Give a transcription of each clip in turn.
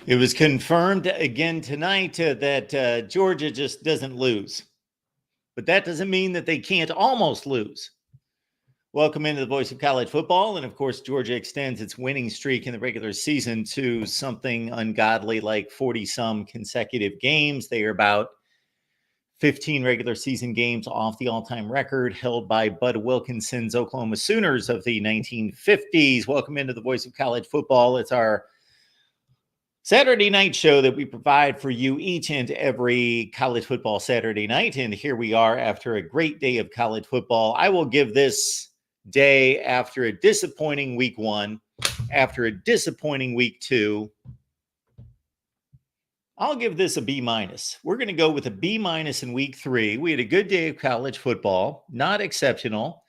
It was confirmed again tonight that Georgia just doesn't lose. But that doesn't mean that they can't almost lose. Welcome into the voice of college football. And of course, Georgia extends its winning streak in the regular season to something ungodly like 40-some consecutive games. They are about 15 regular season games off the all-time record held by Bud Wilkinson's Oklahoma Sooners of the 1950s. Welcome into the voice of college football. It's our Saturday night show that we provide for you each and every college football Saturday night. And here we are after a great day of college football. I will give this day, after a disappointing week one, after a disappointing week two, I'll give this a B minus. We're going to go with a B minus in week three. We had a good day of college football, not exceptional,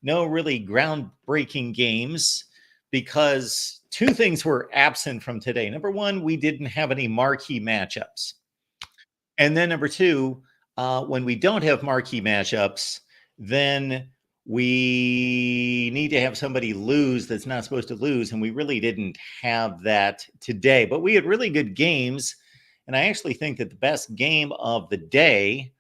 no really groundbreaking games, because two things were absent from today. Number one, we didn't have any marquee matchups. And then number two, when we don't have marquee matchups, then we need to have somebody lose that's not supposed to lose. And we really didn't have that today. But we had really good games. And I actually think that the best game of the day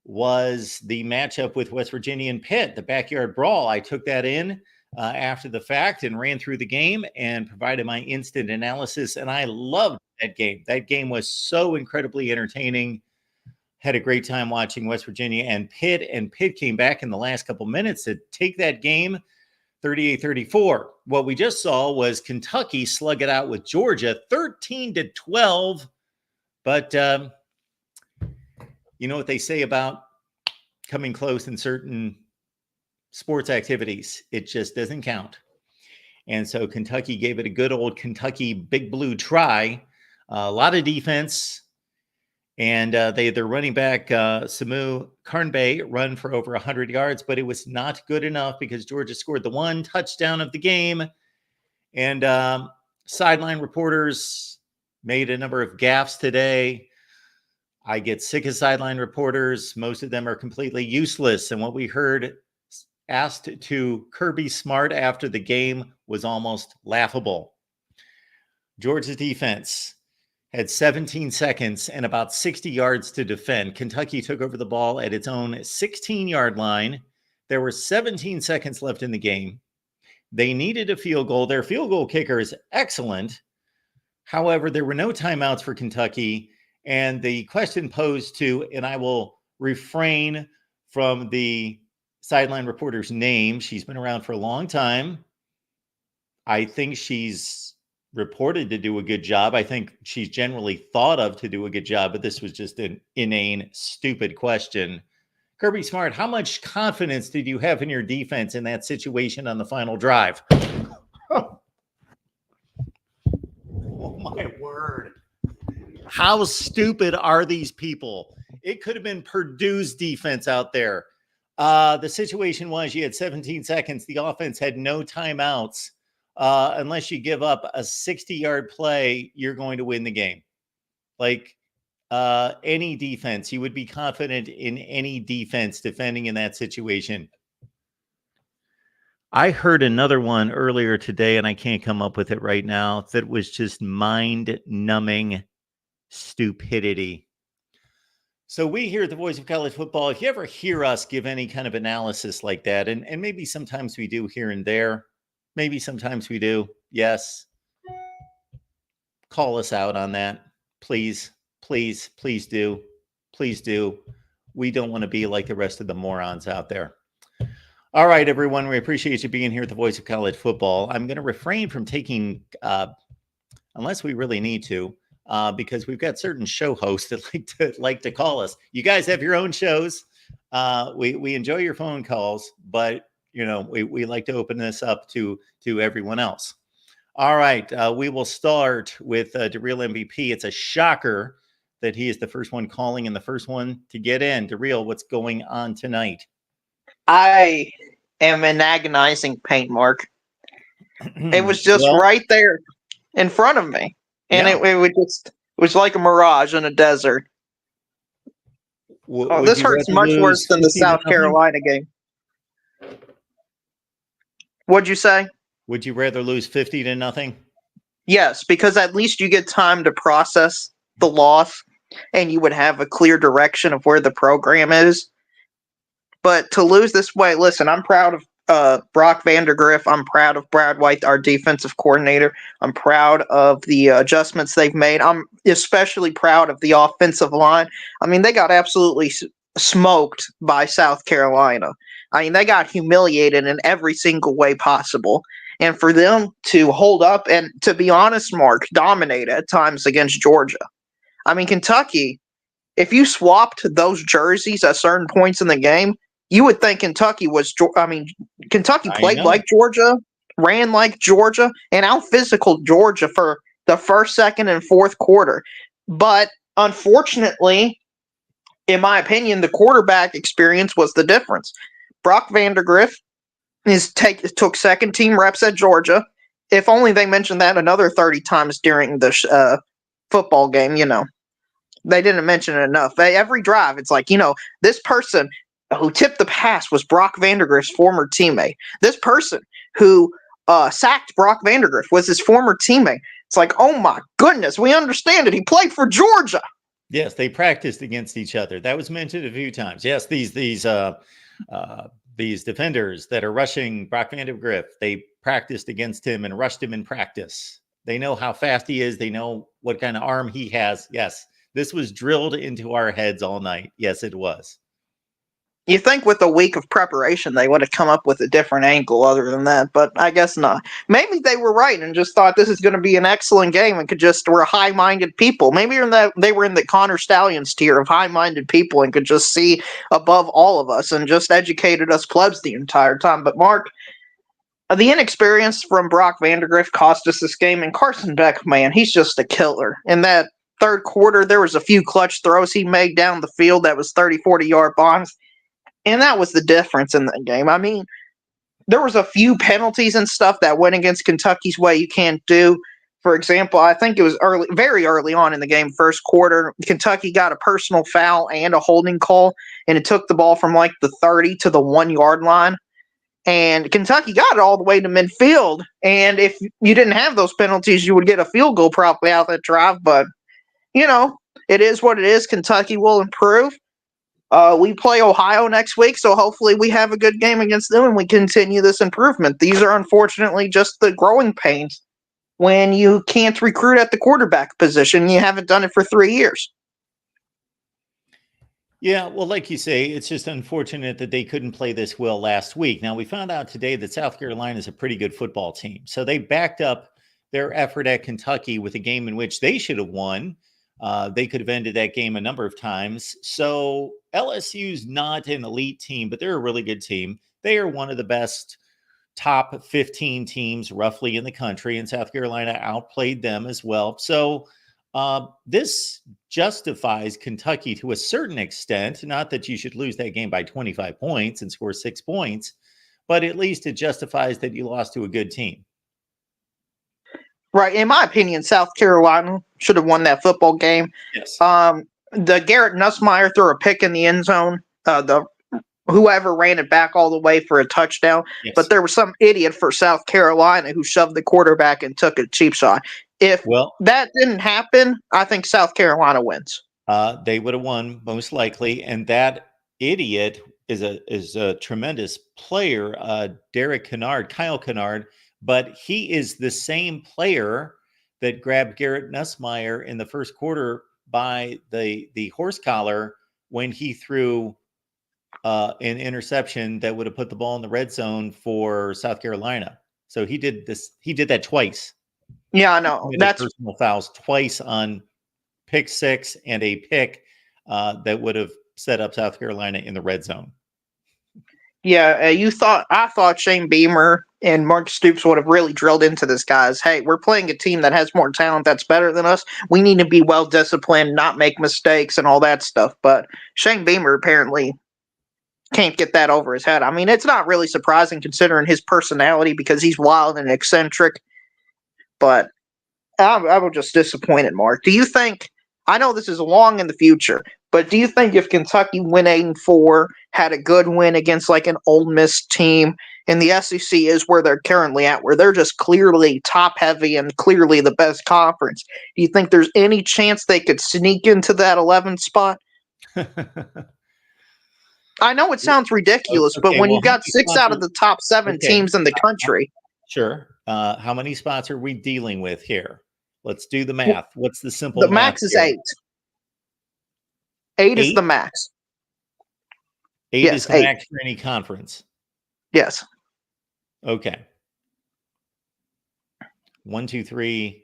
was the matchup with West Virginia and Pitt, the backyard brawl. I took that in after the fact and ran through the game and provided my instant analysis. And I loved that game. That game was so incredibly entertaining. Had a great time watching West Virginia and Pitt came back in the last couple minutes to take that game 38-34. What we just saw was Kentucky slug it out with Georgia 13-12. But you know what they say about coming close in certain sports activities? It just doesn't count. And so Kentucky gave it a good old Kentucky Big Blue try. A lot of defense. And their running back, Samu Karnbay, run for over 100 yards. But it was not good enough because Georgia scored the one touchdown of the game. And sideline reporters made a number of gaffes today. I get sick of sideline reporters. Most of them are completely useless. And what we heard asked to Kirby Smart after the game was almost laughable. Georgia's defense had 17 seconds and about 60 yards to defend. Kentucky took over the ball at its own 16-yard line. There were 17 seconds left in the game. They needed a field goal. Their field goal kicker is excellent. However, there were no timeouts for Kentucky. And the question posed to, and I will refrain from the sideline reporter's name. She's been around for a long time. I think she's reported to do a good job. I think she's generally thought of to do a good job, but this was just an inane, stupid question. Kirby Smart, how much confidence did you have in your defense in that situation on the final drive? Oh, my word. How stupid are these people? It could have been Purdue's defense out there. The situation was you had 17 seconds. The offense had no timeouts. Unless you give up a 60-yard play, you're going to win the game. Like any defense, you would be confident in any defense defending in that situation. I heard another one earlier today, and I can't come up with it right now, that was just mind-numbing stupidity. So we here at the Voice of College Football, if you ever hear us give any kind of analysis like that, and maybe sometimes we do here and there, maybe sometimes we do, yes, call us out on that. Please, please, please do. Please do. We don't want to be like the rest of the morons out there. All right, everyone, we appreciate you being here at the Voice of College Football. I'm going to refrain from taking, unless we really need to, because we've got certain show hosts that like to call us. You guys have your own shows. We enjoy your phone calls, but you know we like to open this up to everyone else. All right, we will start with DeReal MVP. It's a shocker that he is the first one calling and the first one to get in. DeReal, what's going on tonight? I am in agonizing pain, Mark. It was just right there in front of me. And it was like a mirage in a desert. This hurts much worse than the South Carolina game. What'd you say? Would you rather lose 50-0? Yes, because at least you get time to process the loss and you would have a clear direction of where the program is. But to lose this way, listen, I'm proud of Brock Vandergriff. I'm proud of Brad White, our defensive coordinator. I'm proud of the adjustments they've made. I'm especially proud of the offensive line. I mean, they got absolutely smoked by South Carolina. I mean, they got humiliated in every single way possible. And for them to hold up and, to be honest, Mark, dominate at times against Georgia. I mean, Kentucky, if you swapped those jerseys at certain points in the game, you would think Kentucky was. I mean, Kentucky played like Georgia, ran like Georgia, and out physical Georgia for the first, second, and fourth quarter. But unfortunately, in my opinion, the quarterback experience was the difference. Brock Vandergriff took second team reps at Georgia. If only they mentioned that another 30 times during the football game, They didn't mention it enough. Every drive, it's like, this person who tipped the pass was Brock Vandergriff's former teammate. This person who sacked Brock Vandergriff was his former teammate. It's like, oh my goodness, we understand it. He played for Georgia. Yes, they practiced against each other. That was mentioned a few times. Yes, these defenders that are rushing Brock Vandegrift, they practiced against him and rushed him in practice. They know how fast he is. They know what kind of arm he has. Yes, this was drilled into our heads all night. Yes, it was. You think with a week of preparation they would have come up with a different angle other than that, but I guess not. Maybe they were right and just thought this is going to be an excellent game and were high-minded people. Maybe they were in the Connor Stallions tier of high-minded people and could just see above all of us and just educated us plebs the entire time. But Mark, the inexperience from Brock Vandegrift cost us this game, and Carson Beck, man, he's just a killer. In that third quarter, there was a few clutch throws he made down the field that was 30, 40-yard bombs. And that was the difference in the game. I mean, there was a few penalties and stuff that went against Kentucky's way you can't do. For example, I think it was very early on in the game, first quarter, Kentucky got a personal foul and a holding call, and it took the ball from like the 30 to the 1 yard line. And Kentucky got it all the way to midfield. And if you didn't have those penalties, you would get a field goal probably out of that drive. But, it is what it is. Kentucky will improve. We play Ohio next week, so hopefully we have a good game against them and we continue this improvement. These are unfortunately just the growing pains when you can't recruit at the quarterback position. You haven't done it for 3 years. Yeah, well, like you say, it's just unfortunate that they couldn't play this well last week. Now, we found out today that South Carolina is a pretty good football team. So they backed up their effort at Kentucky with a game in which they should have won. They could have ended that game a number of times. So LSU's not an elite team, but they're a really good team. They are one of the best top 15 teams roughly in the country, and South Carolina outplayed them as well. So this justifies Kentucky to a certain extent. Not that you should lose that game by 25 points and score 6 points, but at least it justifies that you lost to a good team. Right. In my opinion, South Carolina should have won that football game. Yes. The Garrett Nussmeier threw a pick in the end zone. Whoever ran it back all the way for a touchdown. Yes. But there was some idiot for South Carolina who shoved the quarterback and took a cheap shot. If that didn't happen, I think South Carolina wins. They would have won most likely. And that idiot is a tremendous player, Kyle Kennard. But he is the same player that grabbed Garrett Nussmeier in the first quarter by the horse collar when he threw an interception that would have put the ball in the red zone for South Carolina. So he did that twice. Yeah, I know. That's personal fouls twice on pick six and a pick that would have set up South Carolina in the red zone. Yeah, I thought Shane Beamer and Mark Stoops would have really drilled into this, guys. Hey, we're playing a team that has more talent, that's better than us. We need to be well disciplined, not make mistakes and all that stuff. But Shane Beamer apparently can't get that over his head. I mean, it's not really surprising considering his personality because he's wild and eccentric. But I was just disappointed, Mark. Do you think I know this is long in the future, but do you think if Kentucky went 8-4, had a good win against like an Ole Miss team, and the SEC is where they're currently at, where they're just clearly top heavy and clearly the best conference, do you think there's any chance they could sneak into that 11th spot? I know it sounds ridiculous, but when well, you got 6 out of the top 7 okay, teams in the country. Sure. How many spots are we dealing with here? Let's do the math. What's the simple The math max is here? 8. 8 is the max. 8 Yes, is the 8. max for any conference. Yes. Okay. 1, 2, 3,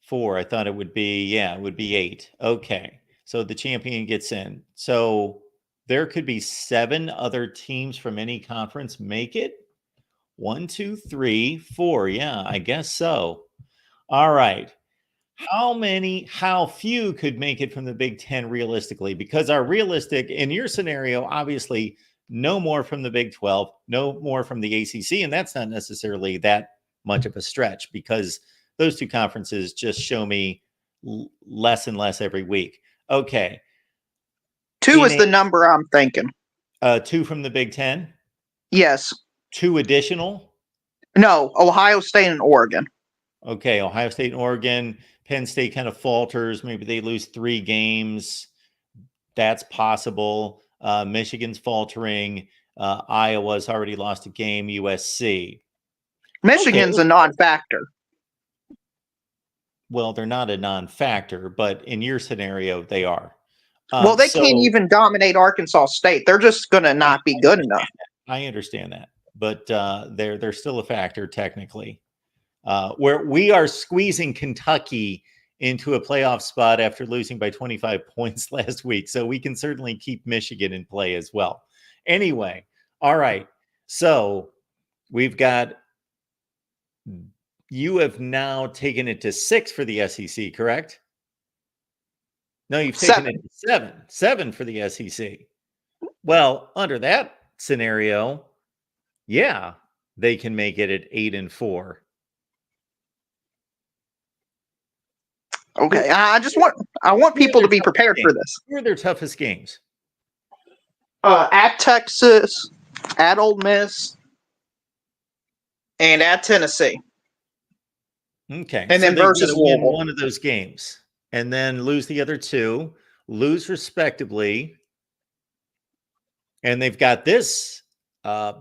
4. I thought it would be, it would be 8. Okay. So the champion gets in. So there could be 7 other teams from any conference make it. 1, 2, 3, 4. Yeah, I guess so. All right. How few could make it from the Big Ten realistically? Because our realistic, in your scenario, obviously, no more from the Big 12, no more from the ACC. And that's not necessarily that much of a stretch because those two conferences just show me less and less every week. Okay. 2 is the number I'm thinking. 2 from the Big Ten? Yes. 2 additional? No, Ohio State and Oregon. Okay, Ohio State and Oregon. Penn State kind of falters. Maybe they lose 3 games. That's possible. Michigan's faltering. Iowa's already lost a game. USC. Michigan's a non-factor. Well, they're not a non-factor, but in your scenario, they are. Well, they can't even dominate Arkansas State. They're just going to not be good enough. I understand that, but they're still a factor technically. Where we are squeezing Kentucky into a playoff spot after losing by 25 points last week. So we can certainly keep Michigan in play as well. Anyway, all right. So we've got, you have now taken it to 6 for the SEC, correct? No, you've taken it to 7. 7 for the SEC. Well, under that scenario, yeah, they can make it at 8-4. Okay, I want people to be prepared for this. Who are their toughest games? At Texas, at Ole Miss, and at Tennessee. Okay, and then versus win Louisville. one of those games, and then lose the other 2, lose respectively, and they've got this.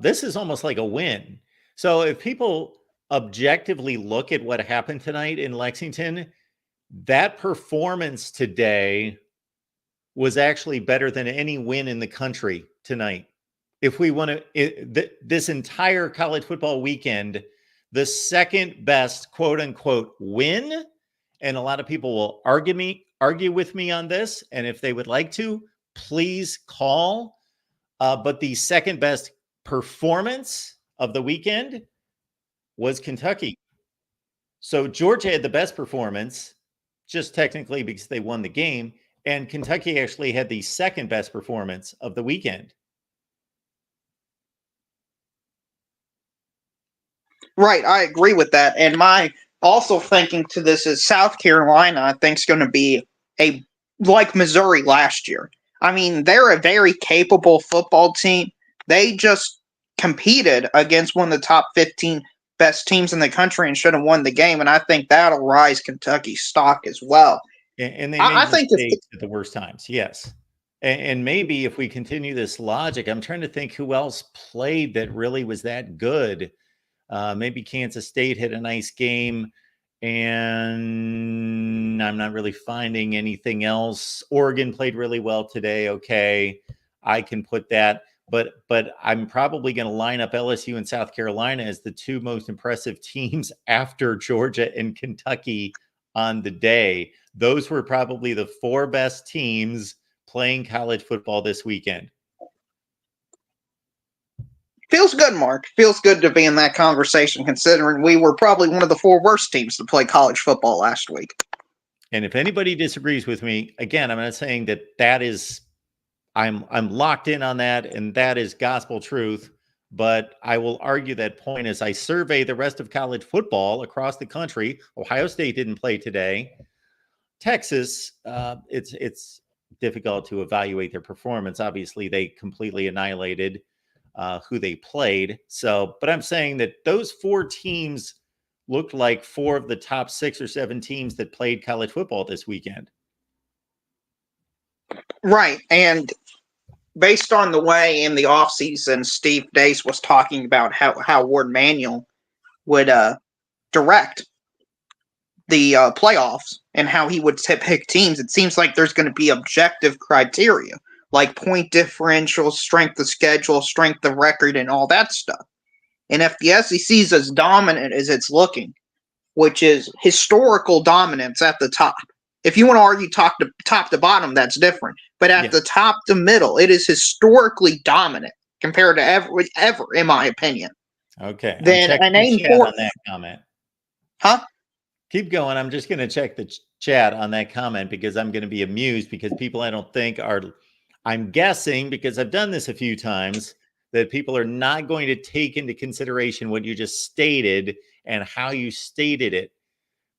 This is almost like a win. So if people objectively look at what happened tonight in Lexington, that performance today was actually better than any win in the country tonight. If we want to, this entire college football weekend, the second best quote unquote win, and a lot of people will argue with me on this. And if they would like to, please call. But the second best performance of the weekend was Kentucky. So Georgia had the best performance, just technically because they won the game, and Kentucky actually had the second best performance of the weekend. Right, I agree with that. And my also thinking to this is South Carolina, I think, is going to be like Missouri last year. I mean, they're a very capable football team. They just competed against one of the top 15 best teams in the country and should have won the game. And I think that'll rise Kentucky's stock as well. And they made mistakes at the worst times. Yes. And maybe if we continue this logic, I'm trying to think who else played that really was that good. Maybe Kansas State had a nice game, and I'm not really finding anything else. Oregon played really well today. Okay, I can put that. But I'm probably going to line up LSU and South Carolina as the 2 most impressive teams after Georgia and Kentucky on the day. Those were probably the 4 best teams playing college football this weekend. Feels good, Mark. Feels good to be in that conversation, considering we were probably one of the 4 worst teams to play college football last week. And if anybody disagrees with me, again, I'm not saying that is, I'm locked in on that, and that is gospel truth. But I will argue that point as I survey the rest of college football across the country. Ohio State didn't play today. Texas, it's difficult to evaluate their performance. Obviously, they completely annihilated who they played. So, but I'm saying that those 4 teams looked like 4 of the top 6 or 7 teams that played college football this weekend. Right. And based on the way in the offseason, Steve Dace was talking about how Ward Manuel would direct the playoffs and how he would pick teams, it seems like there's going to be objective criteria like point differential, strength of schedule, strength of record, and all that stuff. And if the SEC is as dominant as it's looking, which is historical dominance at the top, if you want to argue top to bottom, that's different. But at the top to middle, it is historically dominant compared to ever, in my opinion. Okay. Then an aim for on that comment. Huh? Keep going. I'm just going to check the chat on that comment because I'm going to be amused because people I don't think are, I'm guessing because I've done this a few times, that people are not going to take into consideration what you just stated and how you stated it.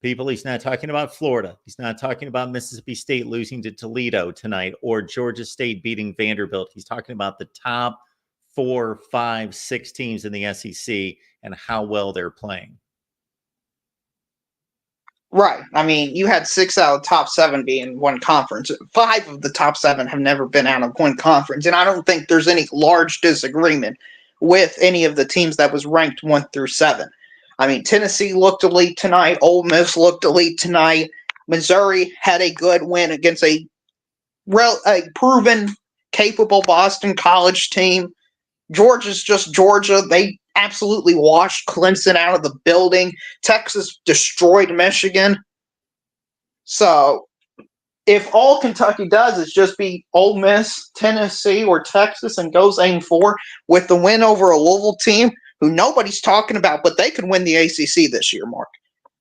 People, he's not talking about Florida. He's not talking about Mississippi State losing to Toledo tonight or Georgia State beating Vanderbilt. He's talking about the top 4, 5, 6 teams in the SEC and how well they're playing. Right. I mean, you had 6 out of the top 7 be in one conference. 5 of the top 7 have never been out of one conference. And I don't think there's any large disagreement with any of the teams that was ranked 1 through 7. I mean, Tennessee looked elite tonight. Ole Miss looked elite tonight. Missouri had a good win against a proven, capable Boston College team. Georgia's just Georgia. They absolutely washed Clemson out of the building. Texas destroyed Michigan. So, if all Kentucky does is just beat Ole Miss, Tennessee, or Texas and goes 8-4 with the win over a Louisville team who nobody's talking about, but they could win the ACC this year, Mark.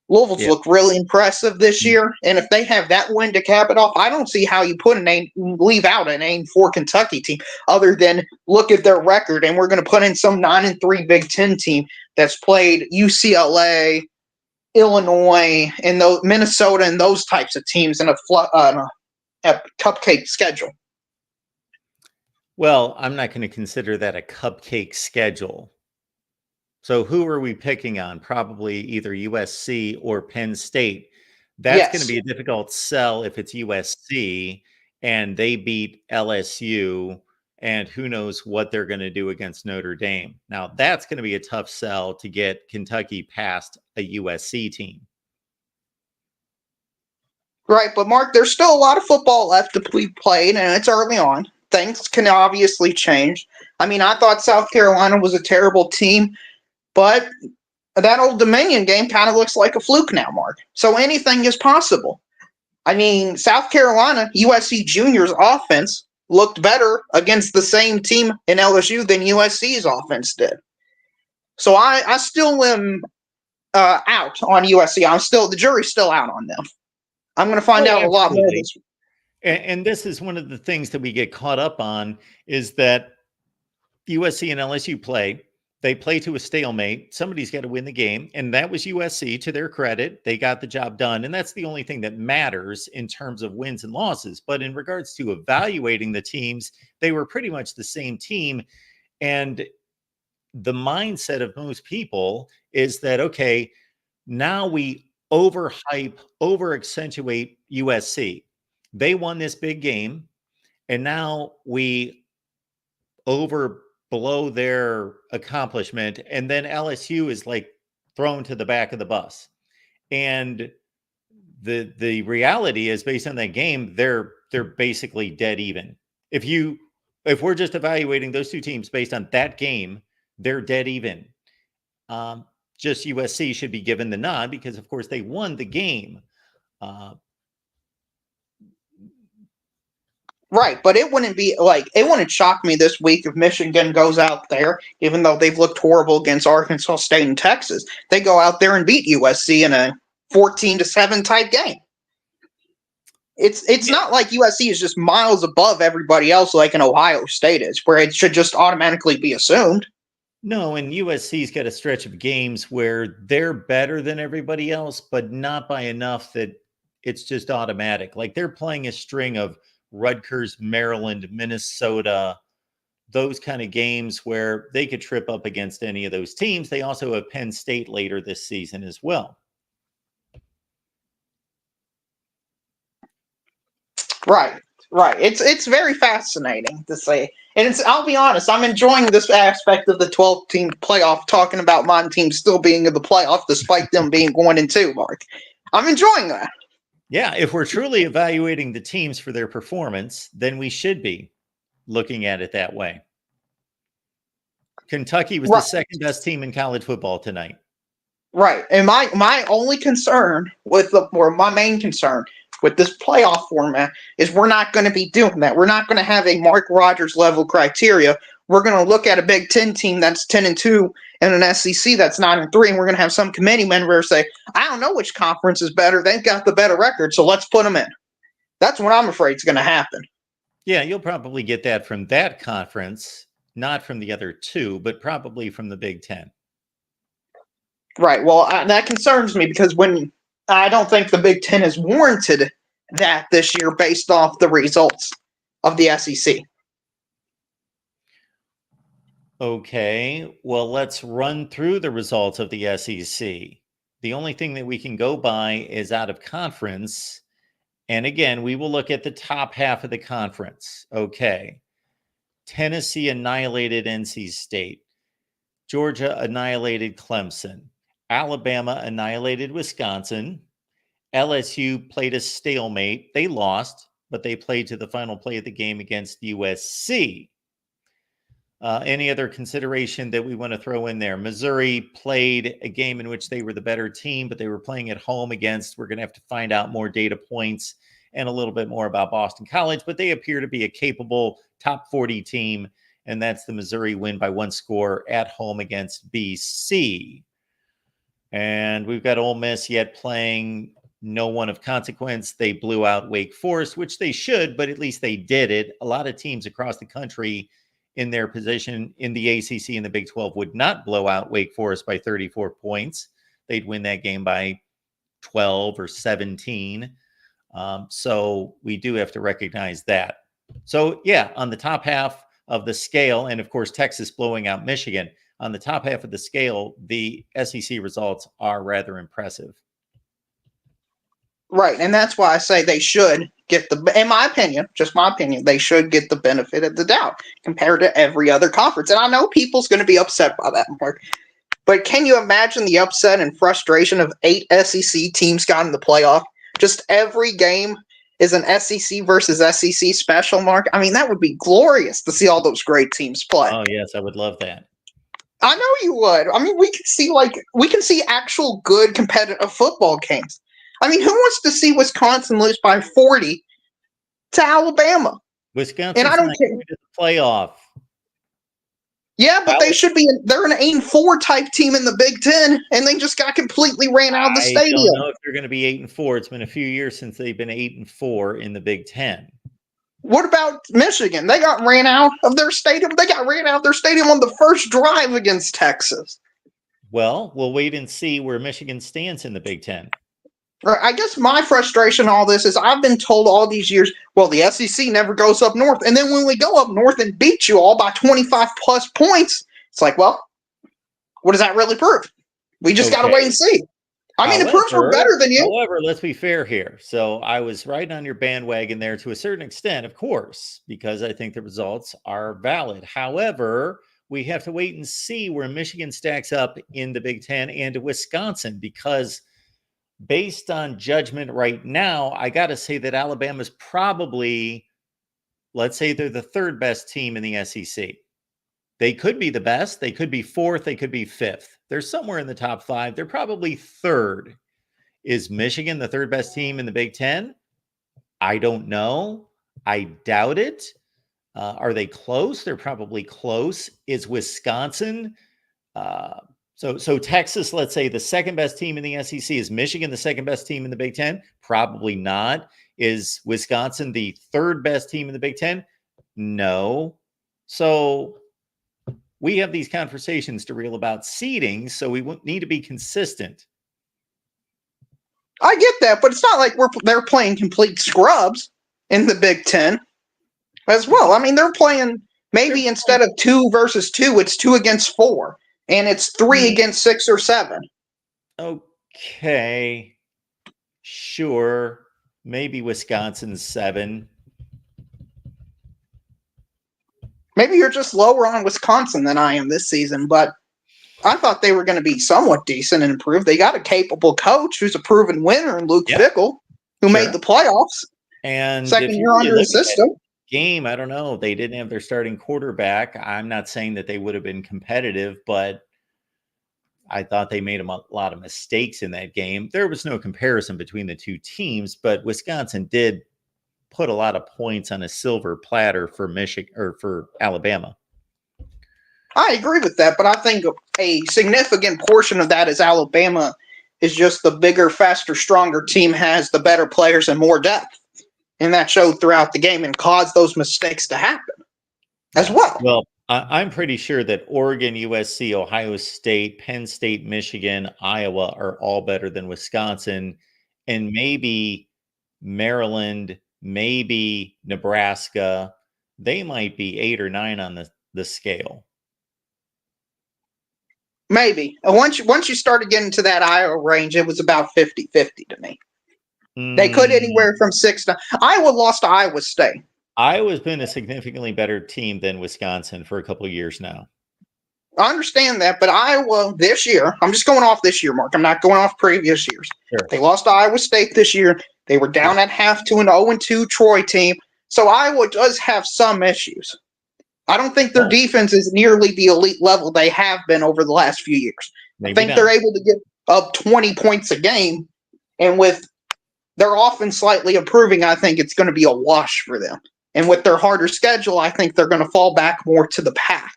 Louisville's looked really impressive this year, and if they have that win to cap it off, I don't see how you leave out an 8-4 Kentucky team other than look at their record, and we're going to put in some 9-3 Big Ten team that's played UCLA, Illinois, and Minnesota, and those types of teams in a cupcake schedule. Well, I'm not going to consider that a cupcake schedule. So who are we picking on? Probably either USC or Penn State. That's going to be a difficult sell if it's USC and they beat LSU, and who knows what they're going to do against Notre Dame. Now, that's going to be a tough sell to get Kentucky past a USC team. Right, but Mark, there's still a lot of football left to be played, and it's early on. Things can obviously change. I mean, I thought South Carolina was a terrible team, but that Old Dominion game kind of looks like a fluke now, Mark. So anything is possible. I mean, South Carolina, USC Junior's offense looked better against the same team in LSU than USC's offense did. So I still am out on USC. The jury's still out on them. I'm going to find out a lot more this week. And this is one of the things that we get caught up on is that USC and LSU play. They play to a stalemate. Somebody's got to win the game. And that was USC, to their credit. They got the job done. And that's the only thing that matters in terms of wins and losses. But in regards to evaluating the teams, they were pretty much the same team. And the mindset of most people is that, okay, now we overhype, over-accentuate USC. They won this big game. And now we below their accomplishment, and then LSU is like thrown to the back of the bus. And the reality is, based on that game, they're basically dead even. If we're just evaluating those two teams based on that game, they're dead even. Just USC should be given the nod because, of course, they won the game. Right, but it wouldn't shock me this week if Michigan goes out there, even though they've looked horrible against Arkansas State and Texas. They go out there and beat USC in a 14-7 type game. It's not like USC is just miles above everybody else like an Ohio State is, where it should just automatically be assumed. No, and USC's got a stretch of games where they're better than everybody else, but not by enough that it's just automatic. Like they're playing a string of Rutgers, Maryland, Minnesota, those kind of games where they could trip up against any of those teams. They also have Penn State later this season as well. Right. It's very fascinating to see. And I'll be honest, I'm enjoying this aspect of the 12-team playoff, talking about my team still being in the playoff despite them being 1-2, Mark. I'm enjoying that. Yeah, if we're truly evaluating the teams for their performance, then we should be looking at it that way. Kentucky was the second best team in college football tonight. Right. And my only concern my main concern with this playoff format is we're not going to be doing that. We're not going to have a Mark Rogers level criteria. We're going to look at a Big Ten team that's 10-2 and an SEC that's 9-3, and we're going to have some committee member say, I don't know which conference is better. They've got the better record, so let's put them in. That's what I'm afraid is going to happen. Yeah, you'll probably get that from that conference, not from the other two, but probably from the Big Ten. Right. Well, that concerns me because I don't think the Big Ten has warranted that this year based off the results of the SEC. Okay, well, let's run through the results of the SEC. The only thing that we can go by is out of conference. And again, we will look at the top half of the conference. Okay. Tennessee annihilated NC State. Georgia annihilated Clemson. Alabama annihilated Wisconsin. LSU played a stalemate. They lost, but they played to the final play of the game against USC. Any other consideration that we want to throw in there? Missouri played a game in which they were the better team, but they were playing at home against, we're going to have to find out more data points and a little bit more about Boston College, but they appear to be a capable top 40 team, and that's the Missouri win by 1 score at home against BC. And we've got Ole Miss yet playing no one of consequence. They blew out Wake Forest, which they should, but at least they did it. A lot of teams across the country in their position in the ACC and the Big 12 would not blow out Wake Forest by 34 points. They'd win that game by 12 or 17. So we do have to recognize that. So yeah, on the top half of the scale, and of course, Texas blowing out Michigan, on the top half of the scale, the SEC results are rather impressive. Right, and that's why I say they should get in my opinion, just my opinion, they should get the benefit of the doubt compared to every other conference. And I know people's going to be upset by that, Mark. But can you imagine the upset and frustration of 8 SEC teams got in the playoff? Just every game is an SEC versus SEC special, Mark. I mean, that would be glorious to see all those great teams play. Oh, yes, I would love that. I know you would. I mean, we can see actual good competitive football games. I mean, who wants to see Wisconsin lose by 40 to Alabama? Wisconsin's not going to the playoff. Yeah, but they should be. They're an 8-4 type team in the Big Ten, and they just got completely ran out of the stadium. I don't know if they're going to be 8-4. It's been a few years since they've been 8-4 in the Big Ten. What about Michigan? They got ran out of their stadium. They got ran out of their stadium on the first drive against Texas. Well, we'll wait and see where Michigan stands in the Big Ten. I guess my frustration in all this is I've been told all these years, well, the SEC never goes up north. And then when we go up north and beat you all by 25 plus points, it's like, well, what does that really prove? We just got to wait and see. I mean, it proves we're better than you. However, let's be fair here. So I was right on your bandwagon there to a certain extent, of course, because I think the results are valid. However, we have to wait and see where Michigan stacks up in the Big Ten and Wisconsin, because based on judgment right now, I got to say that Alabama's probably, let's say they're the third best team in the SEC. They could be the best. They could be fourth. They could be fifth. They're somewhere in the top 5. They're probably third. Is Michigan the third best team in the Big Ten? I don't know. I doubt it. Are they close? They're probably close. Is Wisconsin So Texas, let's say the second best team in the SEC. Is Michigan the second best team in the Big Ten? Probably not. Is Wisconsin the third best team in the Big Ten? No. So we have these conversations to reel about seeding, so we need to be consistent. I get that, but it's not like they're playing complete scrubs in the Big Ten as well. I mean, they're playing maybe instead of 2 versus 2, it's 2 against 4, and it's 3 against 6 or 7. Okay, sure, maybe Wisconsin's 7. Maybe you're just lower on Wisconsin than I am this season, but I thought they were going to be somewhat decent and improved. They got a capable coach who's a proven winner in Luke Fickell, who made the playoffs. And second year under his system. Game, I don't know. They didn't have their starting quarterback. I'm not saying that they would have been competitive, but I thought they made a lot of mistakes in that game. There was no comparison between the two teams, but Wisconsin did put a lot of points on a silver platter for Michigan or for Alabama. I agree with that, but I think a significant portion of that is Alabama is just the bigger, faster, stronger team has the better players and more depth. And that showed throughout the game and caused those mistakes to happen as well. Well, I'm pretty sure that Oregon, USC, Ohio State, Penn State, Michigan, Iowa are all better than Wisconsin, and maybe Maryland, maybe Nebraska. They might be 8 or 9 on the scale. Maybe. Once you started getting to that Iowa range, it was about 50-50 to me. They could anywhere from 6 to... Iowa lost to Iowa State. Iowa's been a significantly better team than Wisconsin for a couple of years now. I understand that, but Iowa this year, I'm just going off this year, Mark. I'm not going off previous years. Sure. They lost to Iowa State this year. They were down at half to an 0-2 Troy team. So Iowa does have some issues. I don't think their defense is nearly the elite level they have been over the last few years. I think they're able to get up 20 points a game, and with their offense slightly improving, I think it's going to be a wash for them. And with their harder schedule, I think they're going to fall back more to the pack.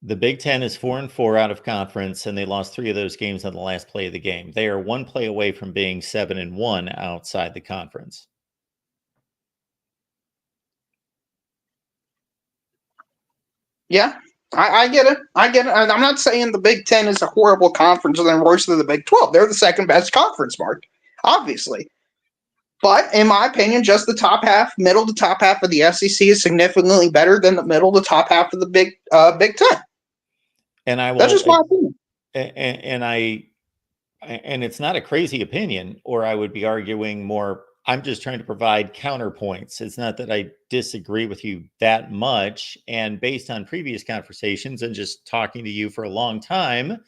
The Big Ten is 4-4 out of conference, and they lost 3 of those games on the last play of the game. They are 1 play away from being 7-1 outside the conference. Yeah, I get it. I get it. I'm not saying the Big Ten is a horrible conference or they're worse than the Big 12. They're the second best conference, Mark, obviously. But in my opinion, just the top half, middle to top half of the SEC is significantly better than the middle to top half of the Big Ten. And I will. That's just my opinion. And it's not a crazy opinion, or I would be arguing more. I'm just trying to provide counterpoints. It's not that I disagree with you that much. And based on previous conversations and just talking to you for a long time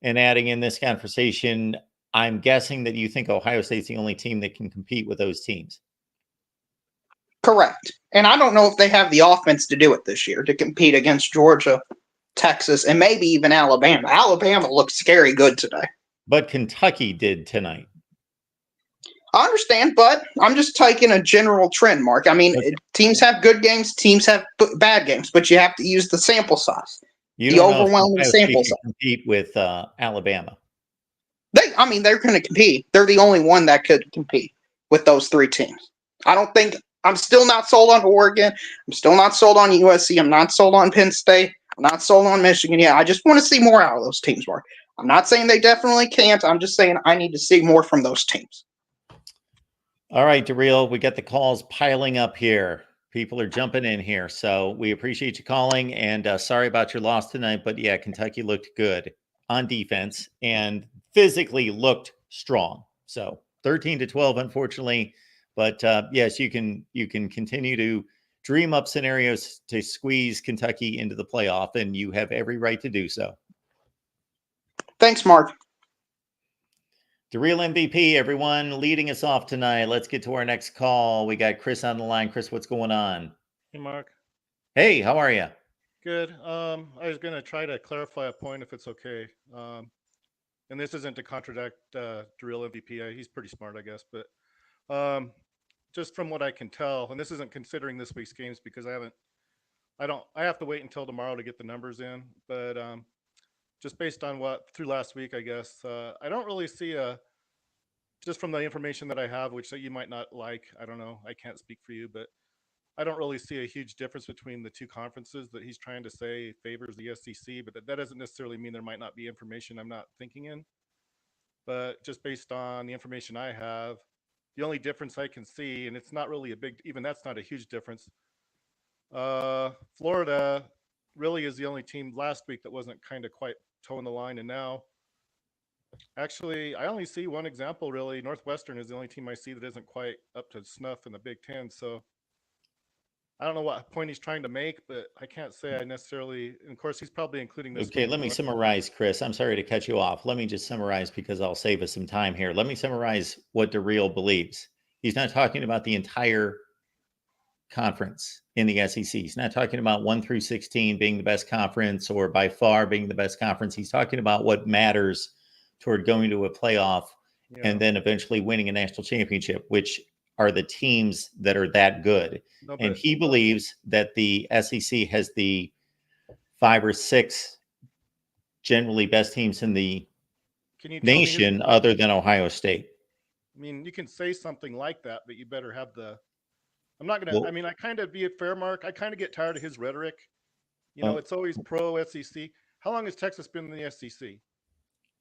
and adding in this conversation, I'm guessing that you think Ohio State's the only team that can compete with those teams. Correct. And I don't know if they have the offense to do it this year to compete against Georgia, Texas, and maybe even Alabama. Alabama looked scary good today. But Kentucky did tonight. I understand, but I'm just taking a general trend, Mark. I mean, teams have good games, teams have bad games, but you have to use the sample size. The overwhelming sample size. Compete with Alabama. They're going to compete. They're the only one that could compete with those 3 teams. I'm still not sold on Oregon. I'm still not sold on USC. I'm not sold on Penn State. I'm not sold on Michigan. Yeah, I just want to see more out of those teams, Mark. I'm not saying they definitely can't. I'm just saying I need to see more from those teams. All right, Darrell, we got the calls piling up here. People are jumping in here. So we appreciate you calling, and sorry about your loss tonight. But yeah, Kentucky looked good on defense and physically looked strong. So 13-12, unfortunately. But yes, you can continue to dream up scenarios to squeeze Kentucky into the playoff, and you have every right to do so. Thanks, Mark. The real MVP, everyone, leading us off tonight. Let's get to our next call. We got Chris on the line. Chris, what's going on? Hey, Mark. Hey, how are you? Good. I was going to try to clarify a point if it's okay. And this isn't to contradict the real MVP. He's pretty smart, I guess. But just from what I can tell, and this isn't considering this week's games because I have to wait until tomorrow to get the numbers in. But just based on through last week, I guess, I don't really see just from the information that I have, which you might not like, I don't know, I can't speak for you, but I don't really see a huge difference between the two conferences that he's trying to say favors the SEC, but that doesn't necessarily mean there might not be information I'm not thinking in. but just based on the information I have, the only difference I can see, and it's not really a big, even that's not a huge difference. Florida really is the only team last week that wasn't kind of quite toeing the line, and now actually I only see one example really. Northwestern is the only team I see that isn't quite up to snuff in the Big Ten. So I don't know what point he's trying to make, but I can't say I necessarily. And of course, he's probably including this. Okay, let me summarize, Chris. I'm sorry to cut you off. Let me just summarize because I'll save us some time here. Let me summarize what DeReal believes. He's not talking about the entire conference in the SEC. He's not talking about 1 through 16 being the best conference or by far being the best conference. He's talking about what matters toward going to a playoff and then eventually winning a national championship, which are the teams that are that good. No, And he believes that the SEC has the 5 or 6 generally best teams in the nation other than Ohio State. I mean, you can say something like that, but you better have the. I'm not going to, I mean, I kind of be a fair, Mark. I kind of get tired of his rhetoric. You know, it's always pro SEC. How long has Texas been in the SEC?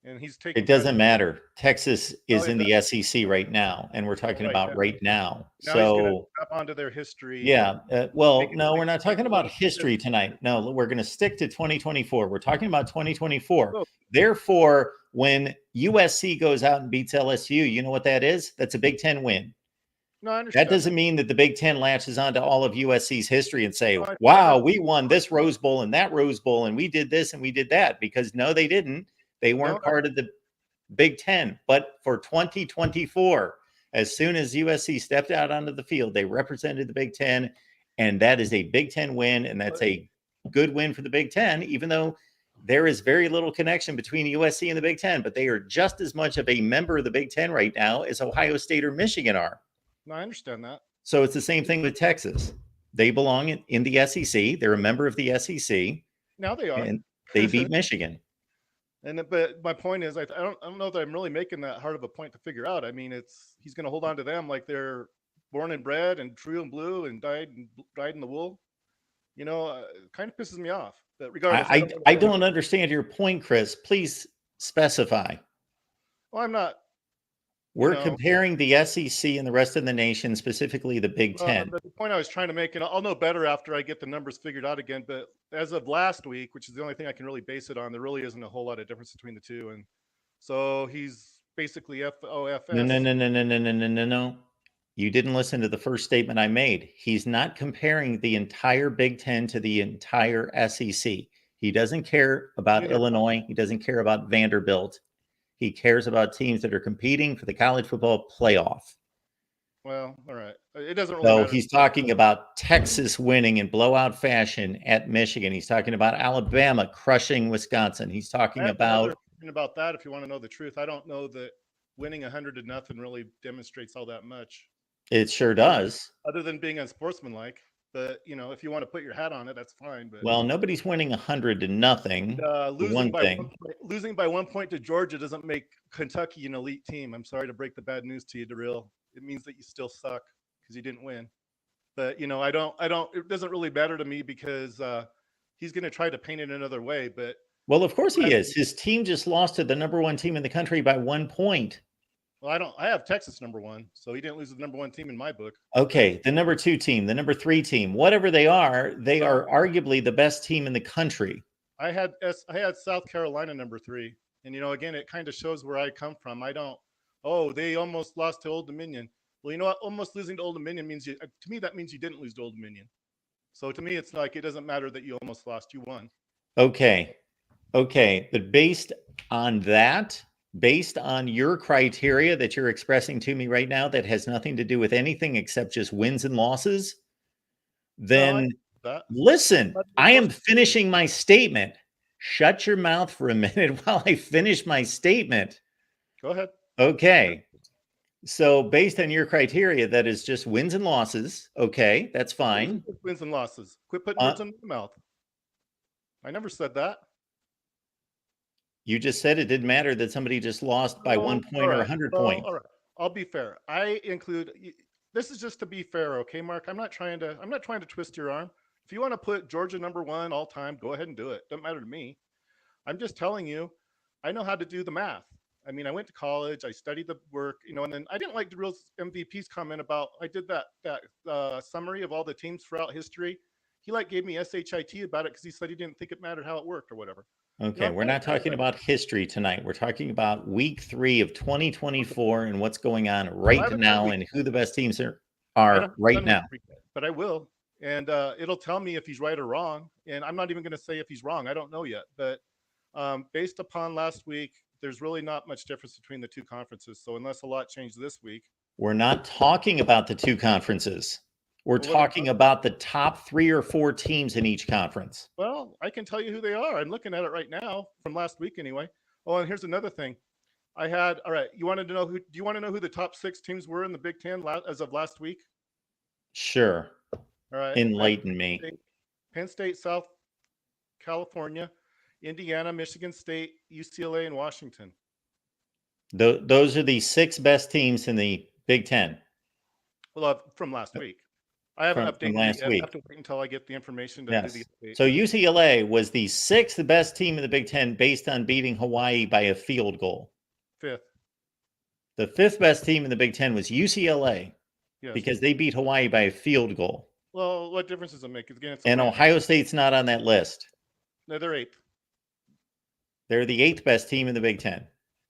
And he's taking. It doesn't matter. Texas is in the SEC right now, and we're talking about right now. Now he's going to tap onto their history. Yeah. Well, no, we're not talking about history tonight. No, we're going to stick to 2024. We're talking about 2024. Oh. Therefore, when USC goes out and beats LSU, you know what that is? That's a Big Ten win. No, I understand. That doesn't mean that the Big Ten latches onto all of USC's history and say, wow, we won this Rose Bowl and that Rose Bowl, and we did this and we did that. Because no, they didn't. They weren't part of the Big Ten. But for 2024, as soon as USC stepped out onto the field, they represented the Big Ten, and that is a Big Ten win, and that's a good win for the Big Ten, even though there is very little connection between USC and the Big Ten, but they are just as much of a member of the Big Ten right now as Ohio State or Michigan are. No, I understand that. So it's the same thing with Texas. They belong in the SEC. They're a member of the SEC. Now they are. And they beat Michigan. But my point is, I don't know that I'm really making that hard of a point to figure out. I mean, he's going to hold on to them like they're born and bred and true and blue and dyed in the wool. You know, it kind of pisses me off. But regardless, I don't understand your point, Chris. Please specify. Well, I'm not. We're comparing the SEC and the rest of the nation, specifically the Big Ten. The point I was trying to make, and I'll know better after I get the numbers figured out again, but as of last week, which is the only thing I can really base it on, there really isn't a whole lot of difference between the two. And so he's basically FOFS. No. You didn't listen to the first statement I made. He's not comparing the entire Big Ten to the entire SEC. He doesn't care about Illinois. He doesn't care about Vanderbilt. He cares about teams that are competing for the college football playoff. Well, all right. It doesn't really matter. So he's talking about Texas winning in blowout fashion at Michigan. He's talking about Alabama crushing Wisconsin. He's talking about that. If you want to know the truth, I don't know that winning 100-0 really demonstrates all that much. It sure does. Other than being unsportsmanlike. But, you know, if you want to put your hat on it, that's fine. But well, nobody's winning 100-0. Losing by 1 point to Georgia doesn't make Kentucky an elite team. I'm sorry to break the bad news to you, DeReal. It means that you still suck because you didn't win. But, you know, it doesn't really matter to me because he's going to try to paint it another way. But well, of course he is. His team just lost to the #1 team in the country by 1 point. Well, I have Texas #1, so he didn't lose the #1 team in my book. Okay, the #2 team, the #3 team, whatever they are arguably the best team in the country. I had South Carolina #3, and you know, again, it kind of shows where I come from. They almost lost to Old Dominion. Well, you know what? Almost losing to Old Dominion means to me that means you didn't lose to Old Dominion. So to me, it's like it doesn't matter that you almost lost, you won. Okay, but based on your criteria that you're expressing to me right now that has nothing to do with anything except just wins and losses, then listen, I am finishing my statement. Shut your mouth for a minute while I finish my statement. Go ahead. Okay. So based on your criteria, that is just wins and losses. Okay, that's fine. Wins and losses. Quit putting words in my mouth. I never said that. You just said it didn't matter that somebody just lost by 1 point or 100 points. All right. I'll be fair. This is just to be fair, okay, Mark? I'm not trying to twist your arm. If you want to put Georgia #1 all time, go ahead and do it. Doesn't matter to me. I'm just telling you, I know how to do the math. I mean, I went to college, I studied the work, and then I didn't like DeReal's MVP's comment about I did that summary of all the teams throughout history. He like gave me shit about it because he said he didn't think it mattered how it worked or whatever. Okay, we're not talking about history tonight. We're talking about week 3 of 2024 and what's going on right now and who the best teams are right now. But I will, and it'll tell me if he's right or wrong. And I'm not even going to say if he's wrong. I don't know yet. But based upon last week, there's really not much difference between the two conferences. So unless a lot changed this week. We're not talking about the two conferences. We're talking about the top 3 or 4 teams in each conference. Well, I can tell you who they are. I'm looking at it right now from last week anyway. Oh, and here's another thing. All right, you wanted to know do you want to know who the top 6 teams were in the Big Ten as of last week? Sure. All right. Enlighten me. Penn State, South California, Indiana, Michigan State, UCLA, and Washington. Those are the 6 best teams in the Big Ten. Well, from last week. I haven't updated last yet. week. I have to wait until I get the information to do the update. So UCLA was the 6th best team in the Big Ten based on beating Hawaii by a field goal. 5th. The 5th best team in the Big Ten was UCLA Yes. because they beat Hawaii by a field goal. Well, what difference does it make? Again, and Ohio State's not on that list. No, they're 8th. They're the 8th best team in the Big Ten.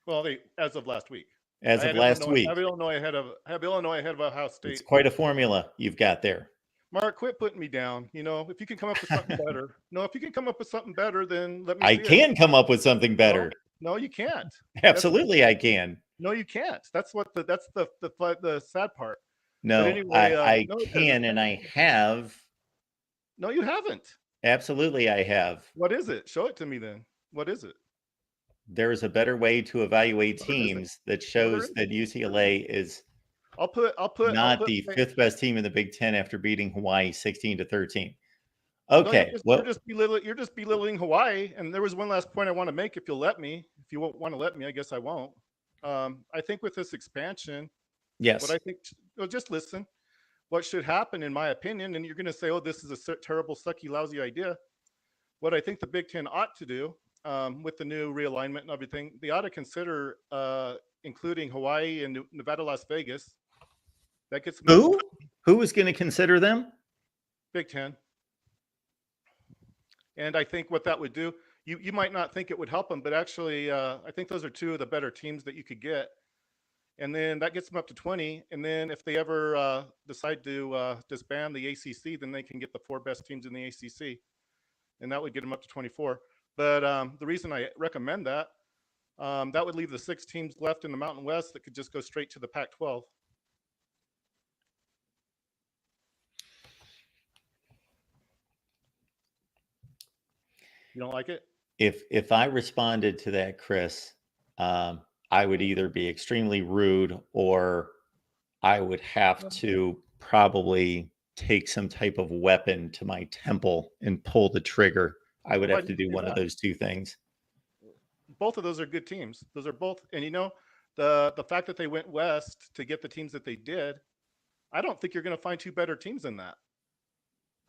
Well, as of last week. As of last week. I have Illinois ahead of Ohio State. It's quite a formula you've got there. Mark, quit putting me down. If you can come up with something better. No, if you can come up with something better, then let me I can come up with something better. No, you can't. Absolutely, I can. No, you can't. That's the sad part. No, anyway, I can and I have. No, you haven't. Absolutely, I have. What is it? Show it to me then. What is it? There's a better way to evaluate teams that shows that UCLA is I'll put not the 5th best team in the Big Ten after beating Hawaii 16-13. Okay, you're just belittling Hawaii. And there was one last point I want to make. If you'll let me, if you won't want to let me, I guess I won't. I think with this expansion, yes. What I think, just listen. What should happen, in my opinion, and you're going to say, "Oh, this is a terrible, sucky, lousy idea." What I think the Big Ten ought to do, with the new realignment and everything, they ought to consider including Hawaii and Nevada, Las Vegas. That gets who is going to consider them? Big Ten. And I think what that would do, you might not think it would help them, but actually, I think those are 2 of the better teams that you could get. And then that gets them up to 20. And then if they ever decide to disband the ACC, then they can get the 4 best teams in the ACC. And that would get them up to 24. But the reason I recommend that would leave the 6 teams left in the Mountain West that could just go straight to the Pac-12. You don't like it? If I responded to that, Chris, I would either be extremely rude or I would have to probably take some type of weapon to my temple and pull the trigger. I would have to do one of those 2 things. Both of those are good teams. Those are both. And the fact that they went west to get the teams that they did, I don't think you're going to find 2 better teams than that.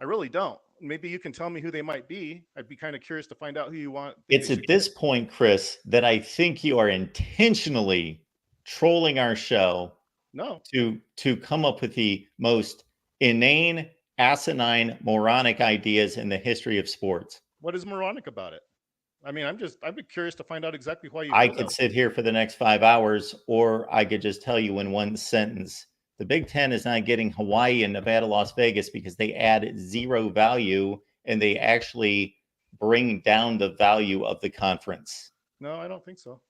I really don't. Maybe you can tell me who they might be. I'd be kind of curious to find out who you want. It's at this point, Chris, that I think you are intentionally trolling our show. No. To come up with the most inane, asinine, moronic ideas in the history of sports. What is moronic about it? I mean, I'd be curious to find out exactly why you. I could sit here for the next 5 hours, or I could just tell you in one sentence. The Big Ten is not getting Hawaii and Nevada, Las Vegas because they add 0 value and they actually bring down the value of the conference. No, I don't think so.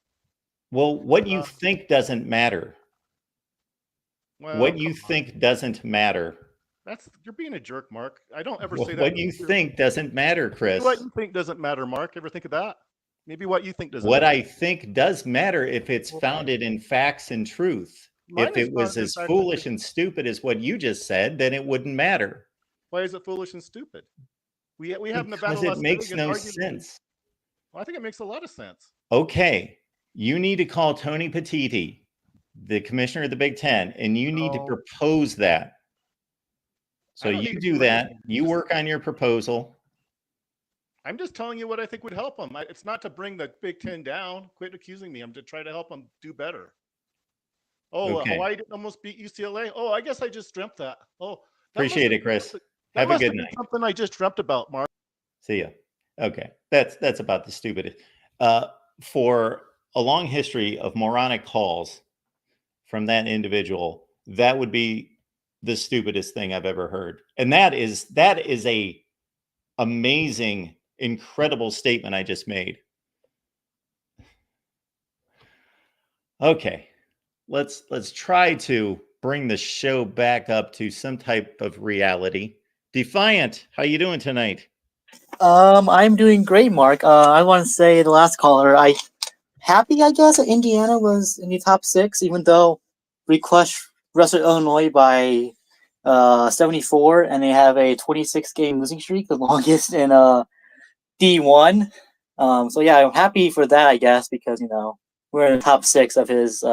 Well, what you think doesn't matter. Well, what you think doesn't matter. You're being a jerk, Mark. I don't ever say that. What you think doesn't matter, Chris. What you think doesn't matter, Mark. Ever think of that? Maybe what you think doesn't matter. What I think does matter if it's founded in facts and truth. If it was as foolish and stupid as what you just said, then it wouldn't matter. Why is it foolish and stupid? We have Nevada. Because it makes no sense. Well, I think it makes a lot of sense. Okay, you need to call Tony Petitti, the commissioner of the Big Ten, and you need to propose that. So you do that. You work on your proposal. I'm just telling you what I think would help them. It's not to bring the Big Ten down. Quit accusing me. I'm to try to help them do better. Oh, Okay. Hawaii didn't almost beat UCLA. Oh, I guess I just dreamt that. Oh, Appreciate it, Chris. That Have a must good have been night. something I just dreamt about, Mark. See ya. Okay. That's about the stupidest. For a long history of moronic calls from that individual, that would be the stupidest thing I've ever heard. And that is a amazing, incredible statement I just made. Okay. Let's try to bring the show back up to some type of reality. Defiant, how you doing tonight? I'm doing great, Mark. I want to say the last caller, happy, I guess, that Indiana was in the top 6, even though we crushed Western Illinois by 74, and they have a 26-game losing streak, the longest in D1. So yeah, I'm happy for that, I guess, because we're in the top 6 of his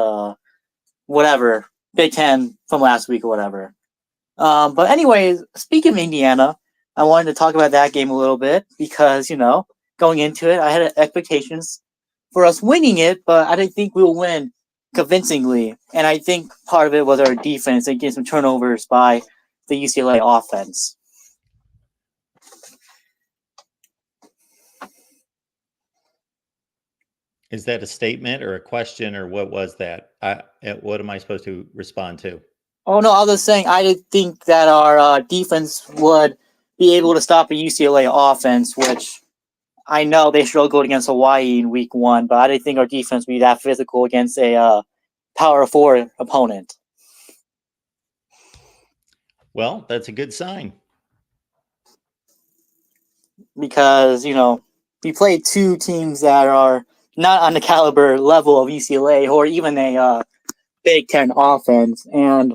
whatever Big Ten from last week or whatever. But anyways, speaking of Indiana, I wanted to talk about that game a little bit because, going into it, I had expectations for us winning it, but I didn't think we would win convincingly. And I think part of it was our defense and getting some turnovers by the UCLA offense. Is that a statement or a question, or what was that? What am I supposed to respond to? Oh, no, I was just saying I didn't think that our defense would be able to stop a UCLA offense, which I know they struggled against Hawaii in week 1, but I didn't think our defense would be that physical against a Power 4 opponent. Well, that's a good sign. Because, we played 2 teams that are not on the caliber level of UCLA or even a Big Ten offense. And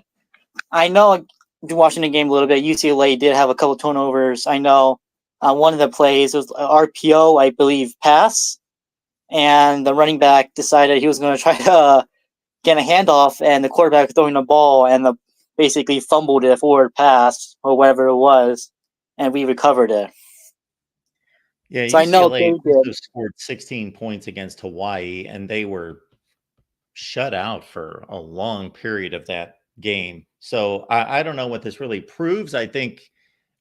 I know, watching the game a little bit, UCLA did have a couple turnovers. I know one of the plays was RPO, I believe, pass. And the running back decided he was going to try to get a handoff, and the quarterback throwing the ball and basically fumbled it forward pass or whatever it was, and we recovered it. Yeah, so UCLA I know also scored 16 points against Hawaii, and they were shut out for a long period of that game. So I don't know what this really proves. I think,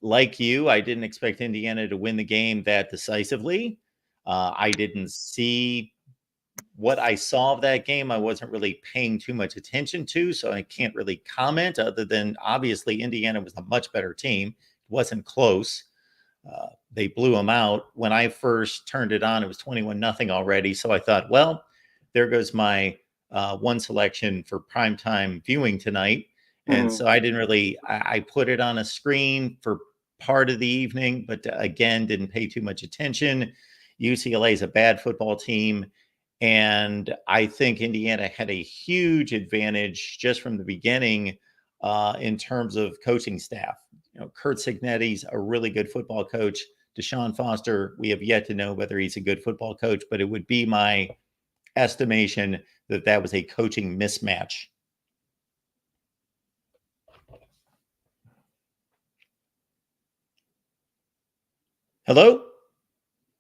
like you, I didn't expect Indiana to win the game that decisively. I didn't see what I saw of that game. I wasn't really paying too much attention to, so I can't really comment other than obviously Indiana was a much better team. It wasn't close. They blew them out. When I first turned it on, it was 21-0 already. So I thought, well, there goes my one selection for primetime viewing tonight. And so I didn't really, I put it on a screen for part of the evening, but again, didn't pay too much attention. UCLA is a bad football team. And I think Indiana had a huge advantage just from the beginning in terms of coaching staff. Kurt Cignetti's a really good football coach. Deshaun Foster, we have yet to know whether he's a good football coach, but it would be my estimation that was a coaching mismatch. Hello?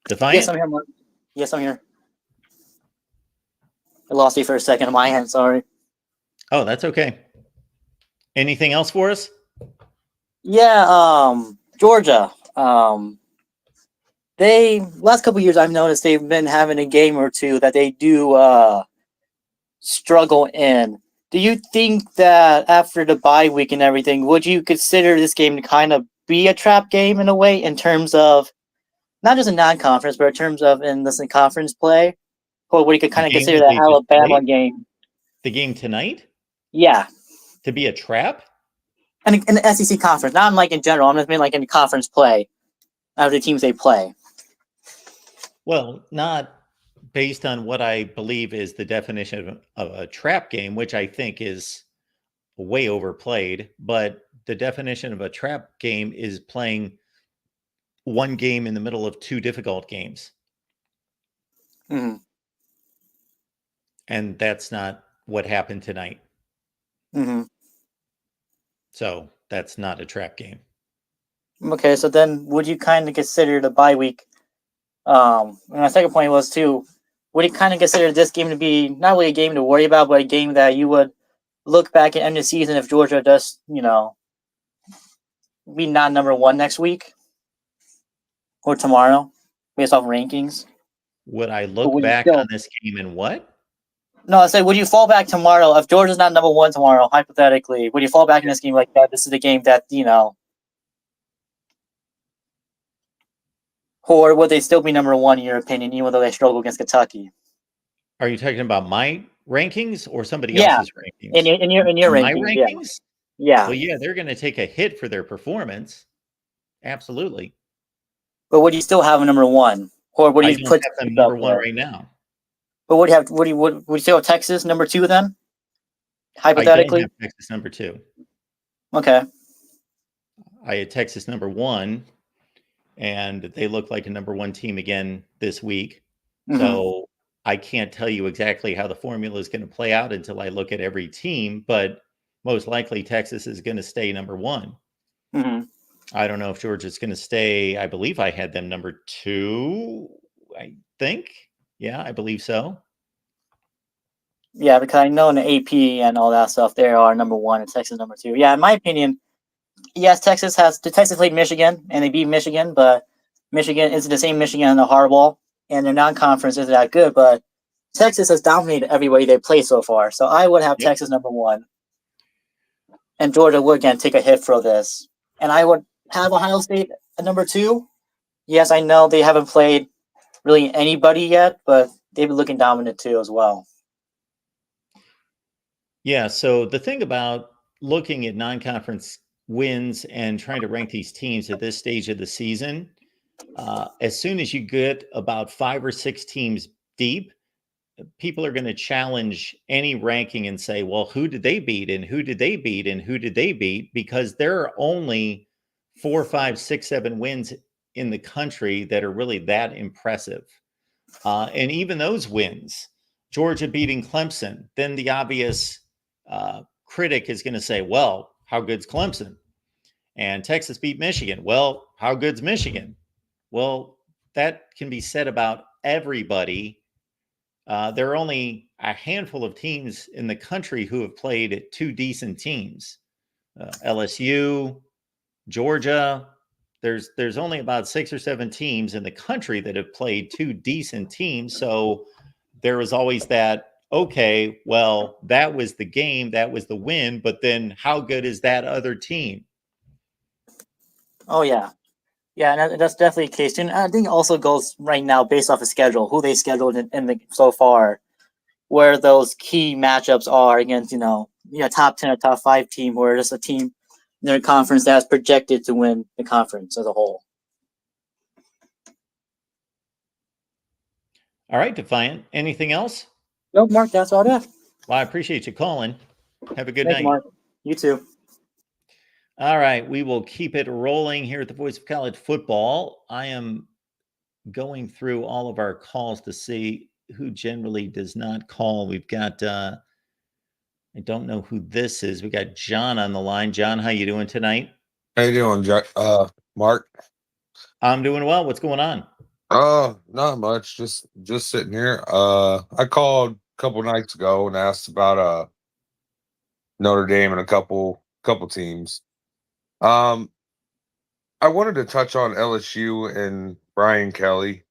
Defiant? Yes, I'm here, Mark. Yes, I'm here. I lost you for a second on my end, sorry. Oh, that's okay. Anything else for us? Yeah, Georgia. They last couple of years I've noticed they've been having a game or two that they do struggle in. Do you think that after the bye week and everything, would you consider this game to kind of be a trap game in a way, in terms of not just a non-conference, but in terms of in this conference play? Or would you could kind of consider that Alabama game? The game tonight? Yeah. To be a trap? And in the SEC conference, not in general. I'm just mean in the conference play of the teams they play. Well, not based on what I believe is the definition of a trap game, which I think is way overplayed. But the definition of a trap game is playing one game in the middle of 2 difficult games. Mm-hmm. And that's not what happened tonight. Mm-hmm. So that's not a trap game. Okay, so then would you kind of consider the bye week And my second point was too, would you kind of consider this game to be not really a game to worry about, but a game that you would look back at end of the season if Georgia does, be not number one next week or tomorrow, based off rankings? Would I But look would you back still? on this game and what? No, I said, would you fall back tomorrow if Georgia's not number one tomorrow? Hypothetically, would you fall back in this game like that? This is the game that or would they still be number one in your opinion, even though they struggle against Kentucky? Are you talking about my rankings or somebody Yeah, else's rankings? in your My rankings, rankings? yeah. Well, yeah, they're going to take a hit for their performance. Absolutely. But would you still have a number one, or would I you don't put have them Texas number up one there? right now. But would you have? Would you still have Texas number two then? I don't Hypothetically, have Texas number 2. okay. I had Texas number 1, and they look like a number 1 team again this week. Mhm. So I can't tell you exactly how the formula is going to play out until I look at every team, but most likely Texas is going to stay number 1. Mhm. I don't know if Georgia's going to stay. I believe I had them number 2, I think. Yeah, I believe so. Yeah, because I know in the AP and all that stuff, they are number one and Texas number two. Yeah, in my opinion, yes, Texas played Michigan and they beat Michigan, but Michigan isn't the same Michigan in the hardball, and their non-conference isn't that good. But Texas has dominated everybody they played so far, so I would have Yep. Texas number one, and Georgia would again take a hit for this, and I would have Ohio State at number 2. Yes, I know they haven't played really anybody yet, but they've been looking dominant too as well. Yeah. So the thing about looking at non-conference wins and trying to rank these teams at this stage of the season, as soon as you get about 5 or 6 teams deep, people are going to challenge any ranking and say, well, who did they beat and who did they beat and who did they beat? Because there are only 4, 5, 6, 7 wins in the country that are really that impressive. And even those wins, Georgia beating Clemson, then the obvious critic is going to say, well, how good's Clemson? And Texas beat Michigan. Well, how good's Michigan? Well, that can be said about everybody. There are only a handful of teams in the country who have played 2 decent teams. LSU, Georgia. There's only about 6 or 7 teams in the country that have played 2 decent teams. So there was always that, okay, well, that was the game, that was the win, but then how good is that other team? Oh yeah, and that's definitely the case. And I think it also goes right now based off the schedule, who they scheduled so far, where those key matchups are against top 10 or top 5 team, or just a team in their conference that's projected to win the conference as a whole. All right, Defiant. Anything else? No, Mark, that's all I have. Well, I appreciate you calling. Have a good Thanks, night. Mark. You too. All right, we will keep it rolling here at the Voice of College Football. I am going through all of our calls to see who generally does not call. We've got I don't know who this is. We got John on the line. John, how you doing tonight? How you doing, Mark? I'm doing well. What's going on? Not much. Just sitting here. I called a couple nights ago and asked about Notre Dame and a couple teams. I wanted to touch on LSU and Brian Kelly.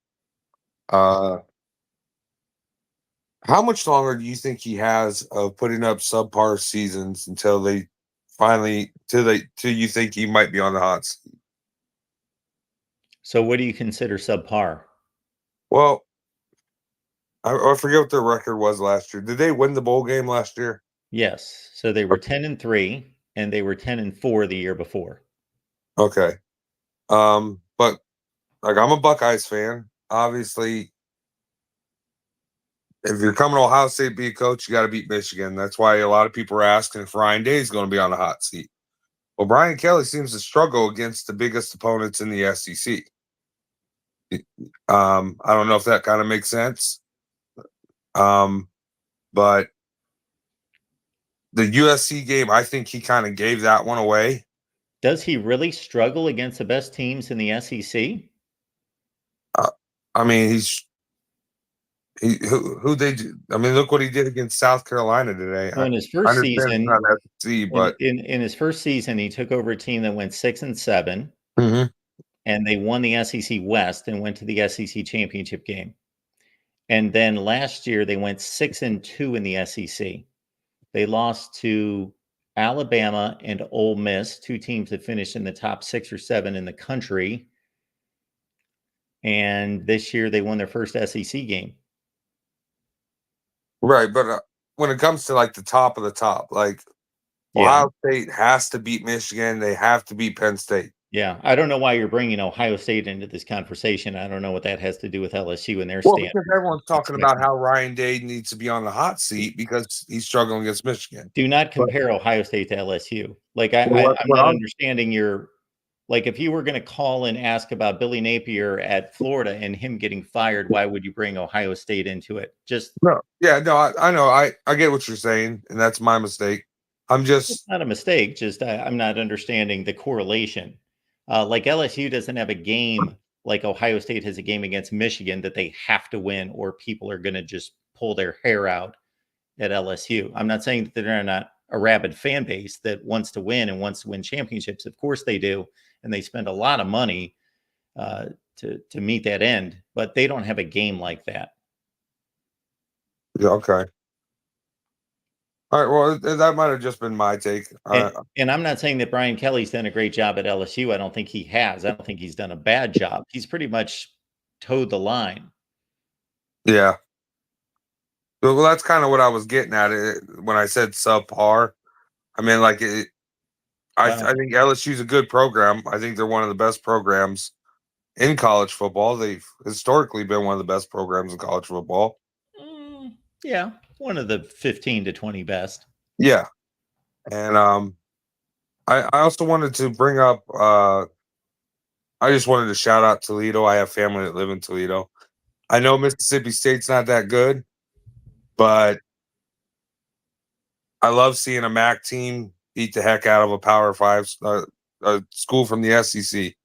How much longer do you think he has of putting up subpar seasons until you think he might be on the hot seat? So what do you consider subpar? Well, I forget what their record was last year. Did they win the bowl game last year? Yes. So they were 10-3 and they were 10-4 the year before. Okay. But like, I'm a Buckeyes fan. Obviously, if you're coming to Ohio State to be a coach, you got to beat Michigan. That's why a lot of people are asking if Ryan Day is going to be on the hot seat. Well, Brian Kelly seems to struggle against the biggest opponents in the SEC. I don't know if that kind of makes sense. But the USC game, I think he kind of gave that one away. Does he really struggle against the best teams in the SEC? I mean, who they do? I mean, look what he did against South Carolina today. So in his I first understand it's season, not SEC, but in his first season, he took over a team that went 6-7, Mhm. and they won the SEC West and went to the SEC championship game. And then last year they went 6-2 in the SEC. They lost to Alabama and Ole Miss, two teams that finished in the top 6 or 7 in the country. And this year they won their first SEC game. right. But when it comes to like the top of the top, like Ohio State has to beat Michigan, they have to beat Penn State. Yeah, I don't know why you're bringing Ohio State into this conversation. I don't know what that has to do with LSU and their Well, standards. because everyone's talking about how Ryan Day needs to be on the hot seat because he's struggling against Michigan. Do not compare Ohio State to LSU. Like I'm not understanding your. Like, if you were going to call and ask about Billy Napier at Florida and him getting fired, why would you bring Ohio State into it? Just no, yeah, no, I know, I get what you're saying, and that's my mistake. I'm just it's not a mistake. Just I'm not understanding the correlation. Like LSU doesn't have a game like Ohio State has a game against Michigan that they have to win, or people are going to just pull their hair out at LSU. I'm not saying that they're not a rabid fan base that wants to win and wants to win championships. Of course they do, and they spend a lot of money to meet that end. But they don't have a game like that. yeah, okay. All right, well, that might have just been my take. And I'm not saying that Brian Kelly's done a great job at LSU. I don't think he has. I don't think he's done a bad job. He's pretty much towed the line. Yeah. Well, that's kind of what I was getting at when I said subpar. I mean, like, I think LSU's a good program. I think they're one of the best programs in college football. They've historically been one of the best programs in college football. Yeah, one of the 15 to 20 best. Yeah. And I also wanted to bring up I just wanted to shout out Toledo. I have family that live in Toledo. I know Mississippi State's not that good, but I love seeing a MAC team beat the heck out of a Power 5 a school from the SEC.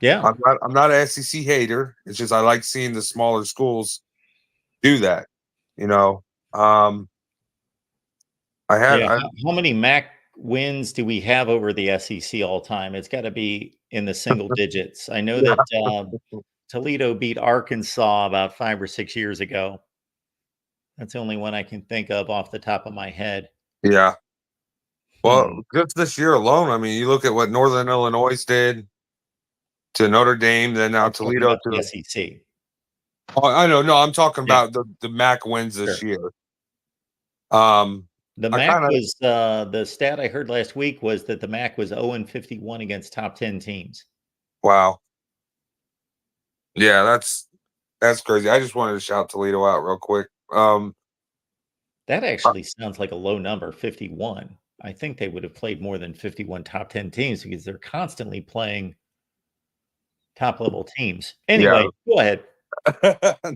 Yeah. I'm not an SEC hater. It's just I like seeing the smaller schools do that. You know, I had how many MAC wins do we have over the SEC all time? It's got to be in the single digits. I know that Toledo beat Arkansas about 5 or 6 years ago. That's the only one I can think of off the top of my head. Yeah. Well, just this year alone, I mean, you look at what Northern Illinois did to Notre Dame, then now Toledo to the SEC. Oh, I know. No, I'm talking about the MAC wins this year. The MAC was the stat I heard last week was that the MAC was 0-51 against top 10 teams. Wow. Yeah, that's crazy. I just wanted to shout Toledo out real quick. That actually sounds like a low number, 51. I think they would have played more than 51 top 10 teams because they're constantly playing top level teams. Anyway, go ahead.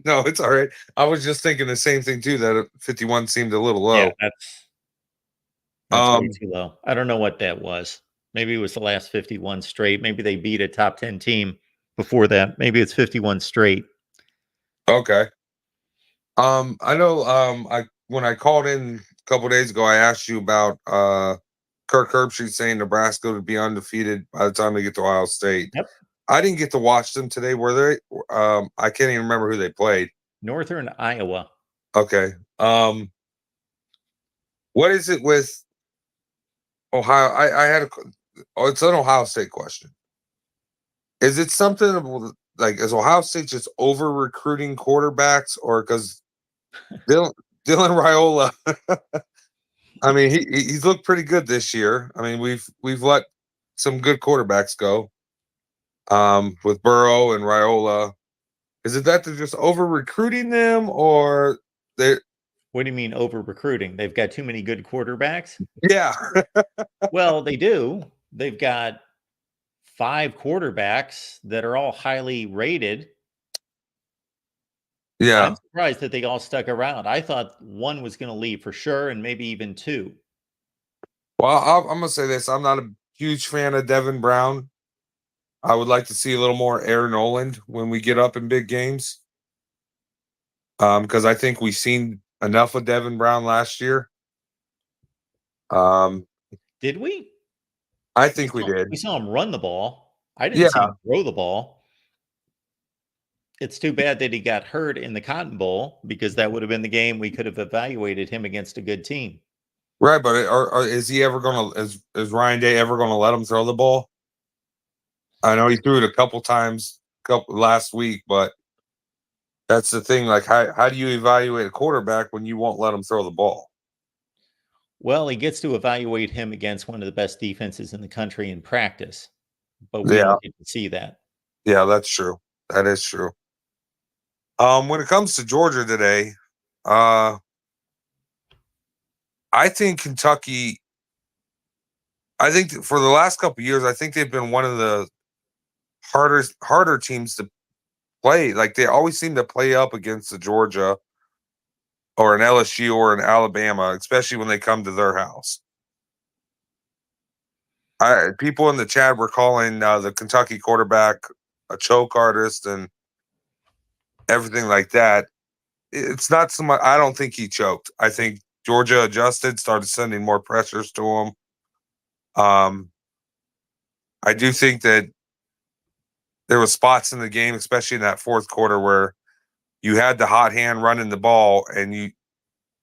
No, it's all right. I was just thinking the same thing too, that 51 seemed a little low. Yeah, that's way too low. I don't know what that was. Maybe it was the last 51 straight. Maybe they beat a top 10 team before that. Maybe it's 51 straight. Okay. I know when I called in a couple days ago, I asked you about Kirk Herbstreit saying Nebraska would be undefeated by the time they get to Ohio State. Yep. I didn't get to watch them today. Were they? I can't even remember who they played. Northern Iowa. Okay. What is it with Ohio? I had it's an Ohio State question. Is it something like is Ohio State just over recruiting quarterbacks, or because Dylan Raiola? I mean, he's looked pretty good this year. I mean, we've let some good quarterbacks go. With Burrow and Raiola, is it that they're just over recruiting them, or they? What do you mean over recruiting? They've got too many good quarterbacks. Yeah. Well, they do. They've got 5 quarterbacks that are all highly rated. Yeah. I'm surprised that they all stuck around. I thought one was going to leave for sure, and maybe even 2. Well, I'm gonna say this: I'm not a huge fan of Devin Brown. I would like to see a little more Aaron Noland when we get up in big games. because I think we've seen enough of Devin Brown last year. Did we? I think we did. We saw him run the ball. I didn't Yeah. see him throw the ball. It's too bad that he got hurt in the Cotton Bowl, because that would have been the game we could have evaluated him against a good team. Right, but is he ever going to, is Ryan Day ever going to let him throw the ball? I know he threw it a couple times last week, but that's the thing. Like, how do you evaluate a quarterback when you won't let him throw the ball? Well, he gets to evaluate him against one of the best defenses in the country in practice, but we don't get to see that. Yeah, that's true. That is true. When it comes to Georgia today, I think Kentucky, I think for the last couple of years, I think they've been one of the harder teams to play. Like, they always seem to play up against the Georgia or an LSU or an Alabama, especially when they come to their house. People in the chat were calling the Kentucky quarterback a choke artist and everything like that. It's not so much. I don't think he choked. I think Georgia adjusted, started sending more pressures to him. I do think that there were spots in the game, especially in that fourth quarter, where you had the hot hand running the ball, and you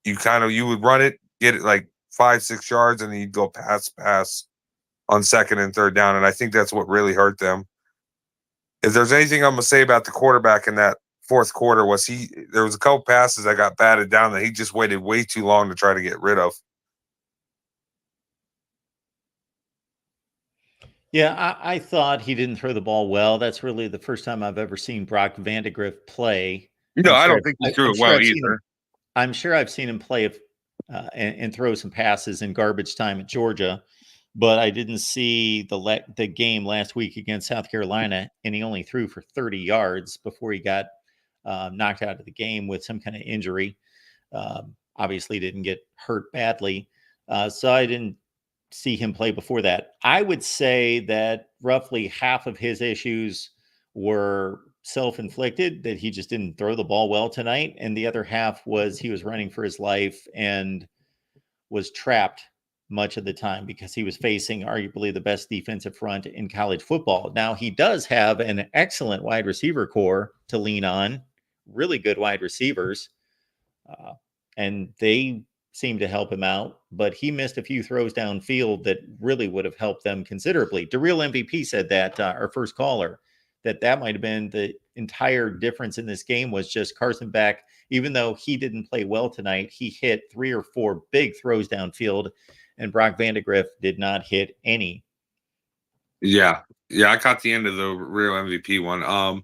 would run it, get it like 5-6 yards, and then you'd go pass on second and third down. And I think that's what really hurt them. If there's anything I'm gonna say about the quarterback in that fourth quarter, there was a couple passes that got batted down that he just waited way too long to try to get rid of. Yeah, I thought he didn't throw the ball well. That's really the first time I've ever seen Brock Vandagriff play. No, I don't think he threw it well either. I'm sure I've seen him play and throw some passes in garbage time at Georgia, but I didn't see the game last week against South Carolina, and he only threw for 30 yards before he got knocked out of the game with some kind of injury. Obviously didn't get hurt badly. So I didn't see him play before that. I would say that roughly half of his issues were self-inflicted, that he just didn't throw the ball well tonight. And the other half was he was running for his life and was trapped much of the time because he was facing arguably the best defensive front in college football. Now, he does have an excellent wide receiver core to lean on, really good wide receivers. And they seem to help him out, but he missed a few throws downfield that really would have helped them considerably. The real MVP said that, our first caller, that might have been the entire difference in this game was just Carson Beck. Even though he didn't play well tonight, he hit 3 or 4 big throws downfield, and Brock Vandagriff did not hit any. Yeah, I caught the end of the real MVP one.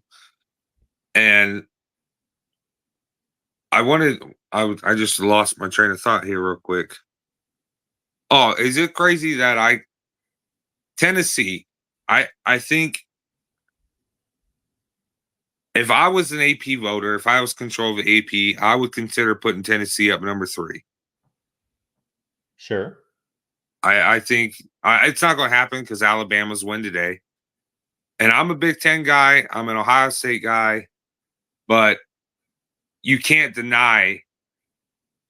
And I just lost my train of thought here real quick. Oh, is it crazy that Tennessee, I think if I was an AP voter, if I was control of the AP, I would consider putting Tennessee up number 3. Sure. I think it's not going to happen because Alabama's win today. And I'm a Big Ten guy. I'm an Ohio State guy. But you can't deny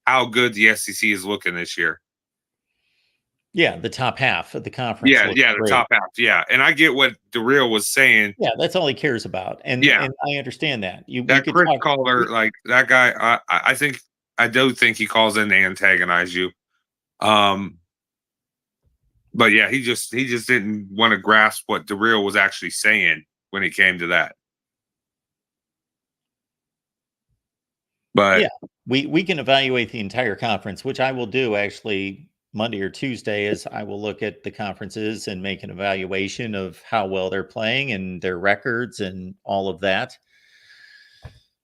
how good the SEC is looking this year. Yeah, the top half of the conference. Yeah, the top half. Yeah, and I get what DeReal was saying. Yeah, that's all he cares about, and I understand that. That Chris caller, like that guy, I do think he calls in to antagonize you. But yeah, he just didn't want to grasp what DeReal was actually saying when it came to that. But yeah, we can evaluate the entire conference, which I will do actually Monday or Tuesday. Is I will look at the conferences and make an evaluation of how well they're playing and their records and all of that.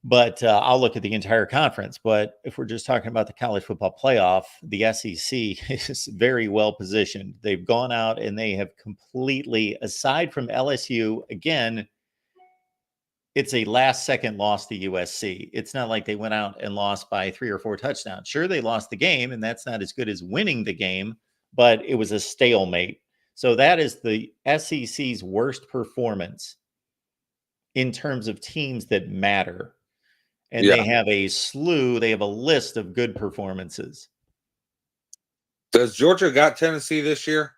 But I'll look at the entire conference. But if we're just talking about the college football playoff, the SEC is very well positioned. They've gone out and they have completely, aside from LSU, again, it's a last-second loss to USC. It's not like they went out and lost by 3 or 4 touchdowns. Sure, they lost the game, and that's not as good as winning the game, but it was a stalemate. So that is the SEC's worst performance in terms of teams that matter. and they have a slew, they have a list of good performances. Does Georgia got Tennessee this year?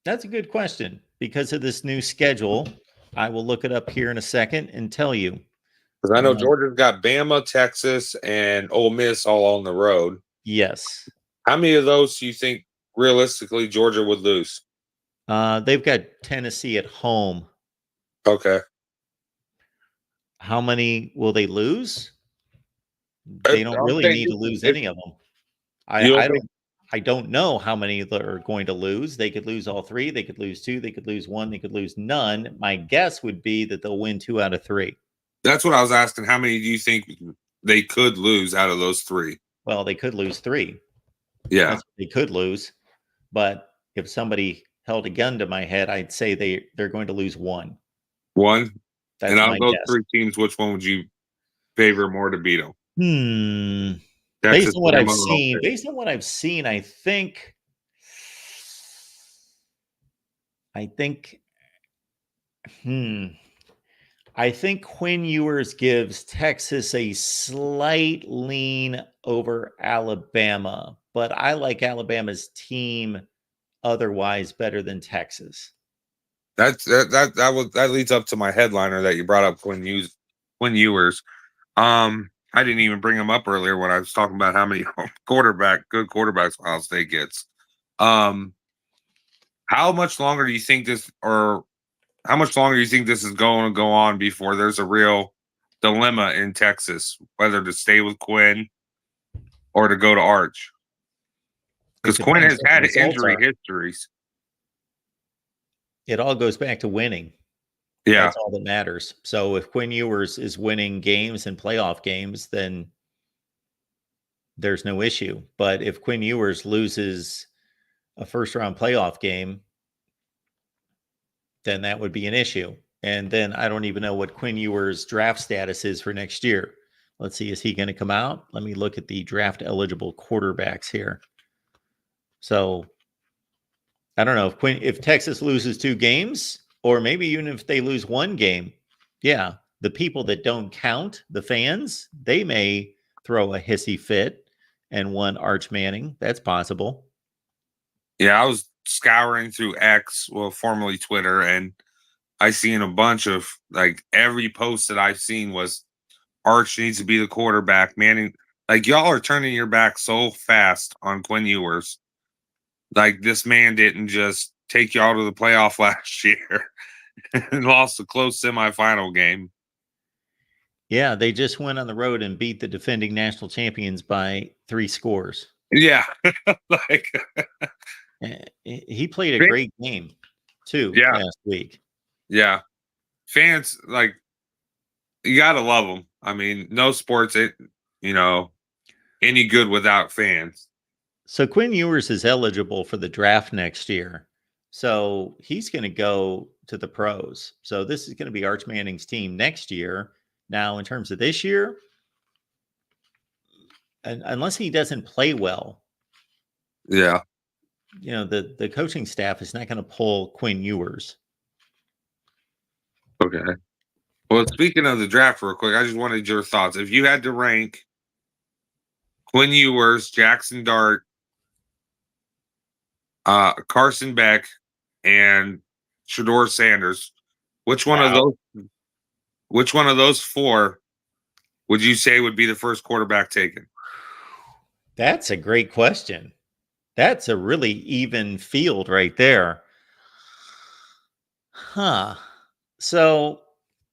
That's a good question. Because of this new schedule, I will look it up here in a second and tell you. Because I know Georgia's got Bama, Texas, and Ole Miss all on the road. Yes. How many of those do you think realistically Georgia would lose? They've got Tennessee at home. Okay. How many will they lose? They don't really need to lose any of them. I don't know how many they're going to lose. They could lose all three. They could lose two. They could lose one. They could lose none. My guess would be that they'll win 2 out of 3. That's what I was asking. How many do you think they could lose out of those 3? Well, they could lose 3. Yeah. That's what they could lose. But if somebody held a gun to my head, I'd say they're going to lose 1. 1? That's and out my of those guess. 3 teams, which one would you favor more to beat them? Texas, Based on what I've seen, I think Quinn Ewers gives Texas a slight lean over Alabama, but I like Alabama's team otherwise better than Texas. That leads up to my headliner that you brought up, Quinn Ewers. I didn't even bring him up earlier when I was talking about how many good quarterbacks Ohio State gets. How much longer do you think this is going to go on before there's a real dilemma in Texas, whether to stay with Quinn or to go to Arch? Because Quinn has had injury histories. It all goes back to winning. Yeah. That's all that matters. So if Quinn Ewers is winning games and playoff games, then there's no issue. But if Quinn Ewers loses a first-round playoff game, then that would be an issue. And then I don't even know what Quinn Ewers' draft status is for next year. Let's see, is he going to come out? Let me look at the draft-eligible quarterbacks here. So I don't know if Texas loses 2 games, or maybe even if they lose 1 game, yeah, the people that don't count, the fans, they may throw a hissy fit and want Arch Manning. That's possible. Yeah, I was scouring through X, well, formerly Twitter, and I seen a bunch of, like, every post that I've seen was Arch needs to be the quarterback. Manning, like, y'all are turning your back so fast on Quinn Ewers. Like, this man didn't just take y'all to the playoff last year and lost a close semifinal game. Yeah, they just went on the road and beat the defending national champions by 3 scores. Yeah. He played a great game, too, last week. Yeah. Fans, like, you got to love them. I mean, no sports, any good without fans. So Quinn Ewers is eligible for the draft next year. So he's going to go to the pros. So this is going to be Arch Manning's team next year. Now, in terms of this year, unless he doesn't play well, yeah, the coaching staff is not going to pull Quinn Ewers. Okay. Well, speaking of the draft real quick, I just wanted your thoughts. If you had to rank Quinn Ewers, Jackson Dart, Carson Beck, and Shedeur Sanders, which one of those 4 would you say would be the first quarterback taken? That's a great question. That's a really even field right there. So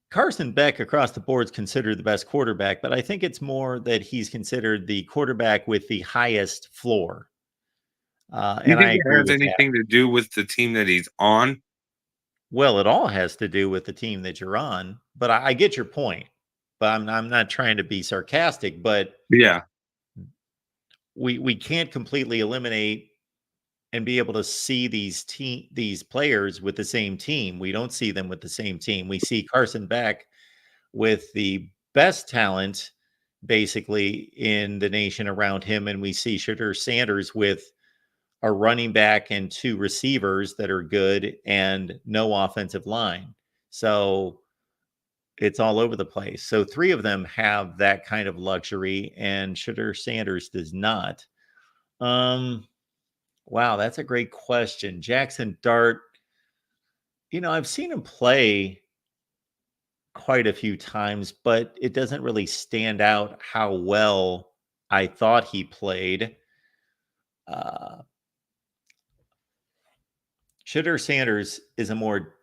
Carson Beck across the board is considered the best quarterback, but I think it's more that he's considered the quarterback with the highest floor. And I agree with that. Has anything to do with the team that he's on? Well, it all has to do with the team that you're on, but I get your point. But I'm not trying to be sarcastic, but yeah, we can't completely eliminate and be able to see these players with the same team. We don't see them with the same team. We see Carson Beck with the best talent basically in the nation around him, and we see Shedeur Sanders with a running back and 2 receivers that are good and no offensive line. So it's all over the place. So 3 of them have that kind of luxury, and Shedeur Sanders does not. Wow, that's a great question. Jackson Dart, I've seen him play quite a few times, but it doesn't really stand out how well I thought he played. Shedeur Sanders is a more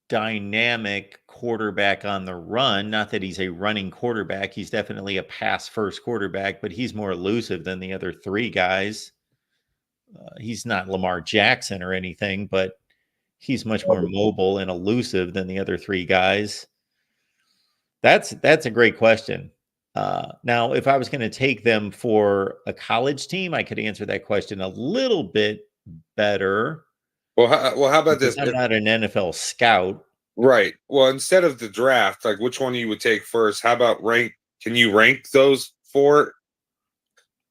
dynamic quarterback on the run. Not that he's a running quarterback. He's definitely a pass first quarterback, but he's more elusive than the other 3 guys. He's not Lamar Jackson or anything, but he's much more mobile and elusive than the other 3 guys. That's a great question. Now, if I was going to take them for a college team, I could answer that question a little bit better. Well, how about this? I'm not an NFL scout. Right. Well, instead of the draft, like which one you would take first? How about rank? Can you rank those 4?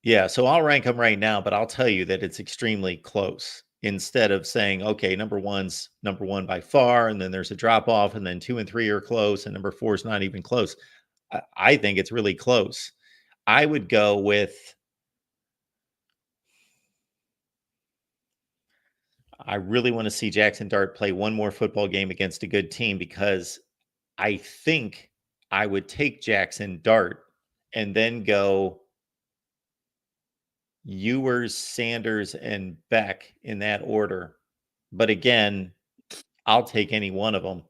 Yeah, so I'll rank them right now, but I'll tell you that it's extremely close. Instead of saying, okay, number 1's number 1 by far, and then there's a drop off, and then 2 and 3 are close, and number 4 is not even close. I think it's really close. I would go with. I really want to see Jackson Dart play one more football game against a good team, because I think I would take Jackson Dart and then go Ewers, Sanders, and Beck in that order. But again, I'll take any one of them.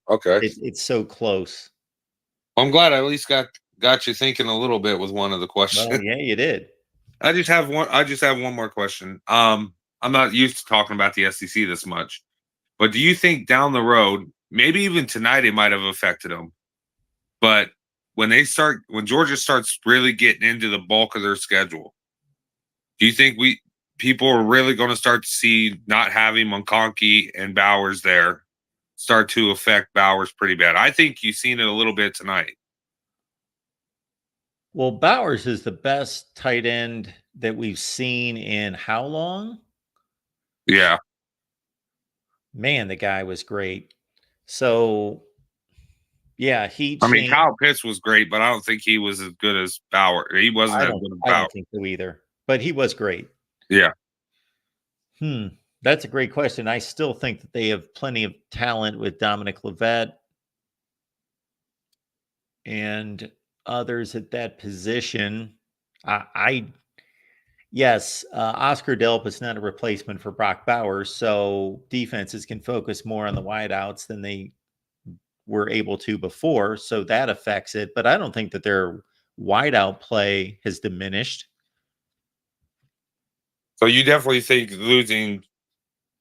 Okay. It's so close. I'm glad I at least got you thinking a little bit with one of the questions. Well, yeah, you did. I just have one more question. I'm not used to talking about the SEC this much, but do you think down the road, maybe even tonight, it might have affected them? But when Georgia starts really getting into the bulk of their schedule, do you think people are really going to start to see not having McConkey and Bowers there start to affect Bowers pretty bad? I think you've seen it a little bit tonight. Well, Bowers is the best tight end that we've seen in how long? Yeah. Man, the guy was great. So, yeah, Kyle Pitts was great, but I don't think he was as good as Bauer. He wasn't as good as Bauer. I don't think so either, but he was great. Yeah. That's a great question. I still think that they have plenty of talent with Dominic Levet and others at that position. Yes, Oscar Delp is not a replacement for Brock Bowers, so defenses can focus more on the wideouts than they were able to before, so that affects it. But I don't think that their wideout play has diminished. So you definitely think losing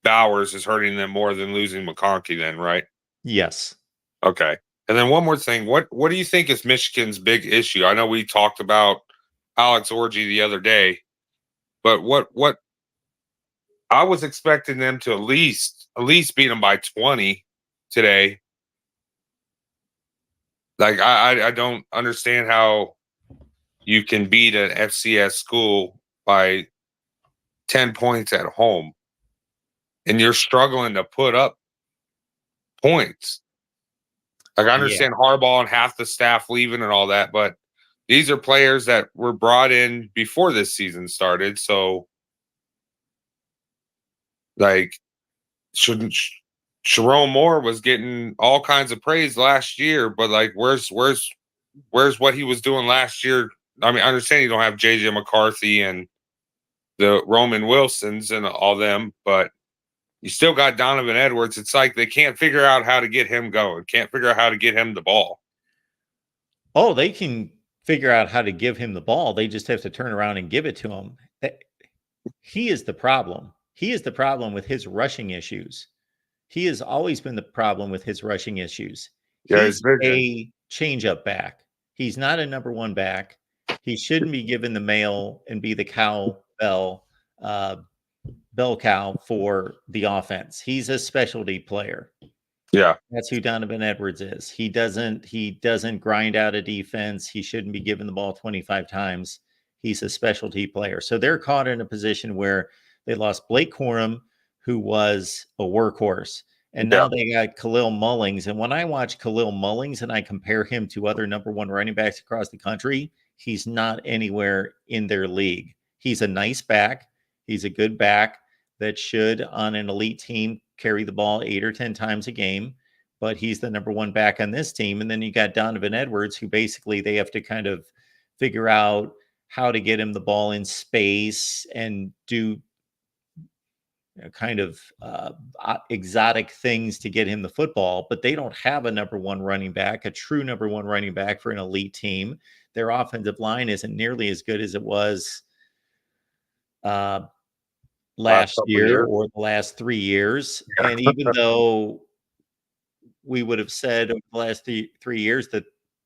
Bowers is hurting them more than losing McConkey then, right? Yes. Okay. And then one more thing. What do you think is Michigan's big issue? I know we talked about Alex Orji the other day, but what I was expecting them to at least beat them by 20 today. Like I don't understand how you can beat an FCS school by 10 points at home and you're struggling to put up points. Like I understand Harbaugh and half the staff leaving and all that, but these are players that were brought in before this season started. So like Sharon Moore was getting all kinds of praise last year, but like where's what he was doing last year? I mean, I understand you don't have JJ McCarthy and the Roman Wilsons and all them, but you still got Donovan Edwards. It's like they can't figure out how to get him going, can't figure out how to get him the ball. Oh, they can figure out how to give him the ball. They just have to turn around and give it to him. He is the problem. He is the problem with his rushing issues. He has always been the problem with his rushing issues. Yeah, he's a change-up back. He's not a number 1 back. He shouldn't be given the mail and be the bell cow for the offense. He's a specialty player. Yeah. That's who Donovan Edwards is. He doesn't grind out a defense. He shouldn't be given the ball 25 times. He's a specialty player. So they're caught in a position where they lost Blake Corum, who was a workhorse, And now they got Khalil Mullings. And when I watch Khalil Mullings and I compare him to other number one running backs across the country, he's not anywhere in their league. He's a nice back. He's a good back that should, on an elite team, carry the ball 8 or 10 times a game. But he's the number one back on this team. And then you got Donovan Edwards, who basically they have to kind of figure out how to get him the ball in space and do kind of exotic things to get him the football, but they don't have a number one running back, a true number one running back for an elite team. Their offensive line isn't nearly as good as it was last year or the last 3 years. Yeah. And even though we would have said over the last 3 years that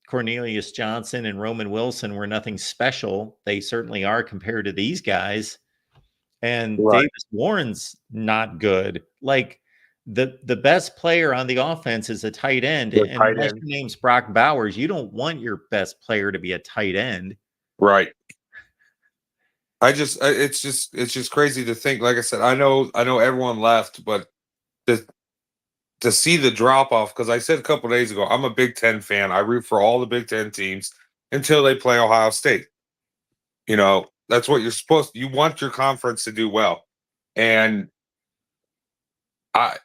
Cornelius Johnson and Roman Wilson were nothing special, they certainly are compared to these guys. And Davis Warren's not good. Like the best player on the offense is a tight end. And unless your name's Brock Bowers, you don't want your best player to be a tight end. Right. It's just crazy to think. Like I said, I know everyone left, but to see the drop off, because I said a couple of days ago, I'm a Big Ten fan. I root for all the Big Ten teams until they play Ohio State. You know, that's what you're supposed to. You want your conference to do well. And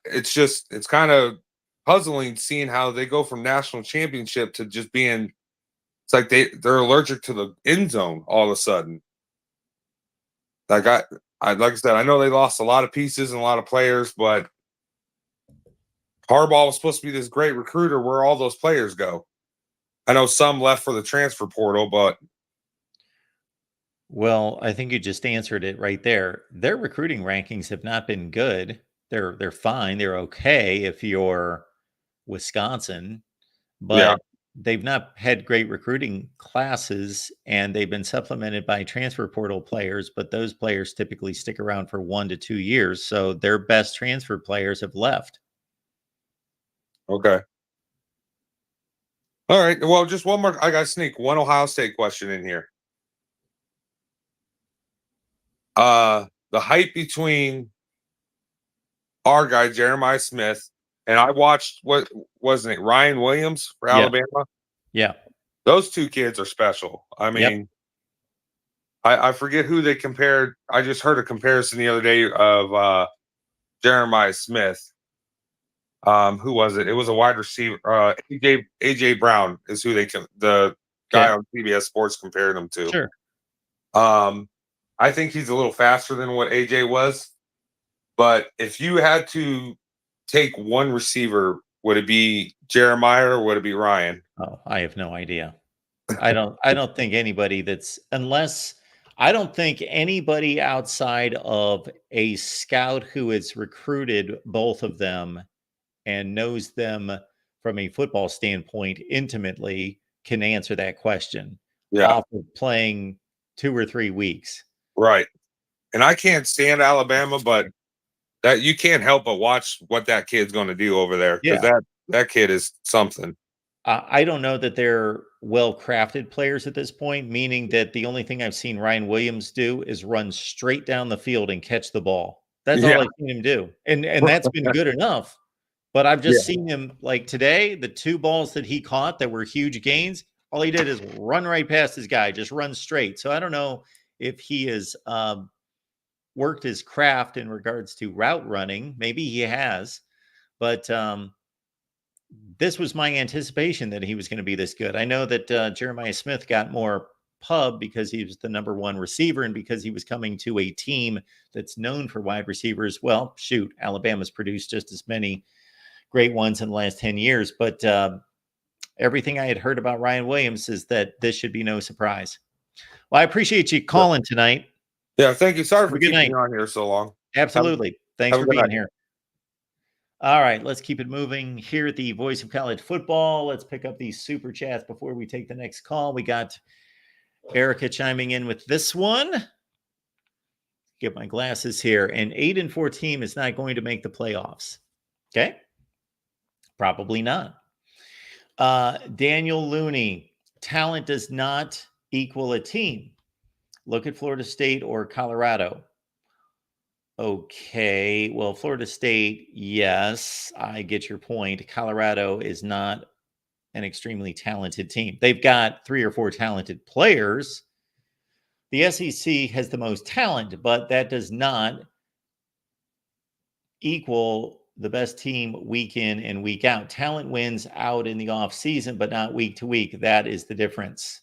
it's kind of puzzling seeing how they go from national championship to just being, it's like they're allergic to the end zone all of a sudden. Like I said, I know they lost a lot of pieces and a lot of players, but Harbaugh was supposed to be this great recruiter. Where all those players go? I know some left for the transfer portal, but. Well, I think you just answered it right there. Their recruiting rankings have not been good. They're fine. They're okay if you're Wisconsin, but they've not had great recruiting classes, and they've been supplemented by transfer portal players, but those players typically stick around for 1 to 2 years. So their best transfer players have left. Okay. All right. Well, just one more. I got to sneak one Ohio State question in here. The hype between our guy, Jeremiah Smith, and I watched, what wasn't it, Ryan Williams for Alabama? Yeah. Those two kids are special. I mean, I forget who they compared. I just heard a comparison the other day of Jeremiah Smith. Who was it? It was a wide receiver. AJ Brown is who the guy on CBS Sports compared him to. Sure. I think he's a little faster than what AJ was. But if you had to take one receiver, would it be Jeremiah or would it be Ryan? Oh, I have no idea. I don't think anybody I don't think anybody outside of a scout who has recruited both of them and knows them from a football standpoint intimately can answer that question off of playing 2 or 3 weeks. Right. And I can't stand Alabama, but that you can't help but watch what that kid's going to do over there, because that kid is something. I don't know that they're well-crafted players at this point, meaning that the only thing I've seen Ryan Williams do is run straight down the field and catch the ball. That's all I've seen him do. And that's been good enough. But I've just seen him, like today, the 2 balls that he caught that were huge gains, all he did is run right past his guy, just run straight. So I don't know if he has worked his craft in regards to route running. Maybe he has. But this was my anticipation that he was going to be this good. I know that Jeremiah Smith got more pub because he was the number 1 receiver and because he was coming to a team that's known for wide receivers. Well, shoot, Alabama's produced just as many great ones in the last 10 years. But everything I had heard about Ryan Williams is that this should be no surprise. Well, I appreciate you calling tonight. Yeah, thank you. Sorry for keeping you on here so long. Absolutely. Thanks for being here. All right, let's keep it moving here at the Voice of College Football. Let's pick up these super chats before we take the next call. We got Erica chiming in with this one. Get my glasses here. An 8-4 team is not going to make the playoffs. Okay? Probably not. Daniel Looney, talent does not equal a team. Look at Florida State or Colorado. Okay. Well, Florida State, yes, I get your point. Colorado is not an extremely talented team. They've got 3 or 4 talented players. The SEC has the most talent, but that does not equal the best team week in and week out. Talent wins out in the off season, but not week to week. That is the difference.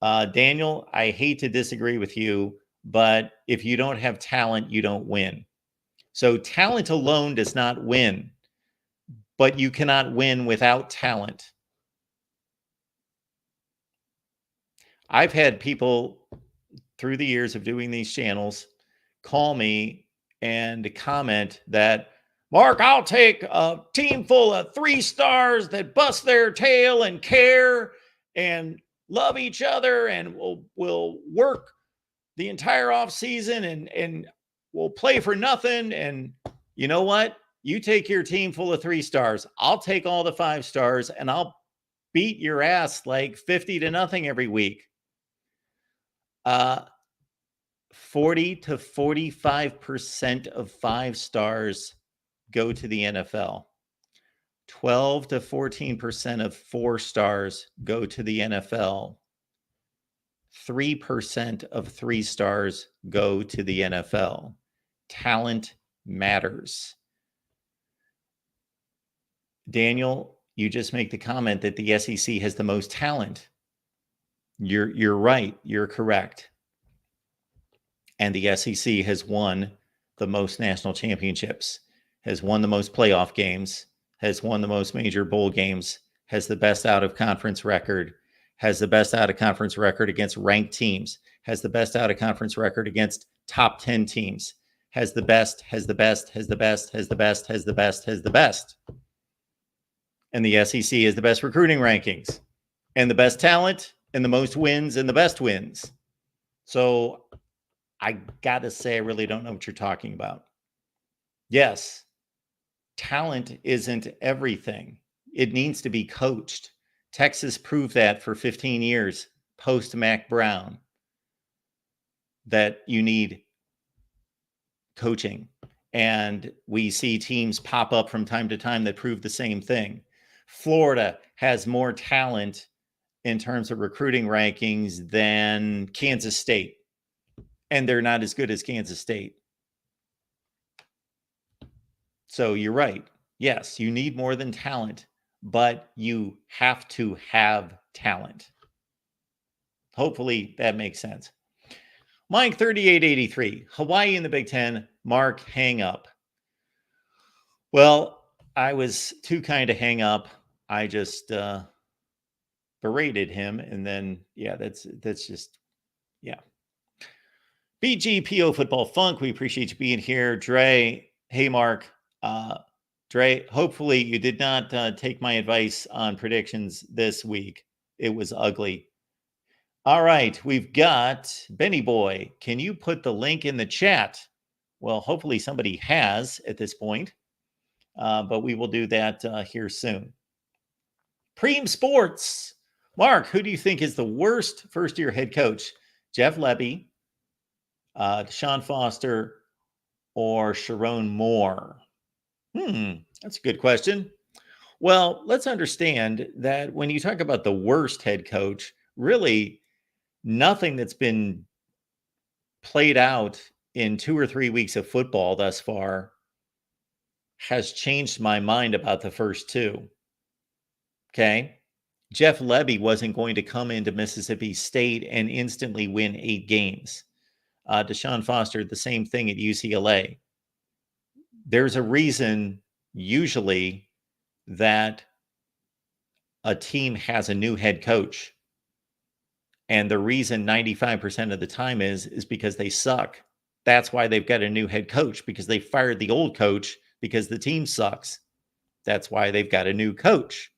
Daniel, I hate to disagree with you, but if you don't have talent, you don't win. So talent alone does not win, but you cannot win without talent. I've had people through the years of doing these channels call me and comment that, Mark, I'll take a team full of 3 stars that bust their tail and care and love each other and will work the entire off season and will play for nothing. And you know what? You take your team full of 3 stars. I'll take all the 5 stars and I'll beat your ass like 50-0 every week. 40 to 45% of 5 stars go to the NFL. 12 to 14% of 4 stars go to the NFL. 3% of 3 stars go to the NFL. Talent matters. Daniel, you just make the comment that the SEC has the most talent. You're right. You're correct. And the SEC has won the most national championships, has won the most playoff games, has won the most major bowl games, has the best out-of-conference record, has the best out-of-conference record against ranked teams, has the best out-of-conference record against top 10 teams, has the best. And the SEC is the best recruiting rankings and the best talent and the most wins and the best wins. So I got to say, I really don't know what you're talking about. Yes, talent isn't everything. It needs to be coached. Texas proved that for 15 years post Mac Brown, that you need coaching. And we see teams pop up from time to time that prove the same thing. Florida has more talent in terms of recruiting rankings than Kansas State, and they're not as good as Kansas State. So you're right. Yes, you need more than talent, but you have to have talent. Hopefully that makes sense. Mike 3883, Hawaii in the Big Ten, Mark, hang up. Well, I was too kind to hang up. I just berated him, and then, yeah, that's just, yeah. BGPO Football Funk, we appreciate you being here. Dre, hey, Mark. Dre, hopefully you did not take my advice on predictions this week. It was ugly. All right, we've got Benny Boy. Can you put the link in the chat? Well, hopefully somebody has at this point, but we will do that here soon. Preem Sports. Mark, who do you think is the worst first-year head coach? Jeff Lebby, Deshaun Foster, or Sharon Moore? That's a good question. Well, let's understand that when you talk about the worst head coach, really nothing that's been played out in 2 or 3 weeks of football thus far has changed my mind about the first 2. Okay. Jeff Lebby wasn't going to come into Mississippi State and instantly win 8 games. Deshaun Foster, the same thing at UCLA. There's a reason usually that a team has a new head coach. And the reason 95% of the time is because they suck. That's why they've got a new head coach, because they fired the old coach because the team sucks. That's why they've got a new coach.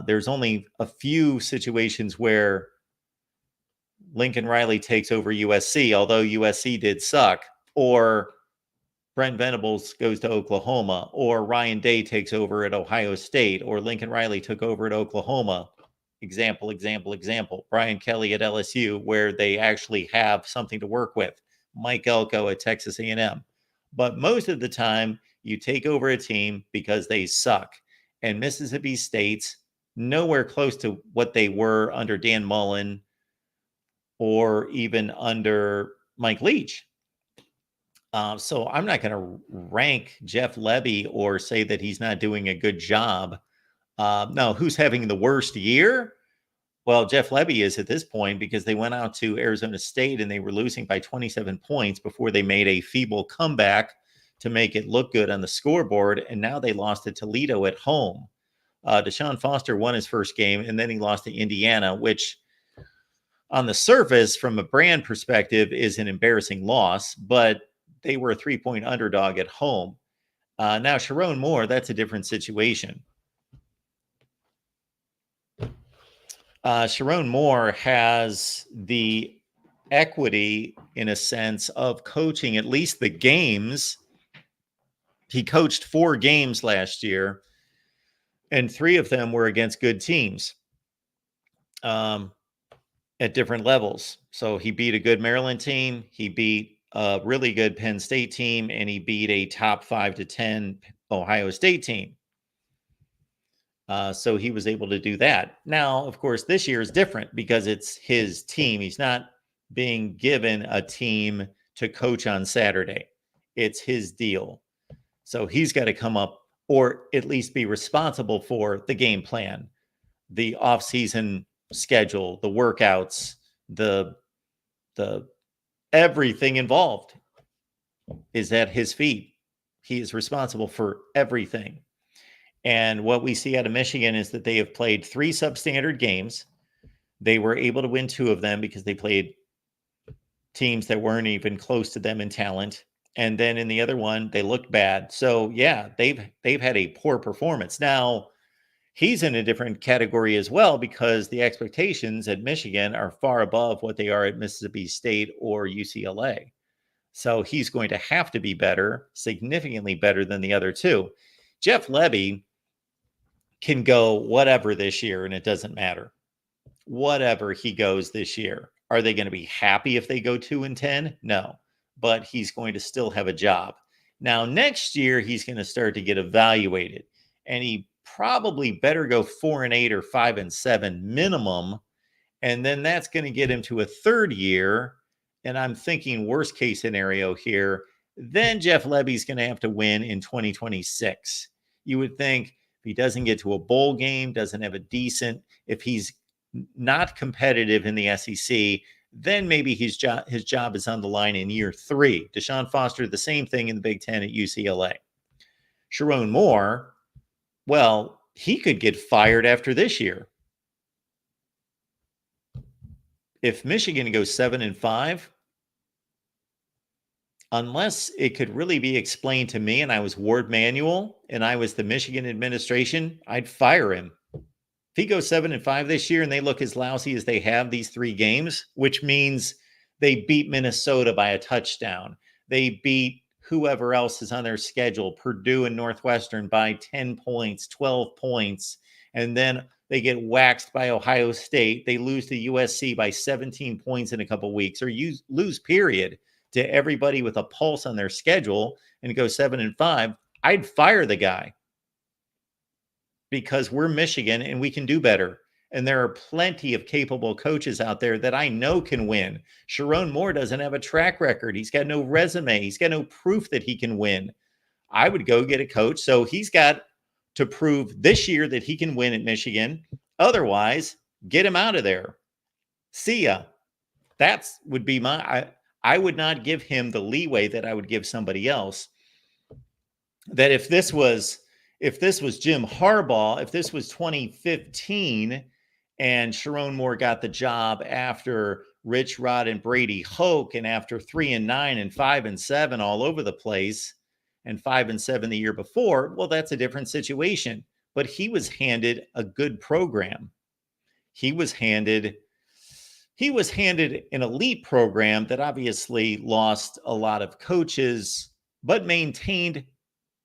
There's only a few situations where Lincoln Riley takes over USC, although USC did suck, or Brent Venables goes to Oklahoma, or Ryan Day takes over at Ohio State, or Lincoln Riley took over at Oklahoma. Example. Brian Kelly at LSU, where they actually have something to work with. Mike Elko at Texas A&M. But most of the time, you take over a team because they suck. And Mississippi State's nowhere close to what they were under Dan Mullen or even under Mike Leach. So I'm not going to rank Jeff Lebby or say that he's not doing a good job. Now, who's having the worst year? Well, Jeff Lebby is at this point because they went out to Arizona State and they were losing by 27 points before they made a feeble comeback to make it look good on the scoreboard. And now they lost to Toledo at home. Deshaun Foster won his first game, and then he lost to Indiana, which on the surface, from a brand perspective, is an embarrassing loss, but they were a 3-point underdog at home. Now, Sharon Moore, that's a different situation. Sharon Moore has the equity, in a sense, of coaching at least the games. He coached 4 games last year, and 3 of them were against good teams at different levels. So he beat a good Maryland team, he beat a really good Penn State team, and he beat a top 5 to 10 Ohio State team. So he was able to do that. Now, of course, this year is different because it's his team. He's not being given a team to coach on Saturday. It's his deal. So he's got to come up, or at least be responsible for the game plan, the off-season schedule, the workouts, the everything involved is at his feet. He is responsible for everything. And what we see out of Michigan is that they have played 3 substandard games. They were able to win 2 of them because they played teams that weren't even close to them in talent. And then in the other one, they looked bad. So yeah, they've had a poor performance. Now, he's in a different category as well because the expectations at Michigan are far above what they are at Mississippi State or UCLA. So he's going to have to be better, significantly better than the other 2. Jeff Lebby can go whatever this year, and it doesn't matter. Whatever he goes this year. Are they going to be happy if they go 2-10? No, but he's going to still have a job. Now, next year, he's going to start to get evaluated, and he probably better go 4-8 or 5-7 minimum. And then that's going to get him to a 3rd year. And I'm thinking worst case scenario here, then Jeff Lebby's going to have to win in 2026. You would think if he doesn't get to a bowl game, doesn't have a decent, if he's not competitive in the SEC, then maybe his job is on the line in year 3. Deshaun Foster, the same thing in the Big Ten at UCLA. Sharon Moore, well, he could get fired after this year. If Michigan goes 7-5, unless it could really be explained to me and I was Ward Manuel and I was the Michigan administration, I'd fire him. If he goes 7-5 this year and they look as lousy as they have these 3 games, which means they beat Minnesota by a touchdown, they beat whoever else is on their schedule, Purdue and Northwestern, by 10 points, 12 points, and then they get waxed by Ohio State, they lose to USC by 17 points in a couple weeks, or lose period to everybody with a pulse on their schedule and go 7-5, I'd fire the guy because we're Michigan and we can do better. And there are plenty of capable coaches out there that I know can win. Sharon Moore doesn't have a track record. He's got no resume. He's got no proof that he can win. I would go get a coach. So he's got to prove this year that he can win at Michigan. Otherwise, get him out of there. See ya. That would be I would not give him the leeway that I would give somebody else. That if this was Jim Harbaugh, if this was 2015 and Sharon Moore got the job after Rich Rod and Brady Hoke and after 3-9 and 5-7 all over the place and 5-7 the year before, well, that's a different situation. But he was handed a good program. He was handed an elite program that obviously lost a lot of coaches, but maintained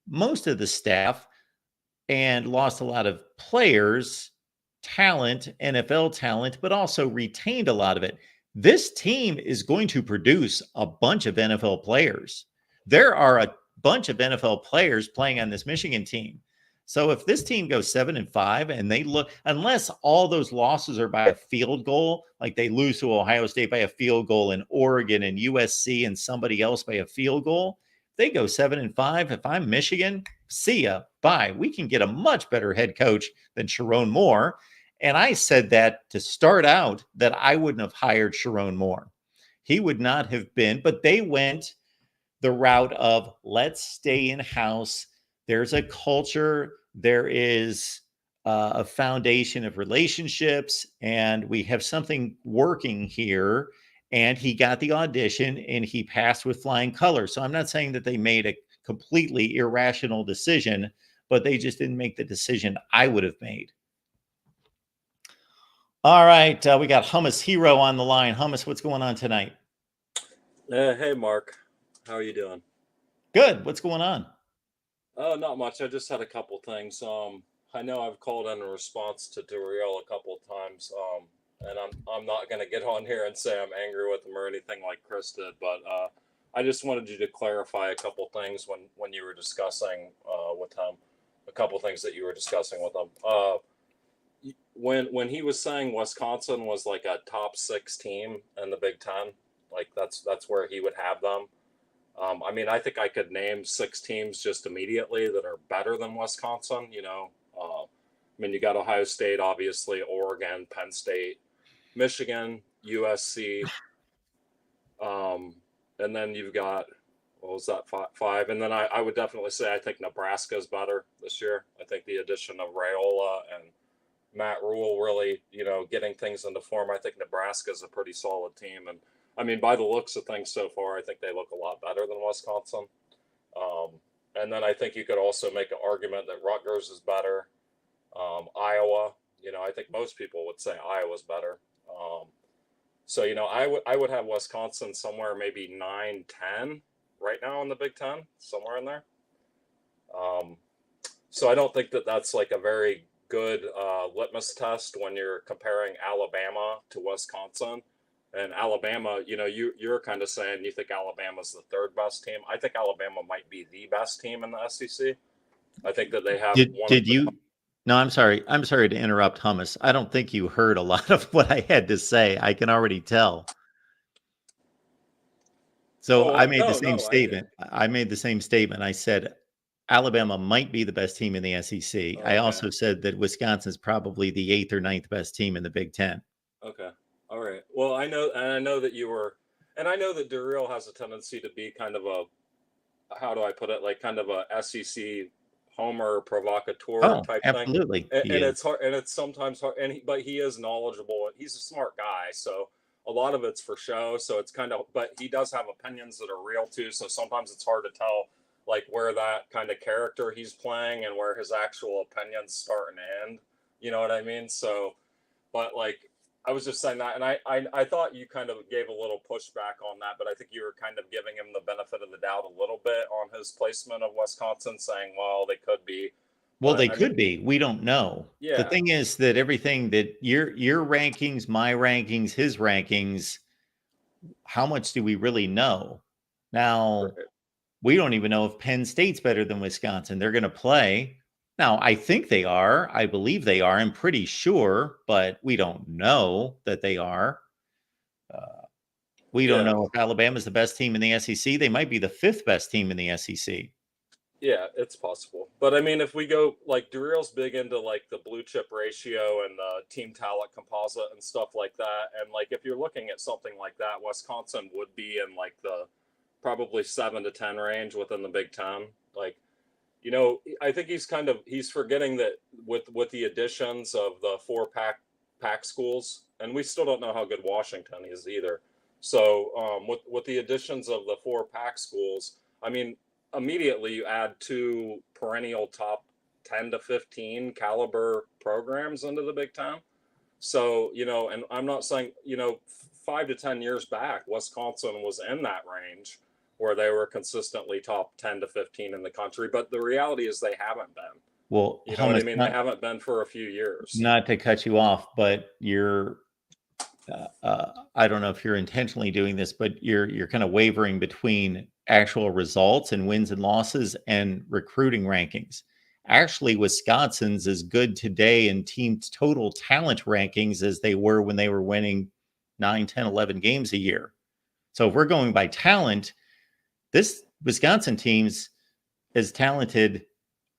most of the staff and lost a lot of players, talent, NFL talent, but also retained a lot of it. this team is going to produce a bunch of NFL players. There are a bunch of NFL players playing on this Michigan team. So if this team goes 7-5 and they look, unless all those losses are by a field goal, like they lose to Ohio State by a field goal and Oregon and USC and somebody else by a field goal, they go 7-5. If I'm Michigan, see ya, bye. We can get a much better head coach than Sharon Moore. And I said that to start out that I wouldn't have hired Sharon Moore. He would not have been, but they went the route of let's stay in-house. There's a culture. There is a foundation of relationships, and we have something working here. And he got the audition and he passed with flying colors. So I'm not saying that they made a completely irrational decision, but they just didn't make the decision I would have made. All right. We got Hummus Hero on the line. Hummus, what's going on tonight? Hey, Mark. How are you doing? Good. What's going on? Oh, not much. I just had a couple things. I know I've called in response to Duriel a couple of times. And I'm not going to get on here and say I'm angry with him or anything like Chris did, but I just wanted you to clarify a couple things when you were discussing with him, a couple things that you were discussing with him. When he was saying Wisconsin was like a top 6 team in the Big Ten, like that's where he would have them. I mean, I think I could name 6 teams just immediately that are better than Wisconsin. I mean, you got Ohio State, obviously, Oregon, Penn State, Michigan, USC, and then you've got, what was that, 5? And then I would definitely say I think Nebraska is better this year. I think the addition of Raiola and Matt Rule really, getting things into form. I think Nebraska is a pretty solid team. And I mean, by the looks of things so far, I think they look a lot better than Wisconsin. And then I think you could also make an argument that Rutgers is better. Iowa, I think most people would say Iowa's better. So, I would have Wisconsin somewhere maybe 9-10 right now in the Big Ten, somewhere in there. So I don't think that that's like a very good litmus test when you're comparing Alabama to Wisconsin. And Alabama, you're kind of saying you think Alabama's the 3rd best team. I think Alabama might be the best team in the SEC. I think that they have No, I'm sorry. I'm sorry to interrupt, Hummus. I don't think you heard a lot of what I had to say. I can already tell. So I made the same statement. I made the same statement. I said Alabama might be the best team in the SEC. Okay. I also said that Wisconsin's probably the 8th or 9th best team in the Big Ten. Okay. All right. Well, I know that you were, and I know that Duriel has a tendency to be kind of a, how do I put it, like kind of a SEC homer provocateur type absolutely. thing. And it's hard, and it's sometimes hard, but he is knowledgeable and he's a smart guy. So a lot of it's for show. So it's kind of, but he does have opinions that are real too. So sometimes it's hard to tell like where that kind of character he's playing and where his actual opinions start and end. You know what I mean? So, but like, I was just saying that, and I thought you kind of gave a little pushback on that, but I think you were kind of giving him the benefit of the doubt a little bit on his placement of Wisconsin, saying, well, they could be. Well, they could be. We don't know. Yeah. The thing is that everything that your rankings, my rankings, his rankings, how much do we really know? Now, we don't even know if Penn State's better than Wisconsin. They're going to play. Now, I think they are. I believe they are. I'm pretty sure, but we don't know that they are. We don't know if Alabama's the best team in the SEC. They might be the 5th best team in the SEC. Yeah, it's possible. But I mean, if we go, like, Duriel's big into like the blue chip ratio and the team talent composite and stuff like that. And like, if you're looking at something like that, Wisconsin would be in like the probably 7 to 10 range within the Big Ten. Like, I think he's forgetting that with the additions of the 4 pack schools, and we still don't know how good Washington is either. So with the additions of the 4 pack schools, I mean, immediately you add 2 perennial top 10 to 15 caliber programs into the Big Ten. So, and I'm not saying, 5 to 10 years back, Wisconsin was in that range where they were consistently top 10 to 15 in the country. But the reality is they haven't been. Well, you know what I mean? They haven't been for a few years. Not to cut you off, but you're I don't know if you're intentionally doing this, but you're kind of wavering between actual results and wins and losses and recruiting rankings. Actually, Wisconsin's as good today in team total talent rankings as they were when they were winning 9, 10, 11 games a year. So if we're going by talent, this Wisconsin team's as talented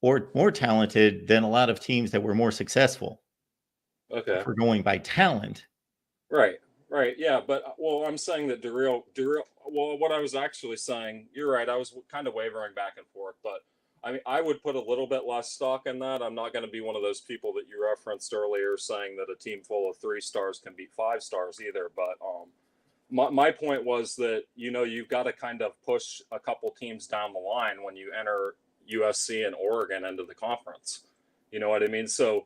or more talented than a lot of teams that were more successful. Okay. If we're going by talent. Right. Right. Yeah. But well, I'm saying that well, what I was actually saying, you're right. I was kind of wavering back and forth, but I mean, I would put a little bit less stock in that. I'm not going to be one of those people that you referenced earlier saying that a team full of 3 stars can beat 5 stars either. But my point was that, you've got to kind of push a couple teams down the line when you enter USC and Oregon into the conference. You know what I mean? So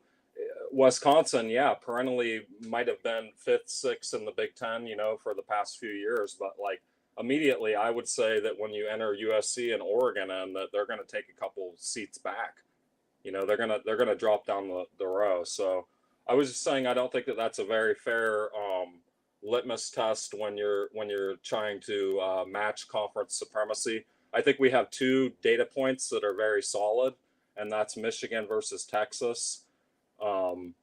Wisconsin, yeah, perennially might have been 5th, 6th in the Big Ten, for the past few years. But like immediately, I would say that when you enter USC and Oregon, and that they're going to take a couple seats back. They're gonna drop down the row. So I was just saying I don't think that that's a very fair litmus test when you're trying to match conference supremacy. I think we have 2 data points that are very solid, and that's Michigan versus Texas, and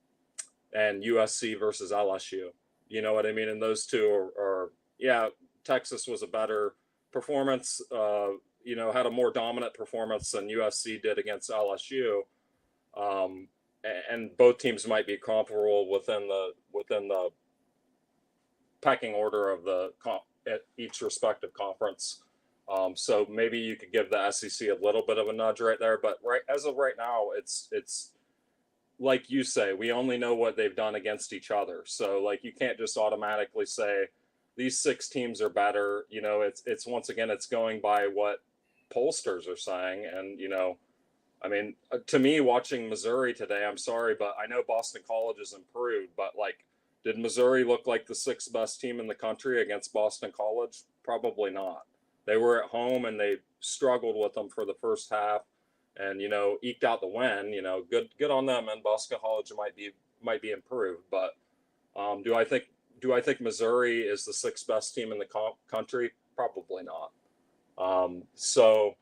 USC versus LSU. You know what I mean? And those 2 are yeah, Texas was a better performance, had a more dominant performance than USC did against LSU. And both teams might be comparable within the pecking order of at each respective conference. So maybe you could give the SEC a little bit of a nudge right there, but as of right now, it's like you say, we only know what they've done against each other. So like you can't just automatically say these 6 teams are better. It's once again, it's going by what pollsters are saying. And, I mean, to me, watching Missouri today, I'm sorry, but I know Boston College has improved, but like, did Missouri look like the 6th best team in the country against Boston College? Probably not. They were at home and they struggled with them for the first half, and eked out the win. Good on them. And Boston College might be improved, but do I think Missouri is the 6th best team in the country? Probably not. So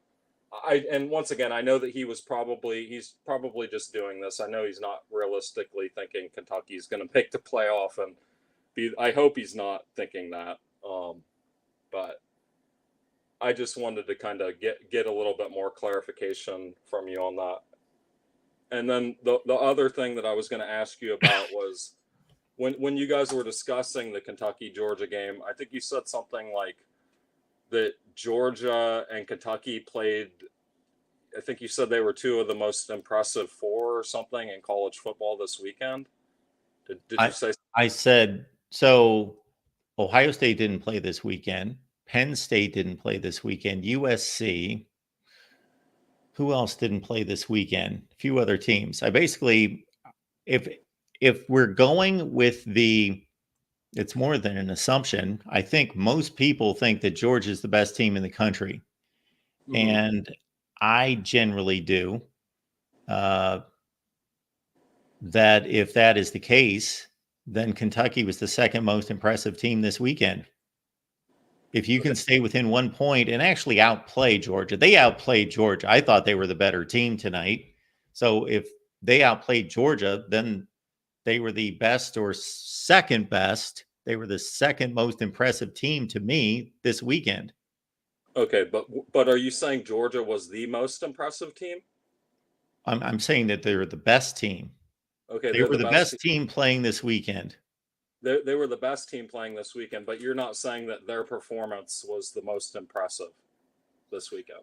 and once again, I know that he's probably just doing this. I know he's not realistically thinking Kentucky's going to make the playoff, and I hope he's not thinking that. But I just wanted to kind of get a little bit more clarification from you on that. And then the other thing that I was going to ask you about was when you guys were discussing the Kentucky-Georgia game, I think you said something like that Georgia and Kentucky played, I think you said they were 2 of the most impressive 4 or something in college football this weekend. Did you say? I said, so Ohio State didn't play this weekend. Penn State didn't play this weekend. USC. Who else didn't play this weekend? A few other teams. I basically, if we're going with it's more than an assumption. I think most people think that Georgia is the best team in the country. Mm-hmm. And I generally do. That if that is the case, then Kentucky was the 2nd most impressive team this weekend. If you can stay within 1 point and actually outplay Georgia, they outplayed Georgia. I thought they were the better team tonight. So if they outplayed Georgia, then they were the best or 2nd best. They were the 2nd most impressive team to me this weekend. Okay, but are you saying Georgia was the most impressive team? I'm saying that they were the best team. Okay, they were the best team playing this weekend. They were the best team playing this weekend, but you're not saying that their performance was the most impressive this weekend.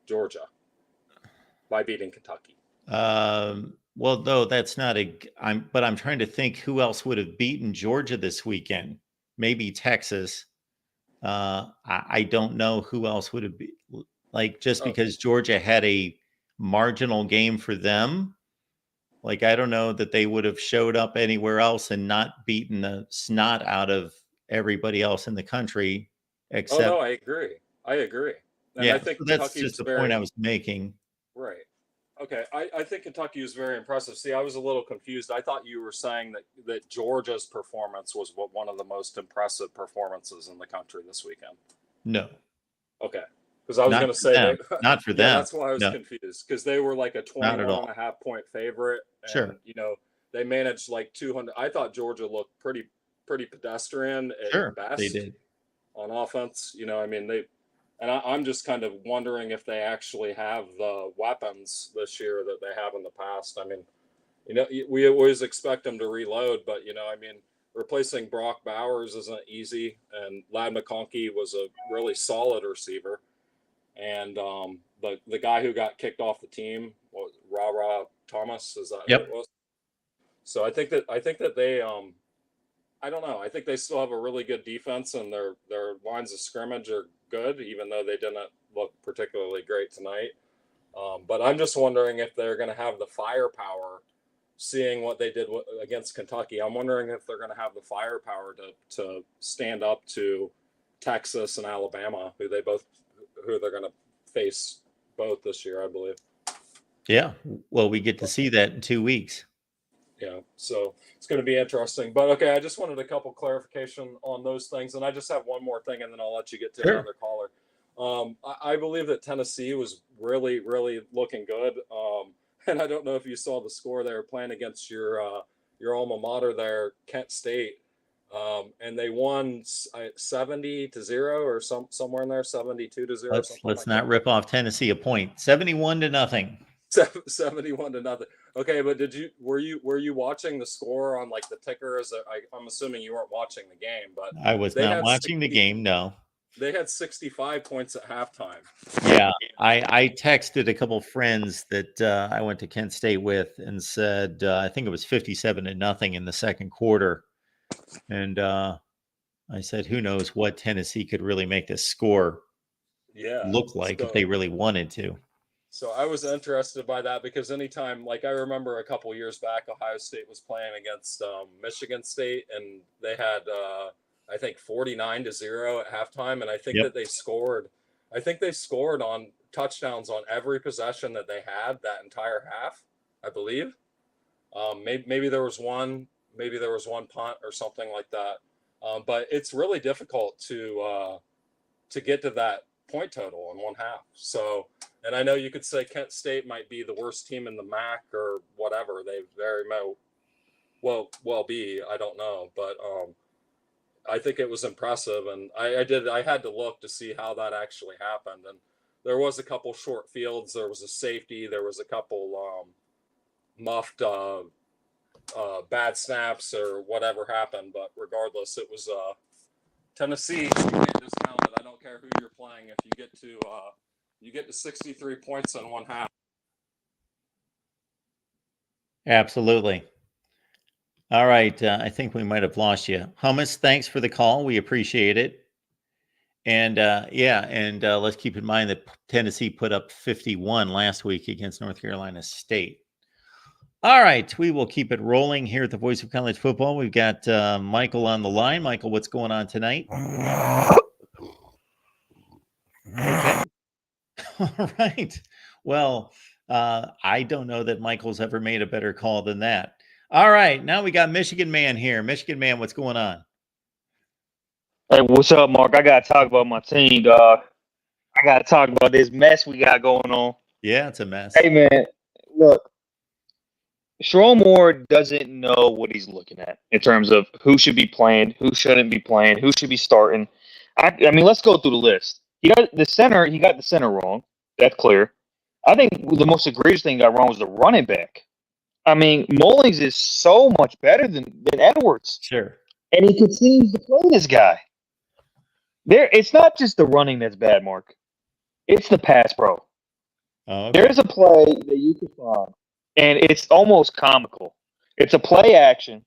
Georgia, by beating Kentucky. Well, no, that's not but I'm trying to think who else would have beaten Georgia this weekend. Maybe Texas. I don't know who else would have been, like, just because Georgia had a marginal game for them. Like, I don't know that they would have showed up anywhere else and not beaten the snot out of everybody else in the country. Except, I agree. And yeah, I think that's just the point I was making. Right. Okay, I think Kentucky was very impressive. See, I was a little confused. I thought you were saying that Georgia's performance was one of the most impressive performances in the country this weekend. No, Okay, because I was going to say them. Not for yeah, them. that's why I was No. confused, because they were like a Not at 21.5 point favorite, and Sure. they managed like 200. I thought Georgia looked pretty pedestrian at Sure, best they did. on offense. I mean I'm just kind of wondering if they actually have the weapons this year that they have in the past. I mean, we always expect them to reload, but I mean, replacing Brock Bowers isn't easy, and Ladd McConkey was a really solid receiver, and the guy who got kicked off the team was Ra Thomas. Is that who it was? So I think that they I don't know. I think they still have a really good defense, and their lines of scrimmage are good, even though they didn't look particularly great tonight. But I'm just wondering if they're going to have the firepower, seeing what they did against Kentucky. I'm wondering if they're going to have the firepower to stand up to Texas and Alabama, who they're going to face both this year, I believe. Yeah. Well, we get to see that in 2 weeks. Yeah, so it's going to be interesting. But okay, I just wanted a couple clarification on those things, and I just have one more thing, and then I'll let you get to another caller. I believe that Tennessee was really, really looking good, and I don't know if you saw the score. They were playing against your alma mater there, Kent State, and they won 70-0 or somewhere in there, 72-0. Let's not rip off Tennessee a point. 71-0. 71-0. Okay, but were you watching the score on like the ticker? I'm assuming you weren't watching the game, but I was not watching the game. No, they had 65 points at halftime. Yeah, I texted a couple friends that I went to Kent State with and said I think it was 57-0 in the second quarter, and I said, who knows what Tennessee could really make this score look like if they really wanted to. So I was interested by that, because anytime, like I remember a couple years back, Ohio State was playing against Michigan State, and they had I think 49-0 at halftime, and I think that they scored. I think they scored on touchdowns on every possession that they had that entire half, I believe. Maybe there was one punt or something like that. But it's really difficult to get to that point total in one half. So, and I know you could say Kent State might be the worst team in the MAC or whatever. They very well be. I don't know, but I think it was impressive, and I had to look to see how that actually happened. And there was a couple short fields. There was a safety. There was a couple muffed bad snaps or whatever happened. But regardless, it was Tennessee. You can't discount it. I don't care who you're playing. If you get to 63 points in one half. Absolutely. All right. I think we might have lost you. Hummus, thanks for the call. We appreciate it. And let's keep in mind that Tennessee put up 51 last week against North Carolina State. All right. We will keep it rolling here at the Voice of College Football. We've got Michael on the line. Michael, what's going on tonight? Okay. All right. Well, I don't know that Michael's ever made a better call than that. All right. Now we got Michigan Man here. Michigan Man, what's going on? Hey, what's up, Mark? I got to talk about my team, dog. I got to talk about this mess we got going on. Yeah, it's a mess. Hey, man, look. Sherrone Moore doesn't know what he's looking at in terms of who should be playing, who shouldn't be playing, who should be starting. I mean, let's go through the list. He got the center wrong. That's clear. I think the most egregious thing he got wrong was the running back. I mean, Mullings is so much better than Edwards. Sure. And he continues to play this guy. It's not just the running that's bad, Mark. It's the pass, bro. Oh, okay. There's a play that you can find, and it's almost comical. It's a play action.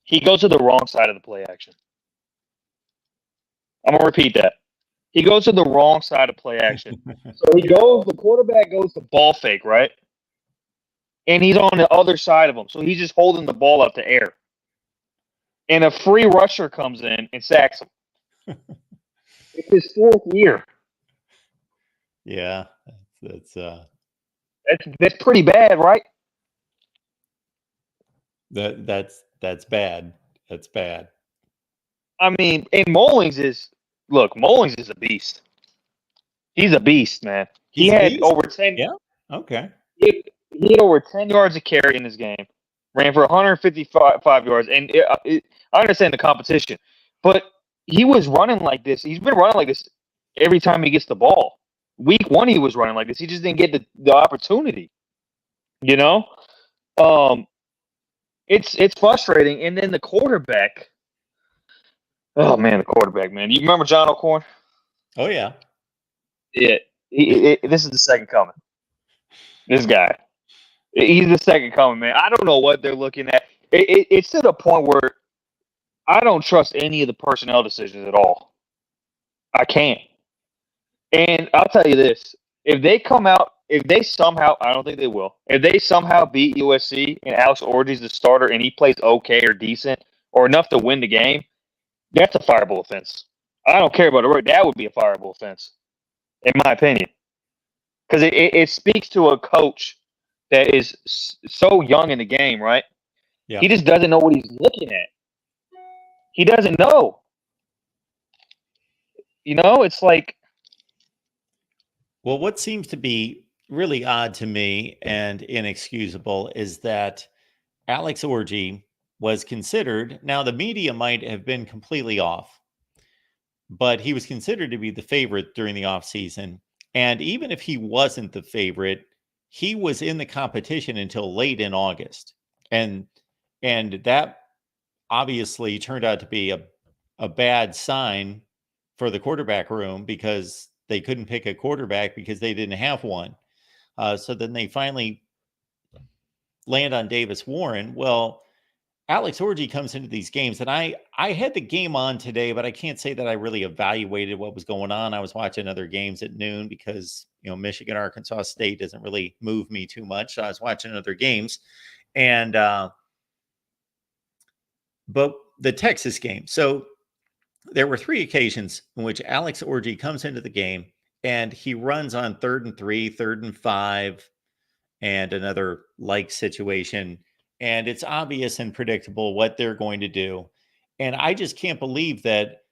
He goes to the wrong side of the play action. I'm going to repeat that. He goes to the wrong side of play action. So the quarterback goes to ball fake, right? And he's on the other side of him. So he's just holding the ball up the air. And a free rusher comes in and sacks him. It's his fourth year. Yeah. That's That's pretty bad, right? That's bad. That's bad. I mean, and Mullings is a beast. He's a beast, man. He's He a had beast? over 10. Yeah. Okay. He had over 10 yards of carry in this game. Ran for 155 yards, and I understand the competition, but he was running like this. He's been running like this every time he gets the ball. Week 1, he was running like this. He just didn't get the opportunity. You know, it's frustrating. And then the quarterback. Oh man, the quarterback, man. You remember John O'Corn? Oh yeah. Yeah. This is the second coming. This guy. He's the second coming, man. I don't know what they're looking at. It's to the point where I don't trust any of the personnel decisions at all. I can't. And I'll tell you this. If they somehow, I don't think they will, if they somehow beat USC and Alex Orji's the starter and he plays okay or decent or enough to win the game, that's a fireable offense. I don't care about it. That would be a fireable offense, in my opinion. Because it speaks to a coach that is so young in the game, right? Yeah. He just doesn't know what he's looking at. He doesn't know. You know, it's like. Well, what seems to be really odd to me and inexcusable is that Alex Orji was considered, now the media might have been completely off, but he was considered to be the favorite during the offseason. And even if he wasn't the favorite, he was in the competition until late in August. And that obviously turned out to be a bad sign for the quarterback room because they couldn't pick a quarterback because they didn't have one. So then they finally land on Davis Warren. Well, Alex Orji comes into these games, and I had the game on today, but I can't say that I really evaluated what was going on. I was watching other games at noon because, Michigan, Arkansas State doesn't really move me too much. So I was watching other games. And, but the Texas game. So there were 3 occasions in which Alex Orji comes into the game and he runs on 3rd and 3, 3rd and 5, and another like situation. And it's obvious and predictable what they're going to do. And I just can't believe that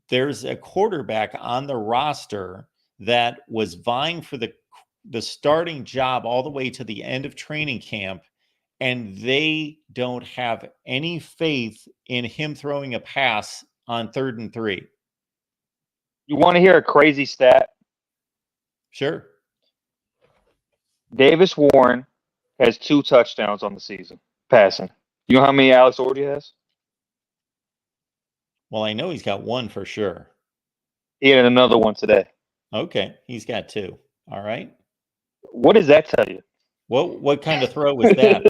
there's a quarterback on the roster that was vying for the starting job all the way to the end of training camp, and they don't have any faith in him throwing a pass on 3rd and 3. You want to hear a crazy stat? Sure. Davis Warren has 2 touchdowns on the season, passing. You know how many Alex Orji has? Well, I know he's got 1 for sure. He had another one today. Okay, he's got 2. All right. What does that tell you? What kind of throw was that?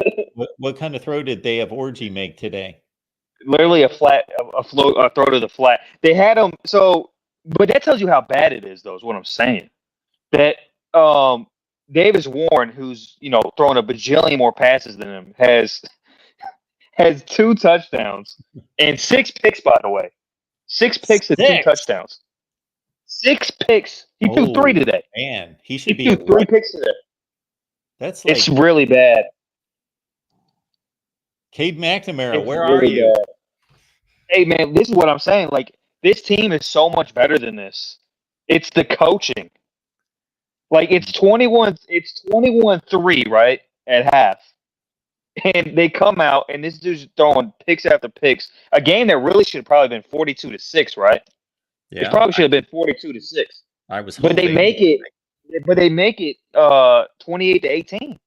what kind of throw did they have Orji make today? Literally a throw to the flat. They had him but that tells you how bad it is, though. Is what I'm saying. That Davis Warren, who's throwing a bajillion more passes than him, has 2 touchdowns and 6 picks. By the way, 6 picks and 2 touchdowns. 6 picks. He threw 3 today. Man, he should be. He threw 3 picks today. That's like, it's really bad. Cade McNamara, It's where really are you? bad. Hey man, this is what I'm saying. Like, this team is so much better than this. It's the coaching. Like, it's 21-3, right? At half. And they come out and this dude's throwing picks after picks. A game that really should have probably been 42-6, right? Yeah, it probably should have been 42-6. I was But they make it 28-18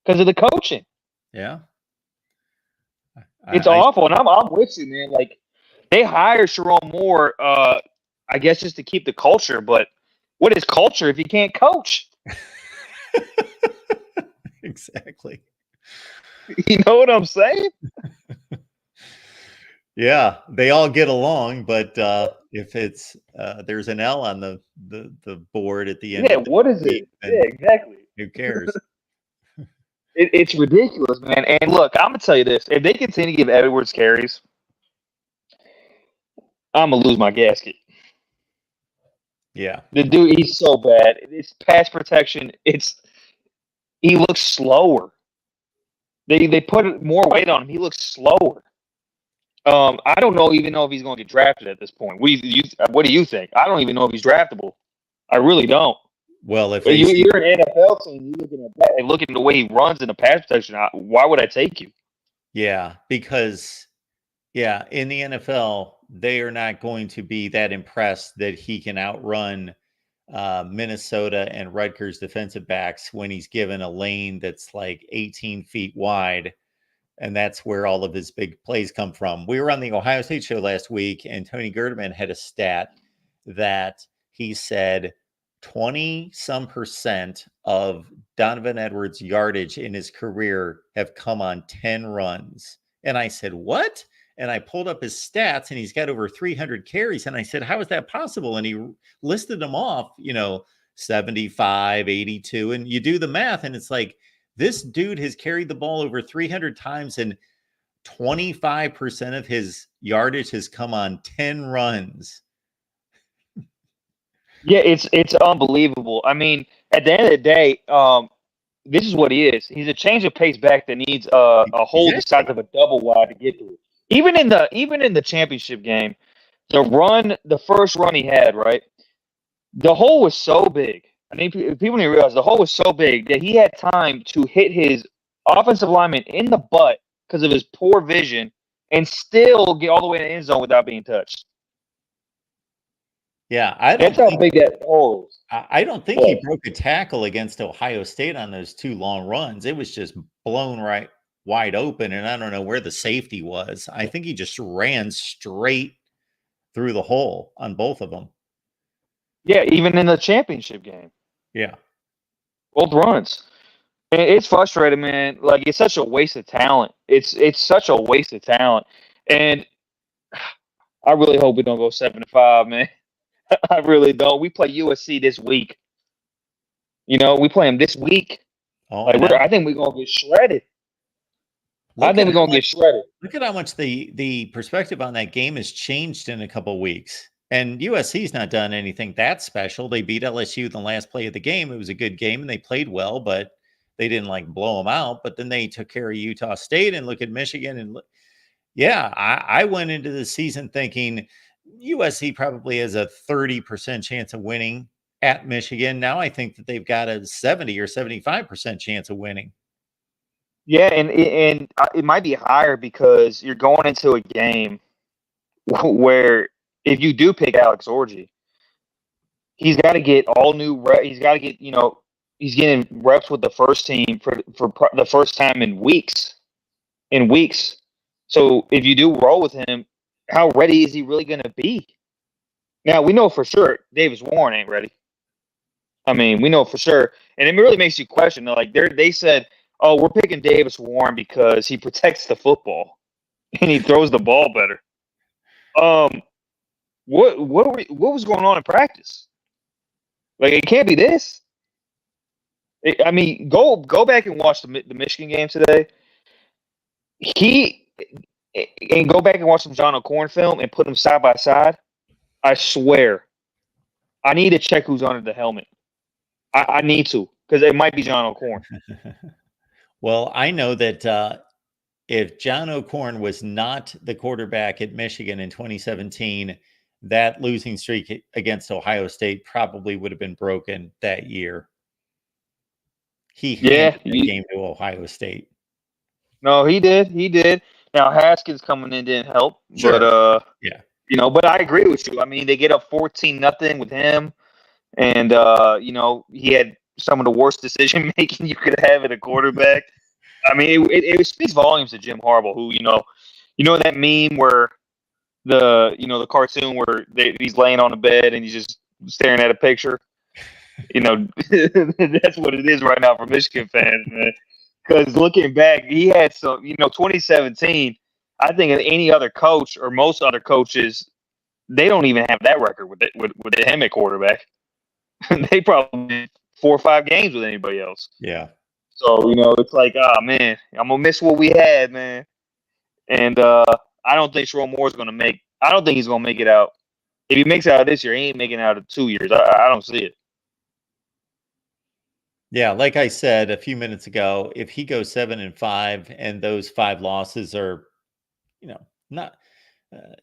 because of the coaching. Yeah. It's awful. And I'm with you, man. Like, they hired Sharon Moore, I guess, just to keep the culture. But what is culture if you can't coach? Exactly. You know what I'm saying? Yeah, they all get along, but if it's there's an L on the board at the end. Yeah, what is it? Yeah, exactly. Who cares? It's ridiculous, man. And look, I'm gonna tell you this: if they continue to give Edwards carries, I'm gonna lose my gasket. Yeah, The dude, he's so bad. It's pass protection. It's he looks slower. They put more weight on him. He looks slower. I don't even know if he's going to get drafted at this point. What do you think? I don't even know if he's draftable. I really don't. Well, if But they see, you're an NFL team, you're looking at that and looking at the way he runs in the pass protection. Why would I take you? yeah, because in the NFL, they are not going to be that impressed that he can outrun Minnesota and Rutgers defensive backs when he's given a lane that's like 18 feet wide. And that's where all of his big plays come from. We were on the Ohio State show last week, and Tony Gerdeman had a stat that he said 20% of Donovan Edwards' yardage in his career have come on 10 runs. And I said, what? And I pulled up his stats, and he's got over 300 carries. And I said, how is that possible? And he listed them off, 75, 82. And you do the math, and it's like, this dude has carried the ball over 300 times, and 25% of his yardage has come on 10 runs. Yeah, it's unbelievable. I mean, at the end of the day, this is what he is. He's a change of pace back that needs a hole the size of a double wide to get through. Even in the championship game, the first run he had, right? The hole was so big. I think people need to realize the hole was so big that he had time to hit his offensive lineman in the butt because of his poor vision and still get all the way to the end zone without being touched. Yeah, That's how big that hole is. I don't think he broke a tackle against Ohio State on those 2 long runs. It was just blown right wide open, and I don't know where the safety was. I think he just ran straight through the hole on both of them. Yeah, even in the championship game. Yeah. Both runs. And it's frustrating, man. Like, it's such a waste of talent. It's such a waste of talent. And I really hope we don't go 7-5, man. I really don't. We play USC this week. We play them this week. Oh, I think we're going to get shredded. I think we're going to get shredded. Look at how much the perspective on that game has changed in a couple of weeks. And USC's not done anything that special. They beat LSU in the last play of the game. It was a good game, and they played well, but they didn't blow them out. But then they took care of Utah State, and look at Michigan. And I went into the season thinking USC probably has a 30% chance of winning at Michigan. Now I think that they've got a 70 or 75% chance of winning. Yeah, and it might be higher because you're going into a game where if you do pick Alex Orji, he's got to get all new reps. He's got to get, he's getting reps with the first team for the first time in weeks. So if you do roll with him, how ready is he really going to be? Now, we know for sure Davis Warren ain't ready. I mean, we know for sure. And it really makes you question. Like, they said, oh, we're picking Davis Warren because he protects the football and he throws the ball better. What was going on in practice? Like, it can't be this. I mean, go back and watch the Michigan game today. And go back and watch some John O'Korn film and put them side by side. I swear, I need to check who's under the helmet. I need to, because it might be John O'Korn. Well, I know that if John O'Korn was not the quarterback at Michigan in 2017, that losing streak against Ohio State probably would have been broken that year. He handed the game to Ohio State. No, he did. Now Haskins coming in didn't help, sure. But but I agree with you. I mean, they get up 14-0 with him, and he had some of the worst decision making you could have at a quarterback. I mean, it speaks volumes to Jim Harbaugh, who that meme where the cartoon where he's laying on the bed and he's just staring at a picture. That's what it is right now for Michigan fans, man. Because looking back, he had some, 2017, I think any other coach or most other coaches, they don't even have that record with him at quarterback. They probably 4 or 5 games with anybody else. Yeah. So, it's like, oh, man, I'm going to miss what we had, man. And I don't think Sherrone Moore's going to I don't think he's going to make it out. If he makes it out this year, he ain't making it out of 2 years. I don't see it. Yeah, like I said a few minutes ago, if he goes 7-5 and those 5 losses are, not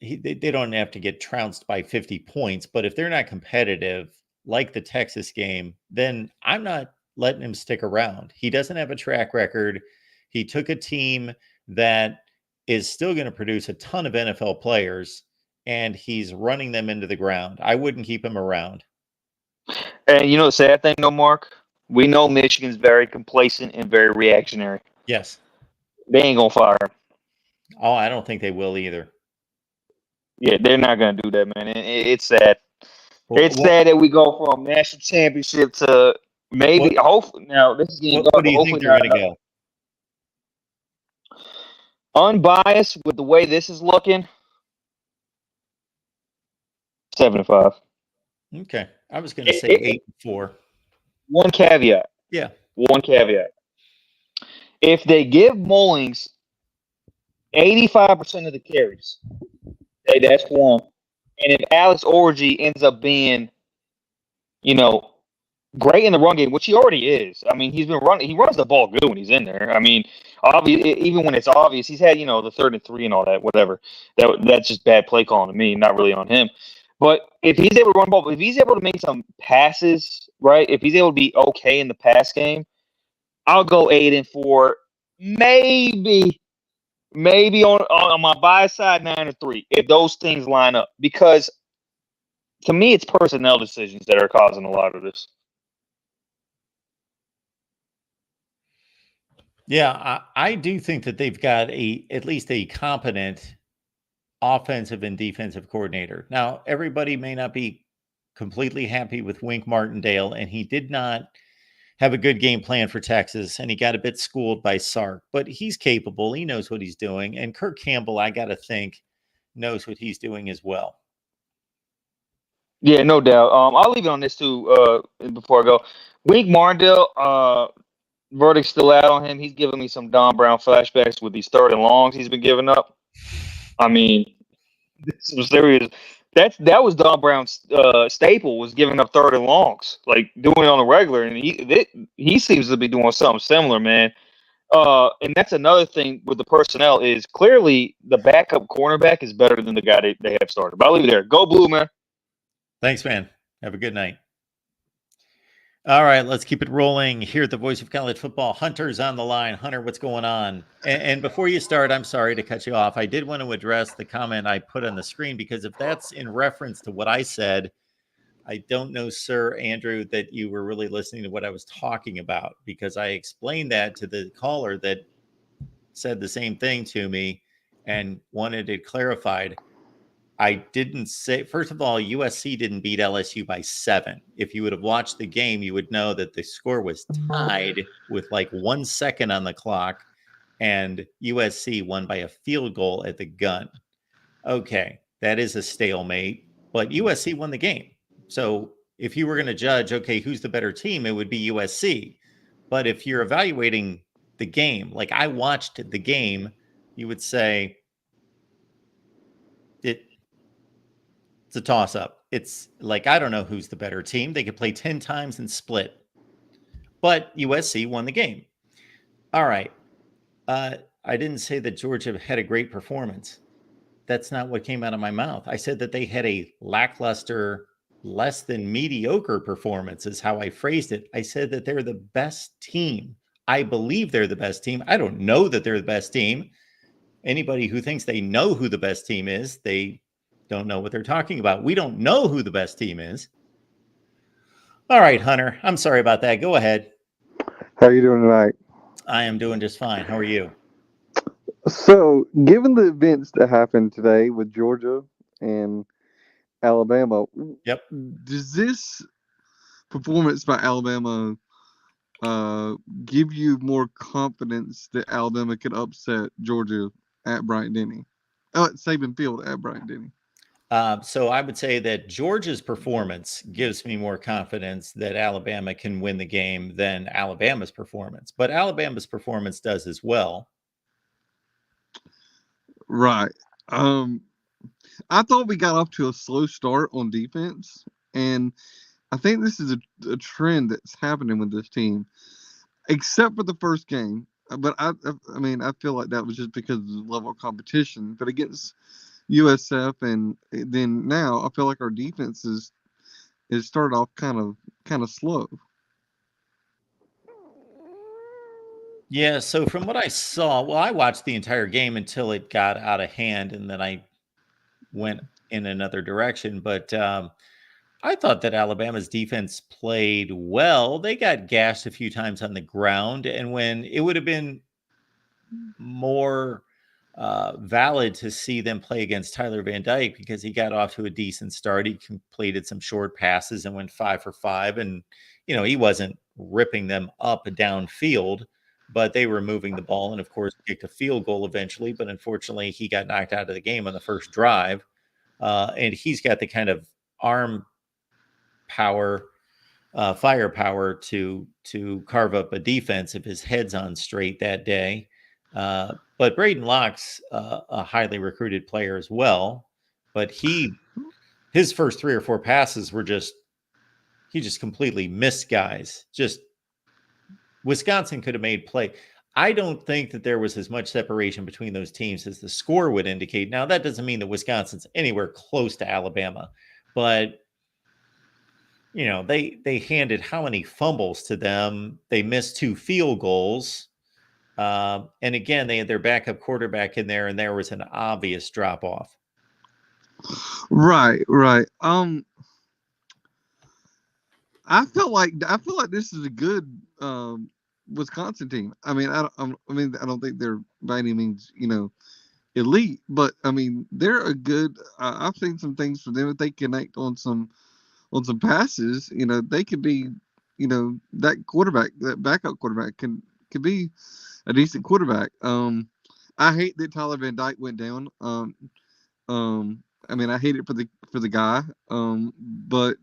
they don't have to get trounced by 50 points, but if they're not competitive like the Texas game, then I'm not letting him stick around. He doesn't have a track record. He took a team that is still going to produce a ton of NFL players and he's running them into the ground. I wouldn't keep him around. And you know the sad thing, though, Mark? We know Michigan's very complacent and very reactionary. Yes. They ain't gonna fire him. Oh, I don't think they will either. Yeah, they're not gonna do that, man. It's sad. It's Well, sad that we go from national championship to maybe. Hopefully, now this is getting what do you think they're going to go? Unbiased with the way this is looking. 7-5. Okay, I was going to say 8-4. One caveat. Yeah. One caveat. If they give Mullings 85% of the carries, hey, that's one. And if Alex Orji ends up being, great in the run game, which he already is. I mean, he's been running. He runs the ball good when he's in there. I mean, even when it's obvious, he's had the 3rd and 3 and all that. Whatever. That's just bad play calling to me, not really on him. But if he's able to run the ball, if he's able to make some passes, right? If he's able to be okay in the pass game, I'll go 8-4. Maybe on my bias side 9-3 if those things line up, because to me it's personnel decisions that are causing a lot of this. Yeah, I do think that they've got at least a competent offensive and defensive coordinator. Now, everybody may not be completely happy with Wink Martindale, and he did not have a good game plan for Texas, and he got a bit schooled by Sark, but he's capable. He knows what he's doing. And Kirk Campbell, I got to think, knows what he's doing as well. Yeah, no doubt. I'll leave it on this too before I go. Wink Martindale, verdict's still out on him. He's giving me some Don Brown flashbacks with these 3rd and longs he's been giving up. I mean, this was serious. That was Don Brown's staple, was giving up 3rd and longs, like doing it on a regular, and he seems to be doing something similar, man. And that's another thing with the personnel is clearly the backup cornerback is better than the guy they have started. But I'll leave it there. Go Blue, man. Thanks, man. Have a good night. All right, let's keep it rolling here at the Voice of College Football. Hunter's on the line. Hunter, what's going on? And before you start, I'm sorry to cut you off. I did want to address the comment I put on the screen, because if that's in reference to what I said, I don't know, Sir Andrew, that you were really listening to what I was talking about, because I explained that to the caller that said the same thing to me and wanted it clarified. I didn't say, first of all, USC didn't beat LSU by 7. If you would have watched the game, you would know that the score was tied with like 1 second on the clock, and USC won by a field goal at the gun. Okay, that is a stalemate, but USC won the game. So if you were going to judge, okay, who's the better team, it would be USC. But if you're evaluating the game, like I watched the game, you would say it's a toss-up. It's like, I don't know who's the better team. They could play 10 times and split. But USC won the game. All right. I didn't say that Georgia had a great performance. That's not what came out of my mouth. I said that they had a lackluster, less than mediocre performance, is how I phrased it. I said that they're the best team. I believe they're the best team. I don't know that they're the best team. Anybody who thinks they know who the best team is, they don't know what they're talking about. We don't know who the best team is. All right, Hunter, I'm sorry about that. Go ahead. How are you doing tonight? I am doing just fine. How are you? So, given the events that happened today with Georgia and Alabama, Yep. does this performance by Alabama give you more confidence that Alabama could upset Georgia at Bryant-Denny? At Saban Field at Bryant-Denny. So I would say that Georgia's performance gives me more confidence that Alabama can win the game than Alabama's performance. But Alabama's performance does as well. Right. I thought we got off to a slow start on defense, and I think this is a trend that's happening with this team, except for the first game. But I mean, I feel like that was just because of the level of competition. But against USF and then now, I feel like our defense is started off kind of slow. Yeah, so from what I saw, well, I watched the entire game until it got out of hand, and then I went in another direction. But I thought that Alabama's defense played well. They got gashed a few times on the ground, and when it would have been more valid to see them play against Tyler Van Dyke because he got off to a decent start. He completed some short passes and went 5 for 5, and he wasn't ripping them up downfield, but they were moving the ball, and of course kicked a field goal eventually. But unfortunately, he got knocked out of the game on the first drive, and he's got the kind of arm power, firepower to carve up a defense if his head's on straight that day. But Braden Locke's a highly recruited player as well. But his first 3 or 4 passes were he just completely missed guys. Just Wisconsin could have made play. I don't think that there was as much separation between those teams as the score would indicate. Now, that doesn't mean that Wisconsin's anywhere close to Alabama, but they handed how many fumbles to them? They missed 2 field goals. And again, they had their backup quarterback in there, and there was an obvious drop off. Right. I feel like this is a good Wisconsin team. I mean, I don't think they're by any means elite, but I mean they're a good. I've seen some things from them. If they connect on some passes, they could be, that quarterback, that backup quarterback could be a decent quarterback. I hate that Tyler Van Dyke went down. I mean, I hate it for the guy. But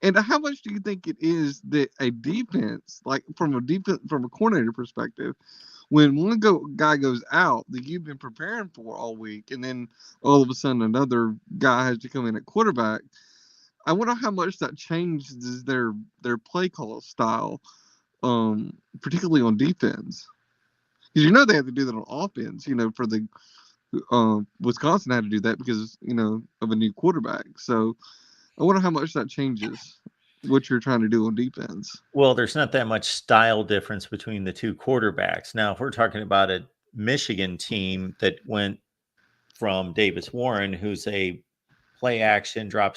and how much do you think it is that a defense, like from a coordinator perspective, when one guy goes out that you've been preparing for all week, and then all of a sudden another guy has to come in at quarterback, I wonder how much that changes their play call style, particularly on defense. Because they have to do that on offense. For the Wisconsin had to do that because of a new quarterback. So I wonder how much that changes what you're trying to do on defense. Well, there's not that much style difference between the two quarterbacks. Now, if we're talking about a Michigan team that went from Davis Warren, who's a play action drop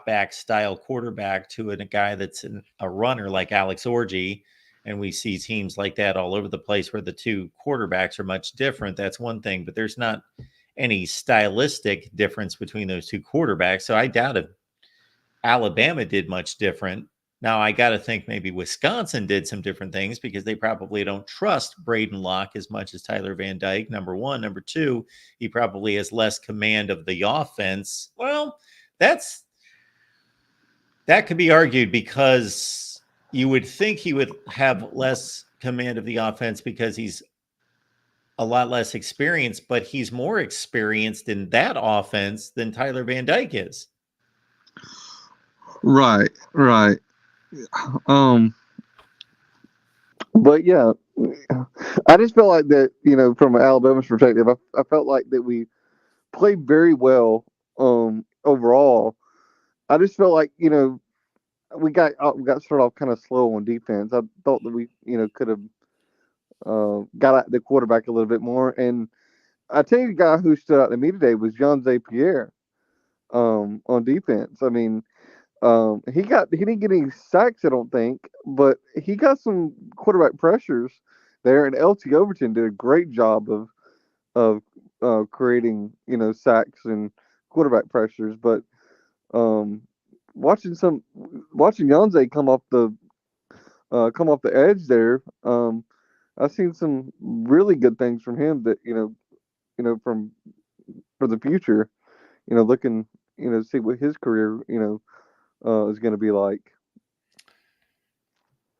back style quarterback, to a guy that's a runner like Alex Orji, and we see teams like that all over the place where the two quarterbacks are much different, that's one thing, but there's not any stylistic difference between those two quarterbacks. So I doubt if Alabama did much different. Now, I got to think maybe Wisconsin did some different things because they probably don't trust Braden Locke as much as Tyler Van Dyke, number one. Number two, he probably has less command of the offense. Well, that could be argued, because you would think he would have less command of the offense because he's a lot less experienced, but he's more experienced in that offense than Tyler Van Dyke is. Right. But yeah, I just felt like that, from an Alabama's perspective, I felt like that we played very well overall. I just felt like, we got started off kind of slow on defense. I thought that we, could have got at the quarterback a little bit more. And I tell you, the guy who stood out to me today was John Zapier on defense. I mean, he didn't get any sacks, I don't think, but he got some quarterback pressures there, and LT Overton did a great job of creating, sacks and quarterback pressures. But watching Yonze come off the edge there, I've seen some really good things from him that for the future, looking, see what his career is going to be like.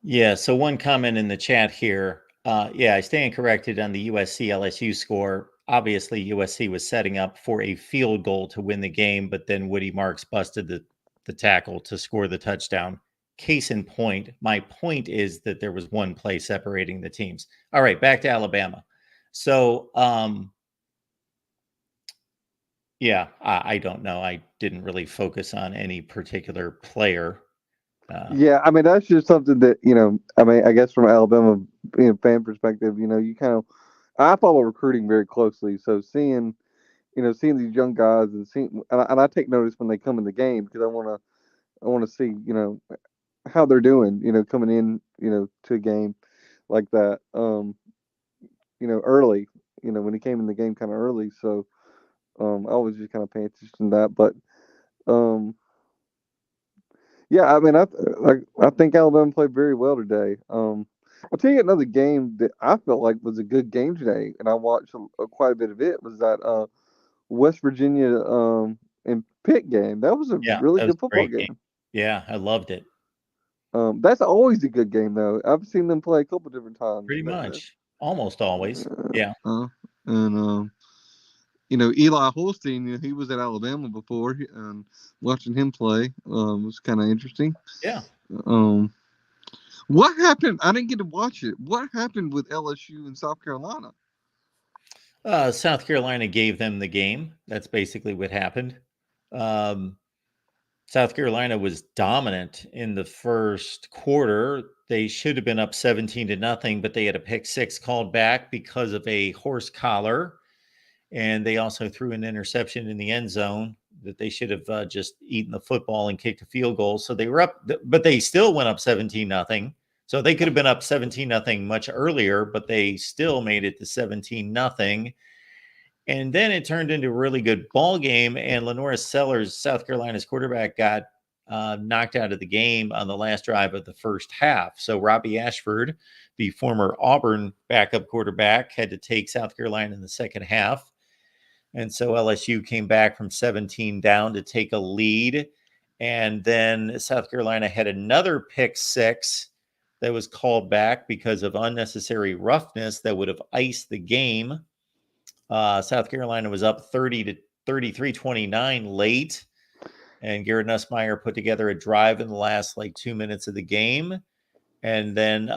Yeah. So one comment in the chat here. I stand corrected on the USC LSU score. Obviously, USC was setting up for a field goal to win the game, but then Woody Marks busted the the tackle to score the touchdown. Case in point, my point is that there was one play separating the teams. All right, back to Alabama. So, yeah, I don't know. I didn't really focus on any particular player. Yeah, I mean that's just something that I mean, I guess from Alabama fan perspective, you kind of I follow recruiting very closely, so seeing seeing these young guys and seeing and I take notice when they come in the game because I want to see how they're doing, coming in to a game like that, early, when he came in the game kind of early, so I always just kind of pay attention to that, but um. Yeah, I mean, I think Alabama played very well today. I'll tell you another game that I felt like was a good game today, and I watched quite a bit of it. Was that West Virginia and Pitt game? That was a Yeah, really that was good a football great game. game. Yeah, I loved it. That's always a good game, though. I've seen them play a couple different times. Pretty much, almost always. Yeah. And Eli Holstein, he was at Alabama before, and watching him play was kind of interesting. Yeah. What happened? I didn't get to watch it. What happened with LSU and South Carolina? South Carolina gave them the game. That's basically what happened. South Carolina was dominant in the first quarter. They should have been up 17-0, but they had a pick six called back because of a horse collar. And they also threw an interception in the end zone that they should have just eaten the football and kicked a field goal. So they were up, but they still went up 17-0. So they could have been up 17-0 much earlier, but they still made it to 17-0. And then it turned into a really good ball game. And Lenora Sellers, South Carolina's quarterback, got knocked out of the game on the last drive of the first half. So Robbie Ashford, the former Auburn backup quarterback, had to take South Carolina in the second half. And so LSU came back from 17 down to take a lead. And then South Carolina had another pick six that was called back because of unnecessary roughness that would have iced the game. South Carolina was up 33-29 late. And Garrett Nussmeier put together a drive in the last 2 minutes of the game. And then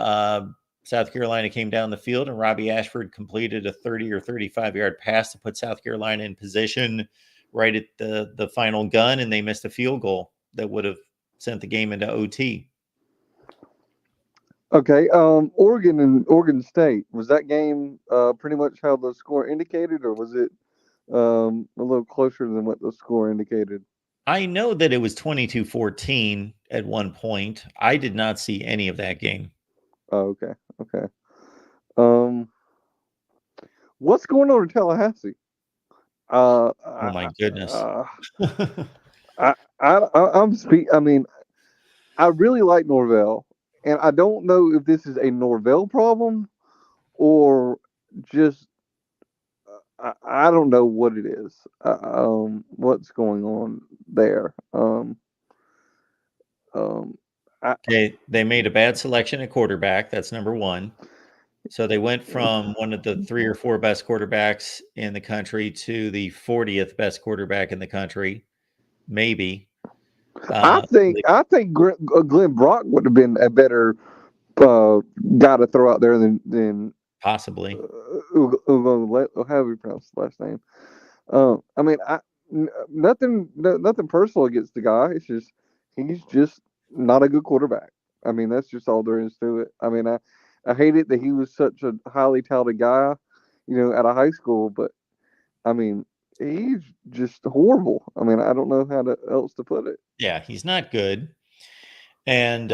South Carolina came down the field and Robbie Ashford completed a 30 or 35-yard pass to put South Carolina in position right at the final gun, and they missed a field goal that would have sent the game into OT. Okay, Oregon and Oregon State, was that game pretty much how the score indicated, or was it a little closer than what the score indicated? I know that it was 22-14 at one point. I did not see any of that game. Oh, okay. What's going on in Tallahassee? Oh my goodness. I mean, I really like Norvell, and I don't know if this is a Norvell problem or just I don't know what it is. What's going on there? They made a bad selection at quarterback. That's number one. So they went from one of the 3 or 4 best quarterbacks in the country to the 40th best quarterback in the country, maybe. I think Glenn Brock would have been a better guy to throw out there than possibly. Ugo, however you pronounce his last name. I mean, nothing personal against the guy. It's just he's just not a good quarterback. I mean, that's just all there is to it. I mean, I hate it that he was such a highly touted guy, out of high school, but I mean, he's just horrible. I mean, I don't know how else to put it. Yeah, he's not good. And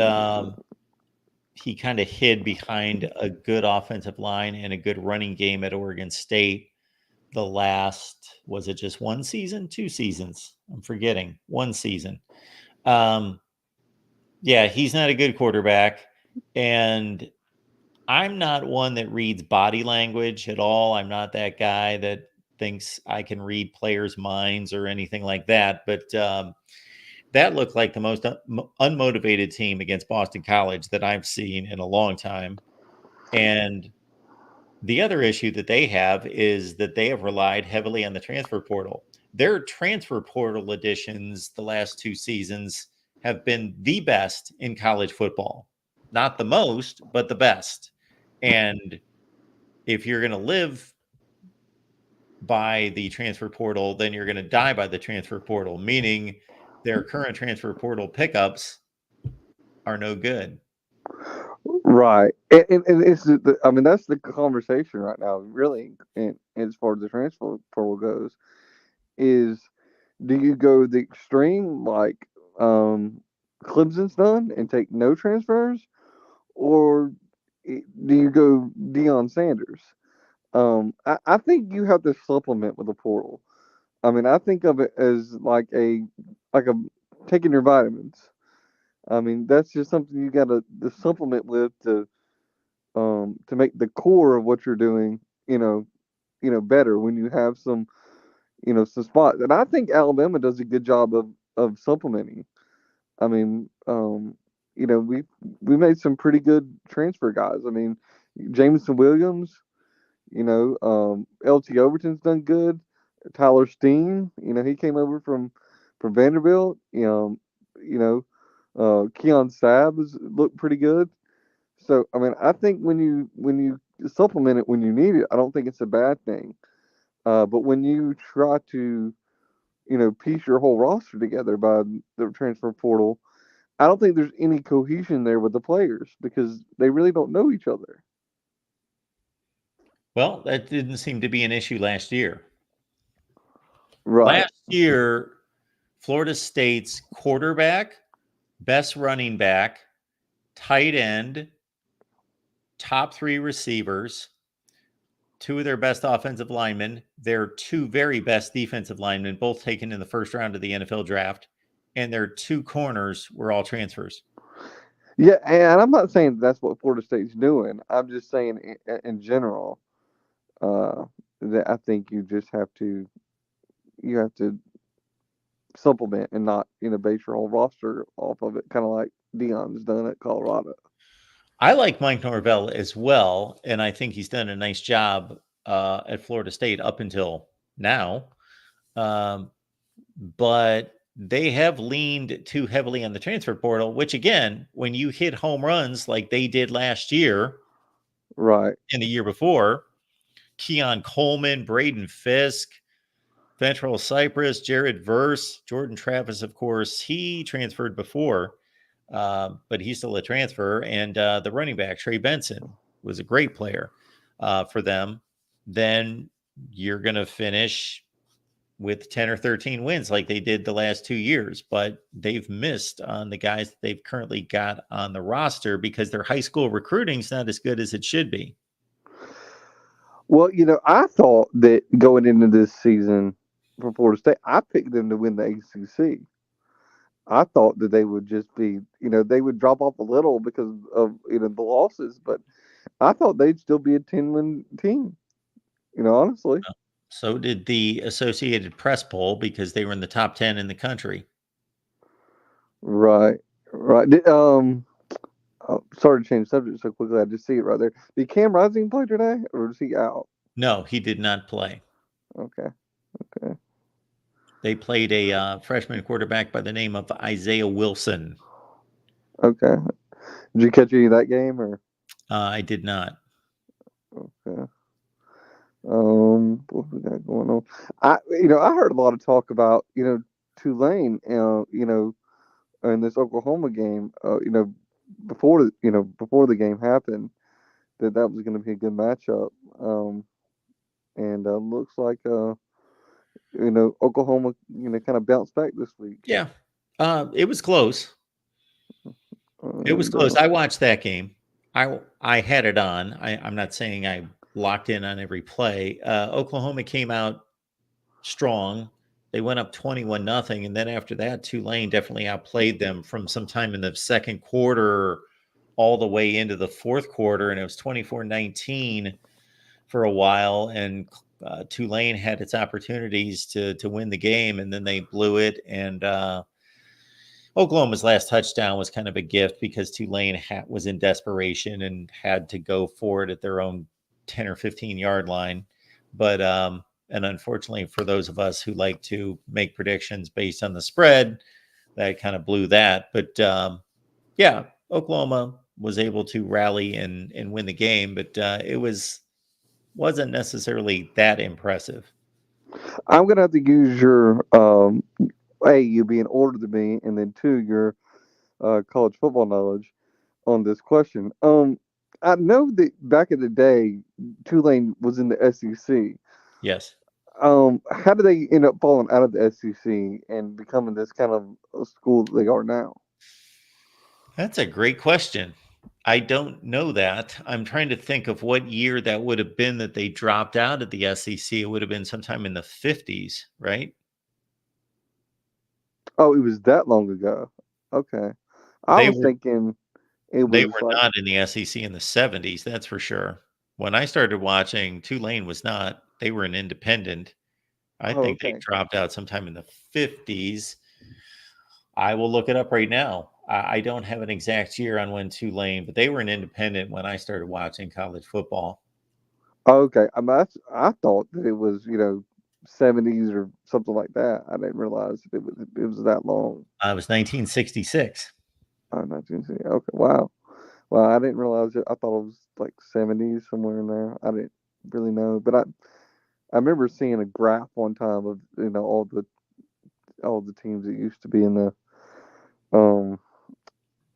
he kind of hid behind a good offensive line and a good running game at Oregon State. The last, was it just 1 season, 2 seasons? I'm forgetting. 1 season. Yeah, he's not a good quarterback. And I'm not one that reads body language at all. I'm not that guy that thinks I can read players' minds or anything like that. But that looked like the most unmotivated team against Boston College that I've seen in a long time. And the other issue that they have is that they have relied heavily on the transfer portal. their transfer portal additions the last 2 seasons have been the best in college football. Not the most, but the best. And if you're going to live by the transfer portal, then you're going to die by the transfer portal, meaning their current transfer portal pickups are no good. Right. And it's I mean, that's the conversation right now, really, and as far as the transfer portal goes, is do you go the extreme like Clemson's done and take no transfers, or do you go Deion Sanders? I think you have to supplement with a portal. I mean, I think of it as like a taking your vitamins. I mean, that's just something you got to supplement with to make the core of what you're doing, better when you have some spots. And I think Alabama does a good job of supplementing. I mean, we made some pretty good transfer guys. I mean, Jameson Williams, LT Overton's done good. Tyler Steen, he came over from Vanderbilt. Keon Sabbs looked pretty good. So I mean, I think when you supplement it when you need it, I don't think it's a bad thing. But when you try to, piece your whole roster together by the transfer portal, I don't think there's any cohesion there with the players because they really don't know each other. Well, that didn't seem to be an issue last year. Right. Last year, Florida State's quarterback, best running back, tight end, top 3 receivers, 2 of their best offensive linemen, their 2 very best defensive linemen, both taken in the first round of the NFL draft, and their 2 corners were all transfers. Yeah, and I'm not saying that's what Florida State's doing. I'm just saying in general that I think you have to supplement and not base your whole roster off of it, kind of like Deion's done at Colorado. I like Mike Norvell as well, and I think he's done a nice job at Florida State up until now. But they have leaned too heavily on the transfer portal, which again, when you hit home runs like they did last year, right, and the year before, Keon Coleman, Braden Fisk, Ventrell Cypress, Jared Verse, Jordan Travis, of course, he transferred before, but he's still a transfer. And the running back, Trey Benson, was a great player for them. Then you're going to finish with 10 or 13 wins like they did the last 2 years, but they've missed on the guys that they've currently got on the roster because their high school recruiting is not as good as it should be. Well, I thought that going into this season for Florida State, I picked them to win the ACC. I thought that they would just be, they would drop off a little because of, the losses, but I thought they'd still be a 10-win team, honestly. So did the Associated Press poll because they were in the top 10 in the country. Right. Sorry to change the subject so quickly. I just see it right there. Did Cam Rising play today, or is he out? No, he did not play. Okay. They played a freshman quarterback by the name of Isaiah Wilson. Okay. Did you catch any of that game, or? I did not. Okay. What we got going on? I heard a lot of talk about, Tulane, in this Oklahoma game, before the game happened, that was going to be a good matchup. And looks like, Oklahoma, kind of bounced back this week. Yeah. It was close. It was close. I watched that game. I had it on. I'm not saying I locked in on every play. Oklahoma came out strong. They went up 21-0. And then after that, Tulane definitely outplayed them from sometime in the second quarter all the way into the fourth quarter. And it was 24-19 for a while. And Tulane had its opportunities to win the game, and then they blew it. And Oklahoma's last touchdown was kind of a gift because Tulane was in desperation and had to go for it at their own 10 or 15 yard line. But And unfortunately, for those of us who like to make predictions based on the spread, that kind of blew that. But yeah, Oklahoma was able to rally and win the game, but it wasn't necessarily that impressive. I'm gonna have to use your A, you being older than me, and then two, your college football knowledge on this question. I know that back in the day, Tulane was in the SEC. Yes. How did they end up falling out of the SEC and becoming this kind of a school that they are now? That's a great question. I don't know that. I'm trying to think of what year that would have been that they dropped out of the SEC. It would have been sometime in the 50s, right? Oh, it was that long ago. Okay, I They was were thinking it they was were like, not in the SEC in the 70s, that's for sure. When I started watching, Tulane was not. They were an independent. I oh, think they okay. dropped out sometime in the 50s. I will look it up right now. I don't have an exact year on when Tulane, but they were an independent when I started watching college football. Okay, I thought that it was 70s or something like that. I didn't realize that it was that long. It was 1966. Oh, 1960. Okay, wow. Well, I didn't realize it. I thought it was like 70s somewhere in there. I didn't really know, but I remember seeing a graph one time of all the teams that used to be in the um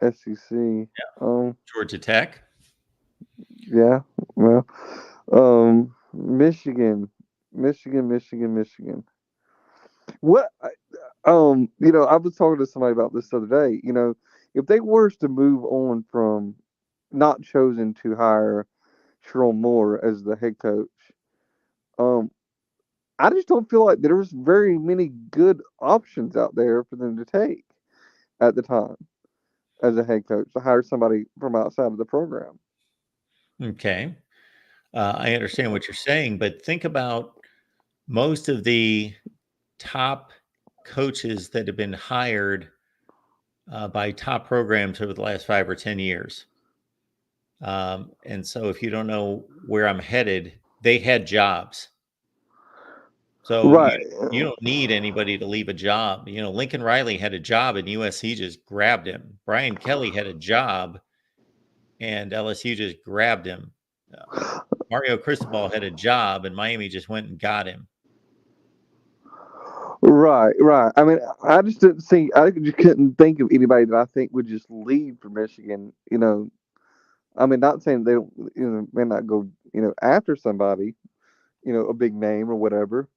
SEC. Georgia Tech. Yeah, well, Michigan. What? I was talking to somebody about this the other day. If they were to move on from not choosing to hire Sherrone Moore as the head coach, um, I just don't feel like there was very many good options out there for them to take at the time as a head coach to hire somebody from outside of the program. Okay. I understand what you're saying, but think about most of the top coaches that have been hired by top programs over the last 5 or 10 years. And so if you don't know where I'm headed, they had jobs. So Right. you don't need anybody to leave a job. Lincoln Riley had a job and USC just grabbed him. Brian Kelly had a job and LSU just grabbed him. Mario Cristobal had a job and Miami just went and got him. Right. I mean, I just didn't see. I just couldn't think of anybody that I think would just leave for Michigan. I mean, not saying they don't, may not go, after somebody, a big name or whatever,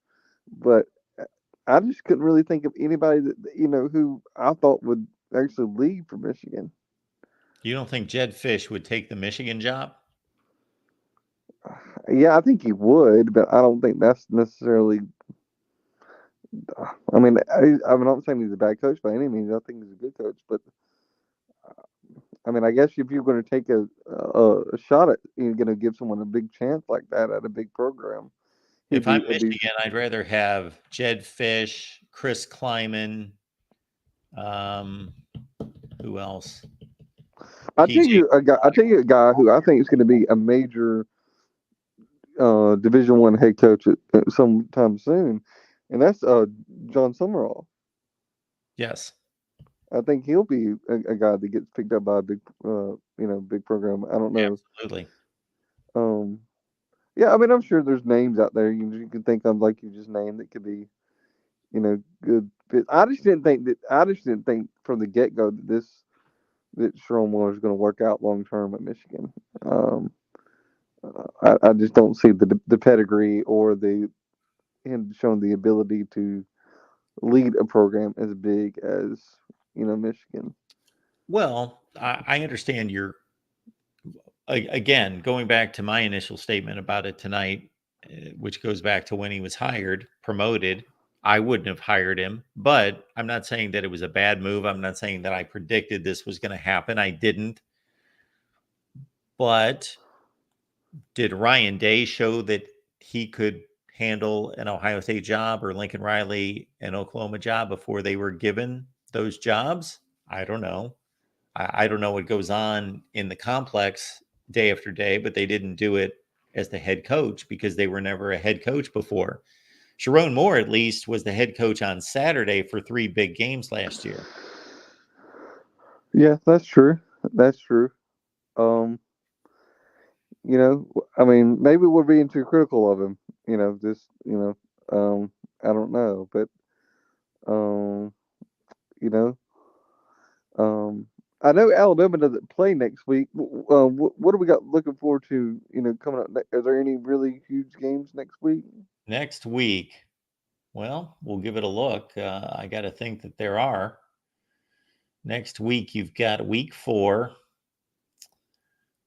but I just couldn't really think of anybody that who I thought would actually leave for Michigan. You don't think Jed Fish would take the Michigan job? Yeah, I think he would, but I don't think that's necessarily. I mean, I'm not saying he's a bad coach by any means. I think he's a good coach, but I mean, I guess if you're going to take a shot at, you're going to give someone a big chance like that at a big program. If I'm Michigan, I'd rather have Jed Fish, Chris Kleiman. Who else? I'll tell you a guy who I think is going to be a major Division I head coach at sometime soon, and that's John Summerall. Yes, I think he'll be a guy that gets picked up by a big, big program. I don't know. absolutely. Yeah, I mean, I'm sure there's names out there you can think of, like you just named, that could be, good. But I just didn't think from the get go that Sherrone Moore is going to work out long term at Michigan. I just don't see the pedigree or him showing the ability to lead a program as big as Michigan. Well, I understand your. Again, going back to my initial statement about it tonight, which goes back to when he was promoted. I wouldn't have hired him, but I'm not saying that it was a bad move. I'm not saying that I predicted this was going to happen. I didn't. But did Ryan Day show that he could handle an Ohio State job or Lincoln Riley an Oklahoma job before they were given those jobs? I don't know. I don't know what goes on in the complex day after day, but they didn't do it as the head coach because they were never a head coach before. Sharon Moore, at least, was the head coach on Saturday for 3 big games last year. Yeah, that's true. That's true. I mean, maybe we're being too critical of him. I don't know, but um, you know, I know Alabama doesn't play next week. What do we got looking forward to? Coming up. Are there any really huge games next week? Next week, well, we'll give it a look. I got to think that there are. Next week, you've got week 4.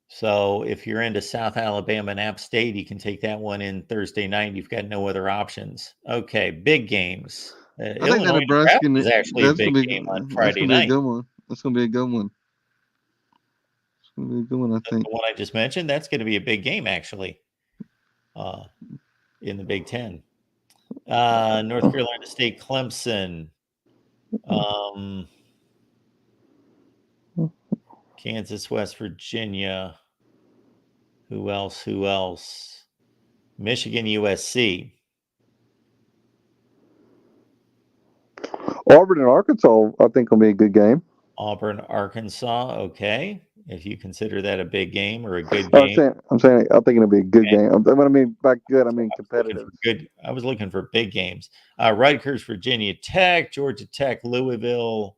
So if you're into South Alabama and App State, you can take that one in Thursday night. You've got no other options. Okay, big games. I think that Illinois Nebraska is actually a big gonna game on that's Friday gonna be a night. good one. That's gonna be a good one. It's gonna be a good one, I think. The one I just mentioned, that's going to be a big game actually. In the Big Ten. North Carolina State, Clemson. Kansas, West Virginia. Who else? Michigan, USC. Auburn and Arkansas, I think, will be a good game. Auburn, Arkansas. Okay, if you consider that a big game or a good game. I'm saying, I think it'll be a good game. What I mean by good, I mean competitive. I was looking for big games. Rutgers, Virginia Tech, Georgia Tech, Louisville,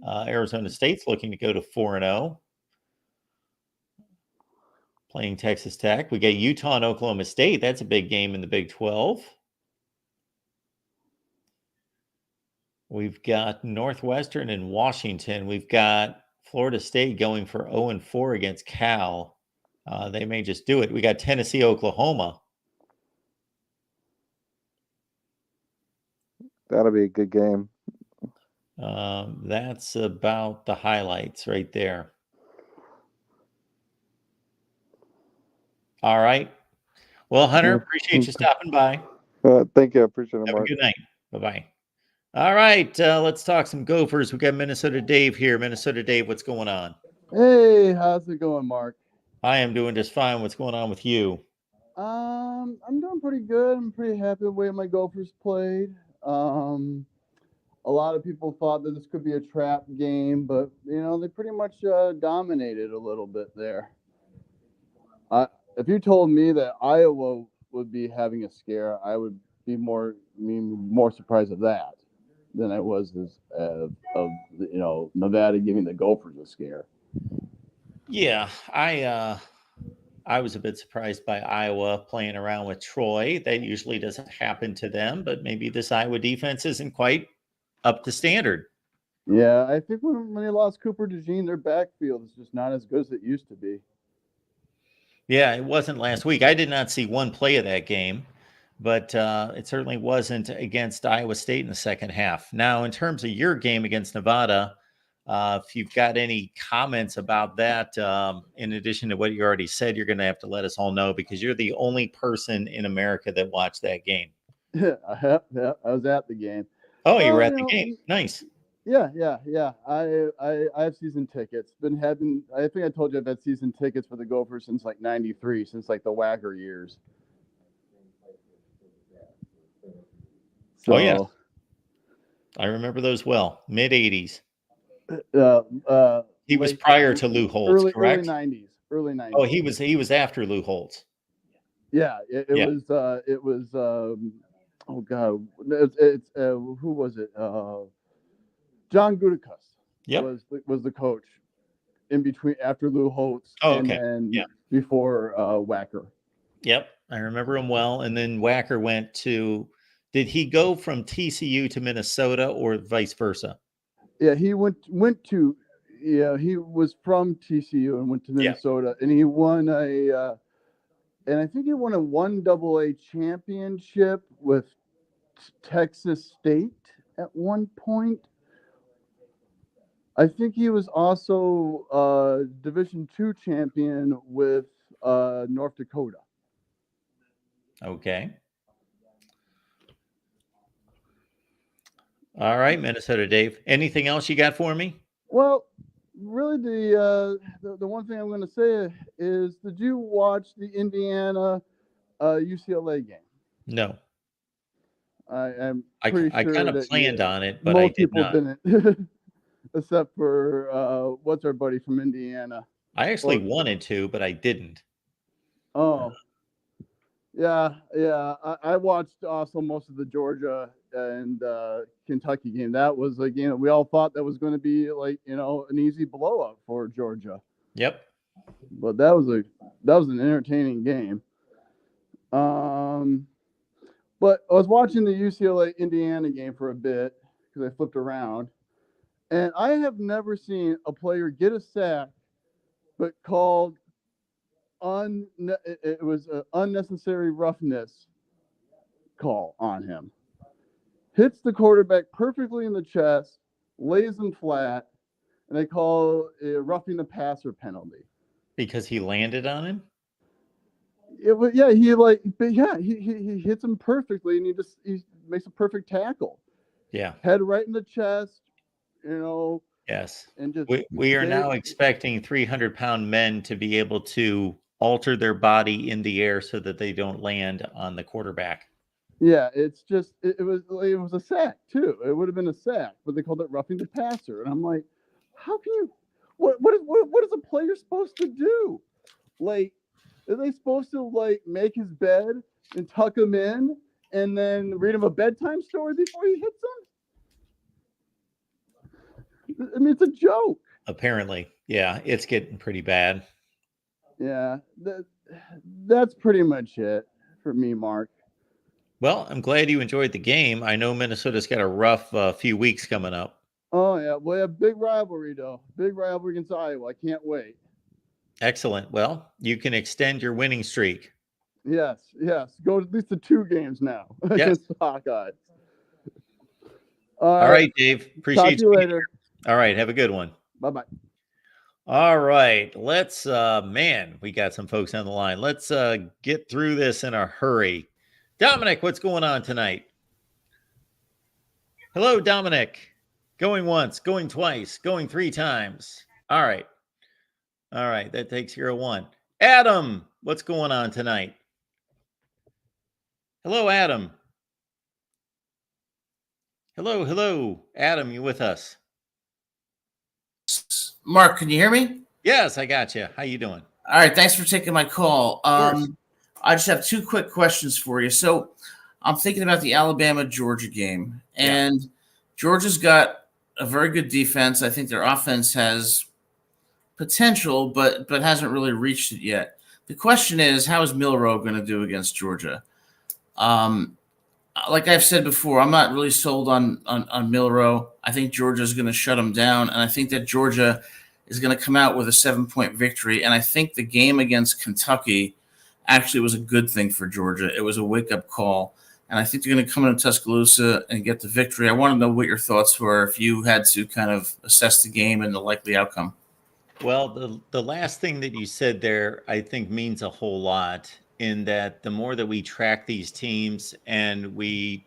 Arizona State's looking to go to 4-0. Playing Texas Tech. We got Utah and Oklahoma State. That's a big game in the Big 12. We've got Northwestern and Washington. We've got Florida State going for 0-4 against Cal. They may just do it. We got Tennessee, Oklahoma. That'll be a good game. That's about the highlights right there. All right. Well, Hunter, appreciate you stopping by. Thank you. I appreciate it, Have Mark. a good night. Bye-bye. All right. Let's talk some Gophers. We got Minnesota Dave here. Minnesota Dave, what's going on? Hey, how's it going, Mark? I am doing just fine. What's going on with you? I'm doing pretty good. I'm pretty happy the way my Gophers played. A lot of people thought that this could be a trap game, but they pretty much dominated a little bit there. If you told me that Iowa would be having a scare, I would be more surprised at that than I was of Nevada giving the Gophers a scare. Yeah, I was a bit surprised by Iowa playing around with Troy. That usually doesn't happen to them, but maybe this Iowa defense isn't quite up to standard. Yeah, I think when they lost Cooper DeJean, their backfield is just not as good as it used to be. Yeah, it wasn't last week. I did not see one play of that game, but it certainly wasn't against Iowa State in the second half. Now, in terms of your game against Nevada, if you've got any comments about that, in addition to what you already said, you're going to have to let us all know because you're the only person in America that watched that game. Yeah, I was at the game. Oh, you were at the game. Nice. Yeah. I have season tickets. I think I told you I've had season tickets for the Gophers since like '93, since like the Wagger years. So, oh yeah, I remember those well. Mid '80s. He was prior to Lou Holtz, correct? Early '90s. Oh, he was after Lou Holtz. Yeah, it was. Oh God, it's who was it? John Gutekunst. Yep. was the coach in between after Lou Holtz and before Wacker. Yep, I remember him well. And then Wacker went to. Did he go from TCU to Minnesota or vice versa? Yeah, he went to. Yeah, he was from TCU and went to Minnesota, and he won and I think he won a 1AA championship with Texas State at one point. I think he was also Division II champion with North Dakota. Okay. All right, Minnesota Dave. Anything else you got for me? Well, really, the one thing I'm going to say is, did you watch the Indiana UCLA game? No. I'm I pretty sure kind of that planned on it, but I most did people not. didn't, except for what's our buddy from Indiana? I actually Or wanted to, but I didn't. oh, yeah, yeah. I watched also most of the Georgia and Kentucky game. That was a game that we all thought that was going to be like an easy blowout for Georgia. Yep. But that was an entertaining game. But I was watching the UCLA Indiana game for a bit because I flipped around, and I have never seen a player get a sack, but called it was an unnecessary roughness call on him. Hits the quarterback perfectly in the chest, lays him flat, and they call a roughing the passer penalty. Because he landed on him? He hits him perfectly, and he makes a perfect tackle. Yeah. Head right in the chest, Yes. and just We are now expecting 300-pound men to be able to alter their body in the air so that they don't land on the quarterback. Yeah, it's just it was a sack too. It would have been a sack, but they called it roughing the passer, and I'm like, how can you? What is a player supposed to do? Like, are they supposed to like make his bed and tuck him in, and then read him a bedtime story before he hits him? I mean, it's a joke. Apparently, yeah, it's getting pretty bad. Yeah, that's pretty much it for me, Mark. Well, I'm glad you enjoyed the game. I know Minnesota's got a rough few weeks coming up. Oh yeah, we have big rivalry though. Big rivalry against Iowa. I can't wait. Excellent. Well, you can extend your winning streak. Yes. Go at least to 2 games now against the Hawkeyes. All right, Dave. Appreciate Talk to you later. All right, have a good one. Bye-bye. All right, let's we got some folks on the line. Let's get through this in a hurry. Dominic, what's going on tonight? Hello, Dominic. Going once, going twice, going 3 times. All right, that takes care of 1. Adam, what's going on tonight? Hello, Adam. Hello. Adam, you with us? Mark, can you hear me? Yes, I got you. How you doing? All right, thanks for taking my call. I just have 2 quick questions for you. So I'm thinking about the Alabama-Georgia game, and Georgia's got a very good defense. I think their offense has potential, but hasn't really reached it yet. The question is, how is Milroe going to do against Georgia? Like I've said before, I'm not really sold on Milroe. I think Georgia's going to shut him down, and I think that Georgia is going to come out with a 7-point victory. And I think the game against Kentucky actually was a good thing for Georgia. It was a wake-up call, and I think they're going to come into Tuscaloosa and get the victory. I want to know what your thoughts were if you had to kind of assess the game and the likely outcome. Well, the last thing that you said there, I think, means a whole lot, in that the more that we track these teams and we,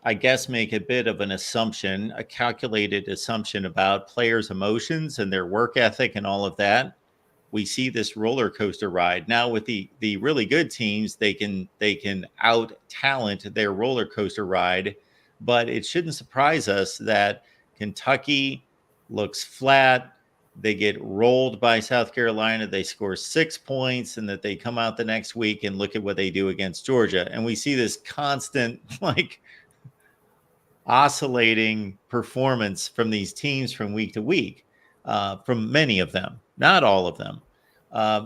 I guess, make a bit of an assumption, a calculated assumption about players' emotions and their work ethic and all of that, we see this roller coaster ride. Now with the really good teams, they can out talent their roller coaster ride, but it shouldn't surprise us that Kentucky looks flat. They get rolled by South Carolina. They score 6 points, and that they come out the next week and look at what they do against Georgia. And we see this constant, like, oscillating performance from these teams from week to week, from many of them, not all of them.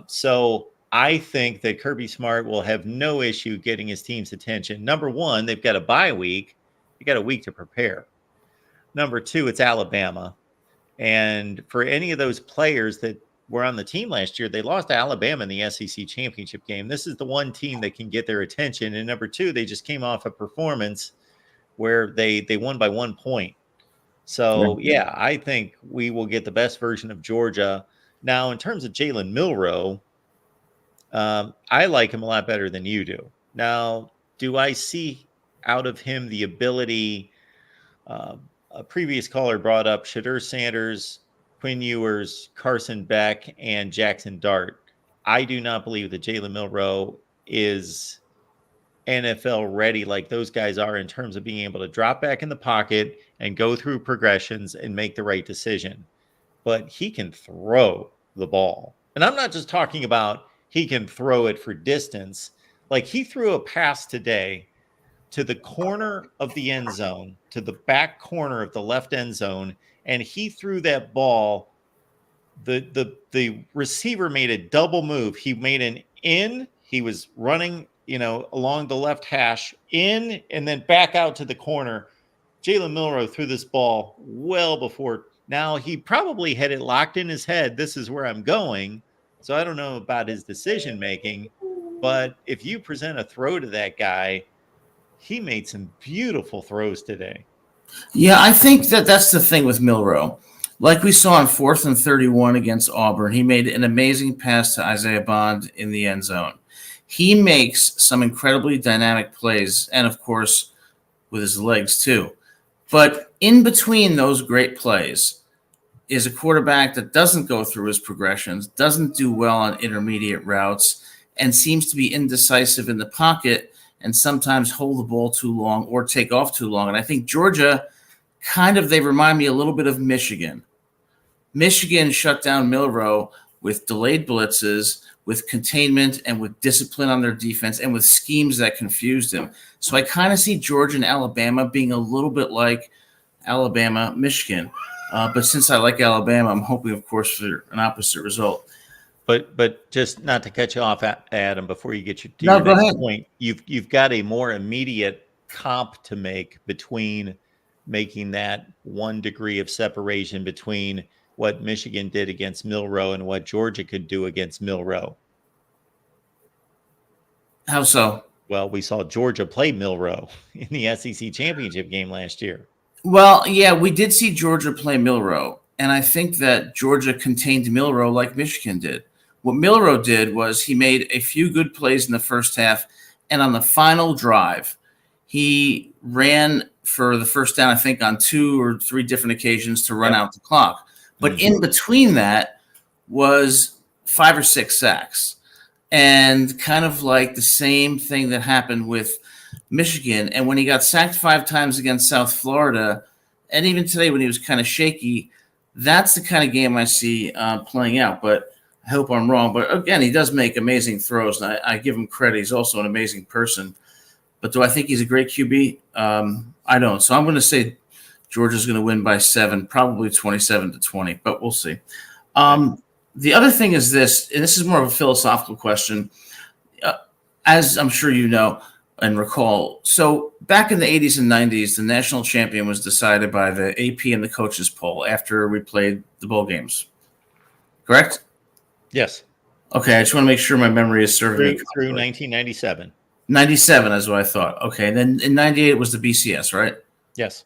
So I think that Kirby Smart will have no issue getting his team's attention. Number one, they've got a bye week. You got a week to prepare. Number 2, it's Alabama. And for any of those players that were on the team last year, they lost to Alabama in the SEC championship game. This is the one team that can get their attention. And number 2, they just came off a performance where they won by 1 point. So, yeah, I think we will get the best version of Georgia. Now, in terms of Jalen Milroe, I like him a lot better than you do. Now, do I see out of him the ability a previous caller brought up Shadur Sanders, Quinn Ewers, Carson Beck, and Jackson Dart. I do not believe that Jalen Milroe is NFL ready like those guys are in terms of being able to drop back in the pocket and go through progressions and make the right decision. But he can throw the ball. And I'm not just talking about he can throw it for distance. Like he threw a pass today to the corner of the end zone, to the back corner of the left end zone, and he threw that ball. The receiver made a double move. He made an in. He was running, along the left hash in and then back out to the corner. Jalen Milroe threw this ball well before. Now he probably had it locked in his head. This is where I'm going. So I don't know about his decision making, but if you present a throw to that guy, he made some beautiful throws today. Yeah, I think that's the thing with Milroe. Like we saw on 4th and 31 against Auburn, he made an amazing pass to Isaiah Bond in the end zone. He makes some incredibly dynamic plays, and of course, with his legs too. But in between those great plays is a quarterback that doesn't go through his progressions, doesn't do well on intermediate routes, and seems to be indecisive in the pocket and sometimes hold the ball too long or take off too long. And I think Georgia they remind me a little bit of Michigan. Michigan shut down Milroe with delayed blitzes, with containment, and with discipline on their defense, and with schemes that confused him. So I kind of see Georgia and Alabama being a little bit like Alabama, Michigan. But since I like Alabama, I'm hoping, of course, for an opposite result. But just not to cut you off, Adam, before you get to No, your go next ahead. point, you've got a more immediate comp to make between making that 1 degree of separation between what Michigan did against Milroe and what Georgia could do against Milroe. How so? Well, we saw Georgia play Milroe in the SEC championship game last year. Well, yeah, we did see Georgia play Milroe, and I think that Georgia contained Milroe like Michigan did. What Milroe did was he made a few good plays in the first half, and on the final drive, he ran for the first down, I think, on 2 or 3 different occasions to run out the clock. But in between that was 5 or 6 sacks. And kind of like the same thing that happened with Michigan. And when he got sacked 5 times against South Florida, and even today when he was kind of shaky, that's the kind of game I see playing out. But I hope I'm wrong. But again, he does make amazing throws, and I give him credit. He's also an amazing person. But do I think he's a great QB? I don't. So I'm going to say Georgia's going to win by 7, probably 27-20, but we'll see. The other thing is this, and this is more of a philosophical question, as I'm sure you know and recall. So back in the 80s and 90s, the national champion was decided by the AP and the coaches poll after we played the bowl games. Correct? Yes. Okay, I just want to make sure my memory is serving me through 1997. 97 is what I thought. Okay, and then in 98 it was the BCS, right? Yes.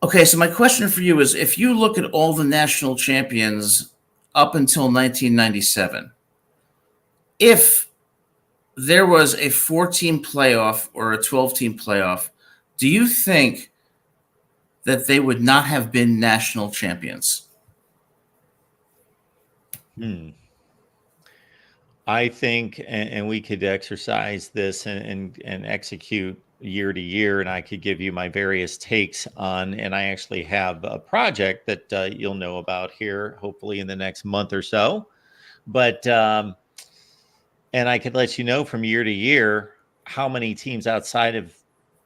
Okay, so my question for you is, if you look at all the national champions up until 1997, if there was a 4-team playoff or a 12-team playoff, do you think that they would not have been national champions? I think, and we could exercise this and execute year to year, and I could give you my various takes on, and I actually have a project that you'll know about here, hopefully in the next month or so. But, and I could let you know from year to year how many teams outside of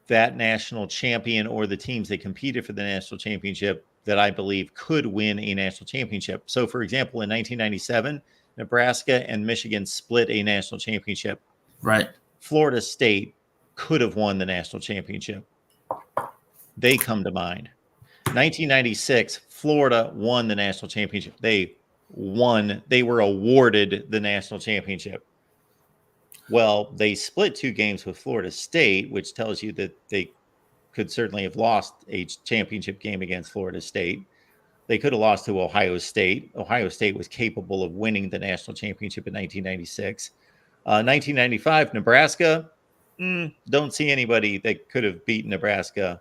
that national champion or the teams that competed for the national championship that I believe could win a national championship. So, for example, in 1997, Nebraska and Michigan split a national championship. Right. Florida State could have won the national championship. They come to mind. 1996, Florida won the national championship. They won. They were awarded the national championship. Well, they split 2 games with Florida State, which tells you that they could certainly have lost a championship game against Florida State. They could have lost to Ohio State. Ohio State was capable of winning the national championship in 1996. 1995, Nebraska, don't see anybody that could have beaten Nebraska.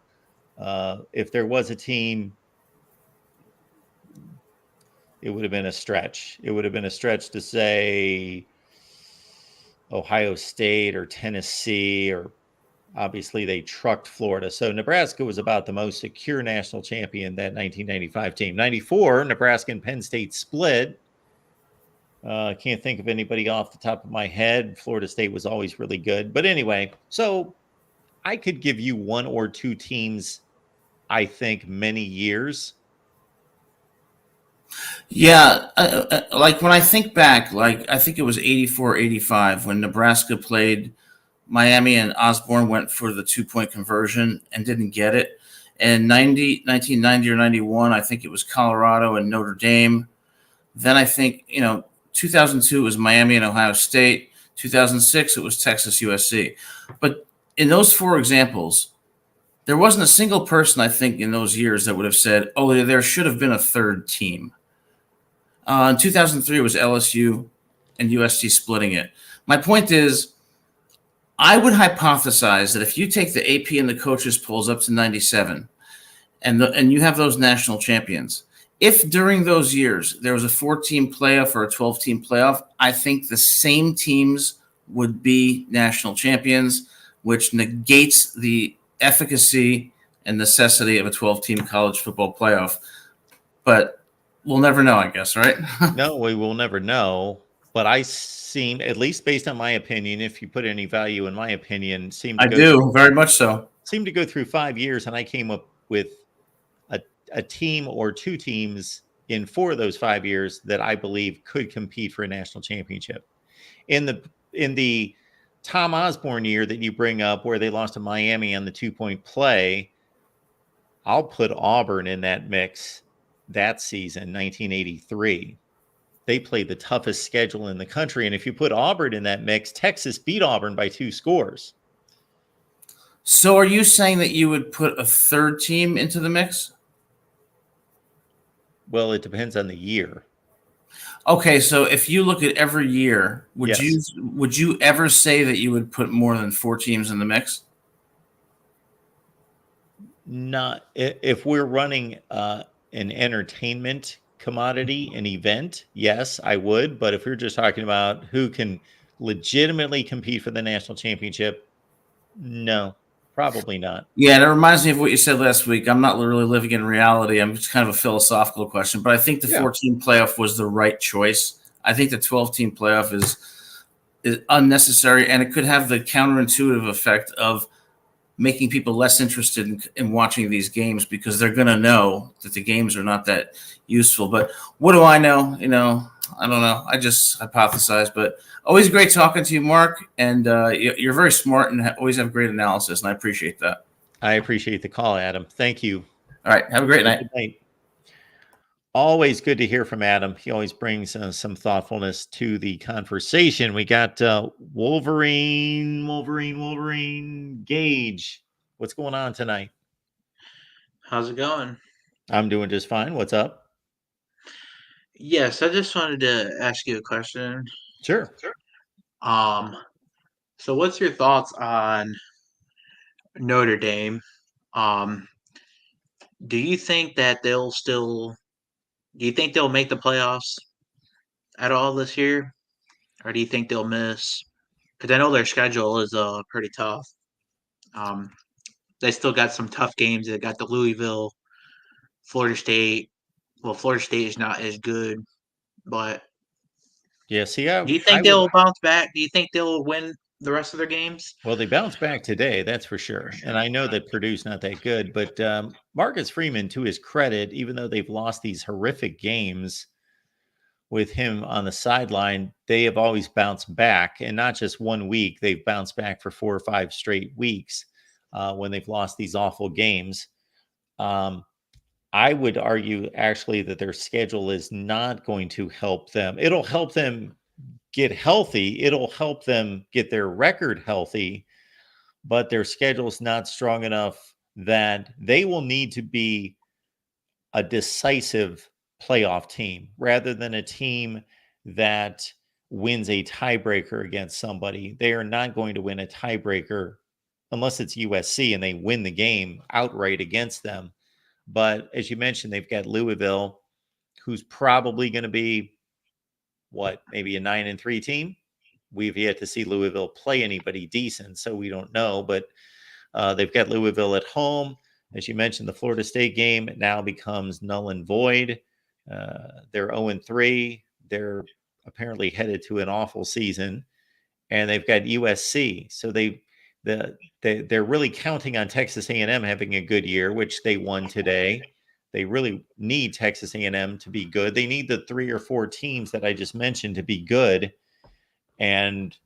If there was a team, it would have been a stretch. It would have been a stretch to say Ohio State or Tennessee, or obviously they trucked Florida. So Nebraska was about the most secure national champion, that 1995 team. 94, Nebraska and Penn State split. I can't think of anybody off the top of my head. Florida State was always really good. But anyway, so I could give you one or two teams, I think, many years. Yeah, like when I think back, like I think it was 84, 85 when Nebraska played Miami and Osborne went for the 2-point conversion and didn't get it. And 1990 or 91, I think it was Colorado and Notre Dame. Then I think, 2002 was Miami and Ohio State. 2006, it was Texas USC. But in those four examples, there wasn't a single person, I think, in those years that would have said, oh, there should have been a third team. In 2003, it was LSU and USC splitting it. My point is, I would hypothesize that if you take the AP and the coaches polls up to 97 and you have those national champions, if during those years there was a 4-team playoff or a 12-team playoff, I think the same teams would be national champions, which negates the efficacy and necessity of a 12-team college football playoff. But we'll never know, I guess, right? No, we will never know. But I seem, at least based on my opinion, if you put any value in my opinion, I do, very much so. Seem to go through 5 years, and I came up with a team or two teams in 4 of those 5 years that I believe could compete for a national championship. In the Tom Osborne year that you bring up, where they lost to Miami on the 2-point play, I'll put Auburn in that mix that season, 1983. They played the toughest schedule in the country. And if you put Auburn in that mix, Texas beat Auburn by 2 scores. So are you saying that you would put a third team into the mix? Well, it depends on the year. Okay, so if you look at every year, would you ever say that you would put more than 4 teams in the mix? Not if we're running an entertainment commodity, an event, yes, I would. But if we're just talking about who can legitimately compete for the national championship, no, probably not. Yeah, and it reminds me of what you said last week. I'm not really living in reality. It's kind of a philosophical question, but I think the 4-team playoff was the right choice. I think the 12-team playoff is unnecessary, and it could have the counterintuitive effect of making people less interested in watching these games because they're going to know that the games are not that useful. But what do I know? I don't know. I just hypothesize, but always great talking to you, Mark. And you're very smart and always have great analysis, and I appreciate that. I appreciate the call, Adam. Thank you. All right. Have a great night. Good night. Always good to hear from Adam. He always brings some thoughtfulness to the conversation. We got Wolverine Gage. What's going on tonight? How's it going? I'm doing just fine. What's up? Yes, I just wanted to ask you a question. Sure. So what's your thoughts on Notre Dame? Do you think that do you think they'll make the playoffs at all this year? Or do you think they'll miss? Because I know their schedule is pretty tough. They still got some tough games. They got the Louisville, Florida State. Well, Florida State is not as good, but yeah. See, do you think they'll bounce back? Do you think they'll win the rest of their games? Well, they bounced back today, that's for sure. And I know that Purdue's not that good, but Marcus Freeman, to his credit, even though they've lost these horrific games with him on the sideline, they have always bounced back, and not just 1 week. They've bounced back for 4 or 5 straight weeks when they've lost these awful games. I would argue actually that their schedule is not going to help them. It'll help them get healthy. It'll help them get their record healthy, but their schedule's not strong enough that they will need to be a decisive playoff team rather than a team that wins a tiebreaker against somebody. They are not going to win a tiebreaker unless it's USC and they win the game outright against them. But as you mentioned, they've got Louisville, who's probably going to be maybe a 9-3 team, we've yet to see Louisville play anybody decent, so we don't know. But they've got Louisville at home. As you mentioned, the Florida State game now becomes null and void. They're 0-3. They're apparently headed to an awful season, and they've got USC. So they're really counting on Texas A&M having a good year, which they won today. They really need Texas A&M to be good. They need the 3 or 4 teams that I just mentioned to be good. And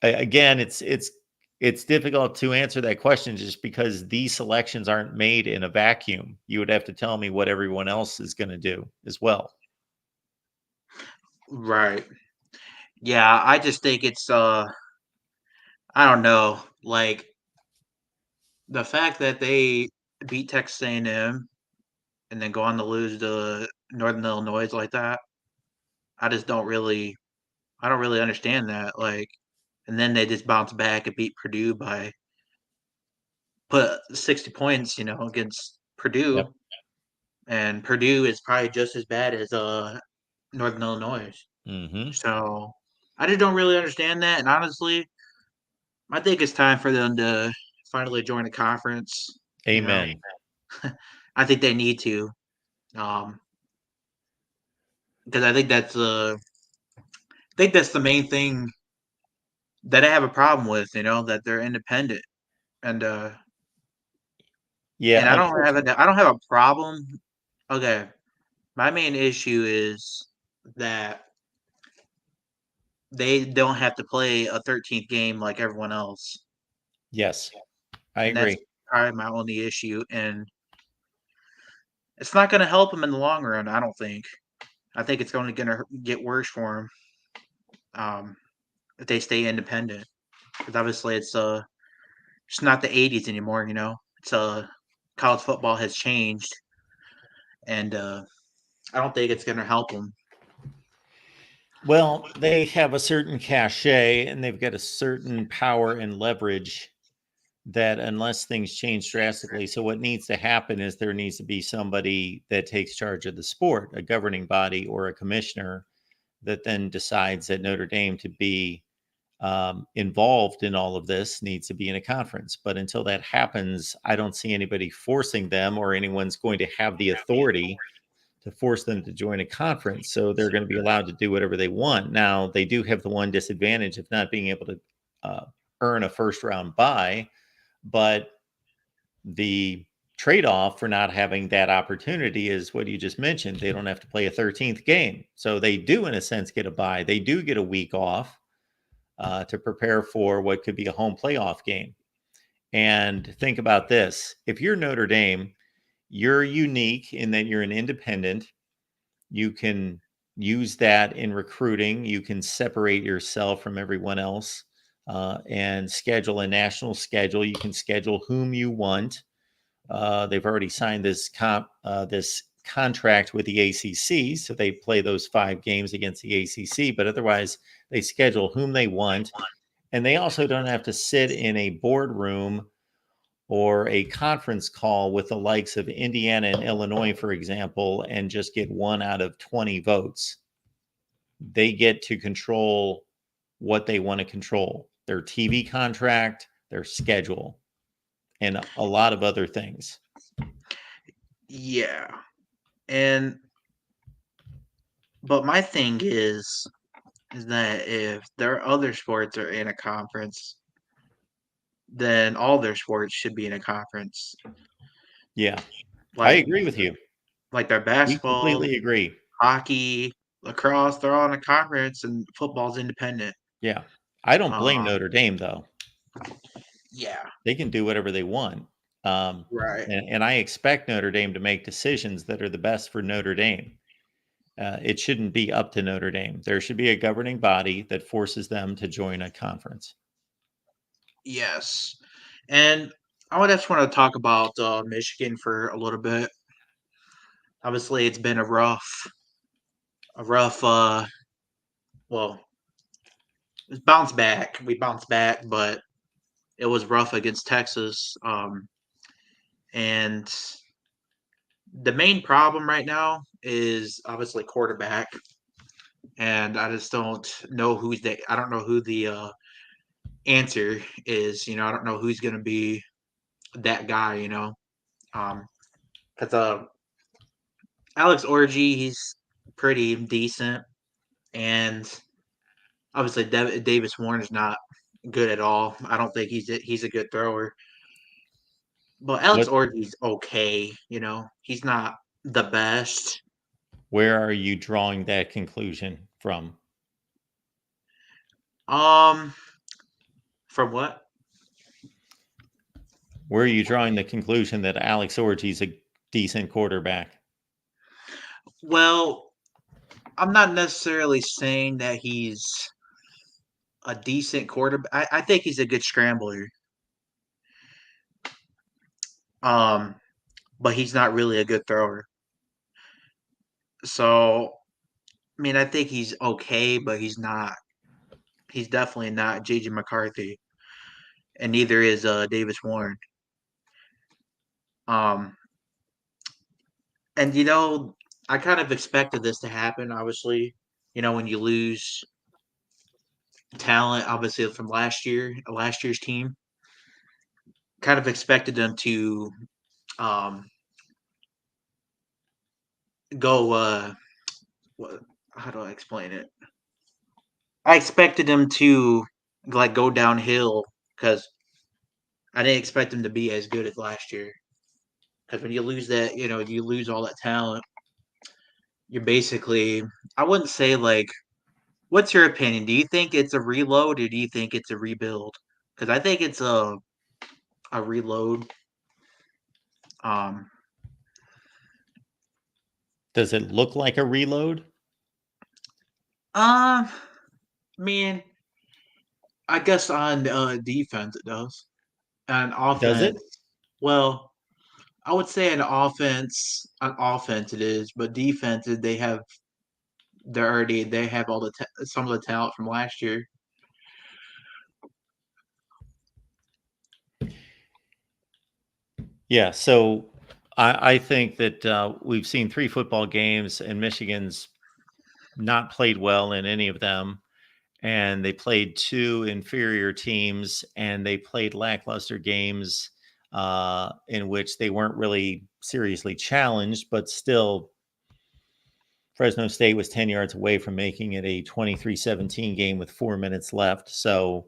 again, it's difficult to answer that question just because these selections aren't made in a vacuum. You would have to tell me what everyone else is going to do as well. Right. Yeah, I just think it's I don't know, like the fact that they beat Texas A&M and then go on to lose to Northern Illinois like that. I just don't really understand that. Like, and then they just bounce back and beat Purdue by put 60 points, against Purdue. Yep. And Purdue is probably just as bad as Northern Illinois. Mm-hmm. So I just don't really understand that. And honestly, I think it's time for them to finally join a conference. Amen. I think they need to, because I think that's the main thing that I have a problem with. That they're independent, and Yeah. I don't have a problem. Okay, my main issue is that they don't have to play a 13th game like everyone else. Yes, I And agree. that's probably my only issue, and it's not going to help them in the long run. I don't think. I think it's going to get worse for them if they stay independent. Because obviously, it's not the '80s anymore. It's college football has changed, and I don't think it's going to help them. Well, they have a certain cachet and they've got a certain power and leverage that unless things change drastically. So what needs to happen is there needs to be somebody that takes charge of the sport, a governing body or a commissioner that then decides that Notre Dame to be involved in all of this needs to be in a conference. But until that happens, I don't see anybody forcing them or anyone's going to have the authority to force them to join a conference. So they're going to be allowed to do whatever they want. Now, they do have the one disadvantage of not being able to earn a first round bye, but the trade-off for not having that opportunity is what you just mentioned. They don't have to play a 13th game. So they do, in a sense, get a bye. They do get a week off to prepare for what could be a home playoff game. And think about this. If you're Notre Dame, you're unique in that you're an independent. You can use that in recruiting. You can separate yourself from everyone else and schedule a national schedule. You can schedule whom you want. They've already signed this contract with the ACC, so they play those 5 games against the ACC, but otherwise they schedule whom they want. And they also don't have to sit in a boardroom or a conference call with the likes of Indiana and Illinois, for example, and just get 1 out of 20 votes. They get to control what they want to control, their TV contract, their schedule, and a lot of other things. Yeah. But my thing is that if their other sports are in a conference, then all their sports should be in a conference. Yeah. Like, I agree with you. Like their We basketball, completely agree. hockey, lacrosse, they're all in a conference, and football's independent. Yeah. I don't blame Notre Dame, though. Yeah. They can do whatever they want. Right. And I expect Notre Dame to make decisions that are the best for Notre Dame. It shouldn't be up to Notre Dame. There should be a governing body that forces them to join a conference. Yes. And I would just want to talk about Michigan for a little bit. Obviously, it's been a rough, well, it's bounced back. We bounced back, but it was rough against Texas. And the main problem right now is obviously quarterback. and I just don't know I don't know who the answer is. I don't know who's going to be that guy. Because Alex Orgy, he's pretty decent, and obviously Davis Warner's not good at all. I don't think he's a good thrower. But Alex What? Orgy's okay. He's not the best. Where are you drawing that conclusion from? From what? Where are you drawing the conclusion that Alex Orgy's a decent quarterback? Well, I'm not necessarily saying that he's a decent quarterback. I think he's a good scrambler. But he's not really a good thrower. So, I mean, I think he's okay, but he's not. He's definitely not JJ McCarthy, and neither is Davis Warren. Um, and I kind of expected this to happen. Obviously, when you lose talent, obviously from last year's team, kind of expected them to go. How do I explain it? I expected them to go downhill because I didn't expect them to be as good as last year. Because when you lose that, you lose all that talent. You're basically, I wouldn't say what's your opinion? Do you think it's a reload or do you think it's a rebuild? Because I think it's a reload. Does it look like a reload? Man, I guess on defense it does. On Does it? offense, well, I would say on offense it is, but defense they have all some of the talent from last year. Yeah. So I think that we've seen 3 football games, and Michigan's not played well in any of them. And they played 2 inferior teams, and they played lackluster games in which they weren't really seriously challenged, but still Fresno State was 10 yards away from making it a 23-17 game with 4 minutes left. So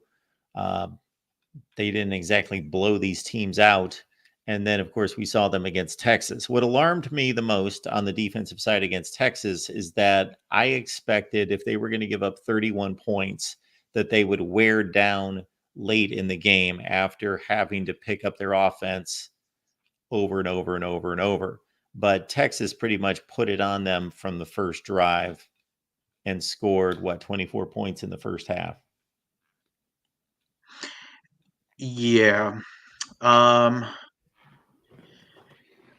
they didn't exactly blow these teams out. And then, of course, we saw them against Texas. What alarmed me the most on the defensive side against Texas is that I expected if they were going to give up 31 points, that they would wear down late in the game after having to pick up their offense over and over and over and over. But Texas pretty much put it on them from the first drive and scored, 24 points in the first half. Yeah.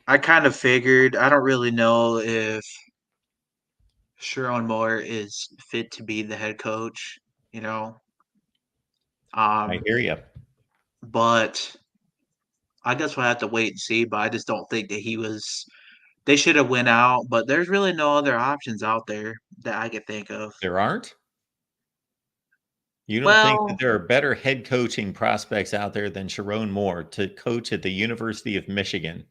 I kind of figured. I don't really know if Sharon Moore is fit to be the head coach, I hear you. but I guess we'll have to wait and see. But I just don't think that they should have went out, but there's really no other options out there that I could think of. There aren't? You don't think that Well, there are better head coaching prospects out there than Sharon Moore to coach at the University of Michigan?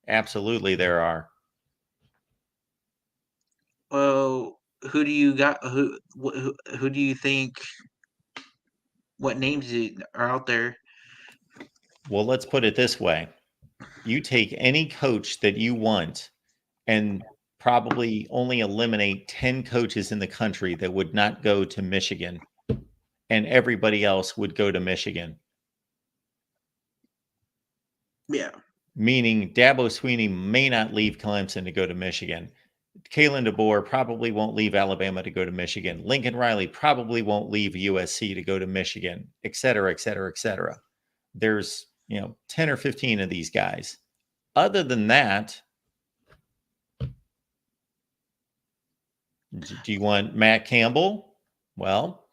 Absolutely, there are. who do you got? Who do you think? What names are out there? Well, let's put it this way. You take any coach that you want and probably only eliminate 10 coaches in the country that would not go to Michigan, and everybody else would go to Michigan. Yeah. Meaning Dabo Swinney may not leave Clemson to go to Michigan. Kalen DeBoer probably won't leave Alabama to go to Michigan. Lincoln Riley probably won't leave USC to go to Michigan, et cetera, et cetera, et cetera. There's, 10 or 15 of these guys. Other than that, do you want Matt Campbell? Well,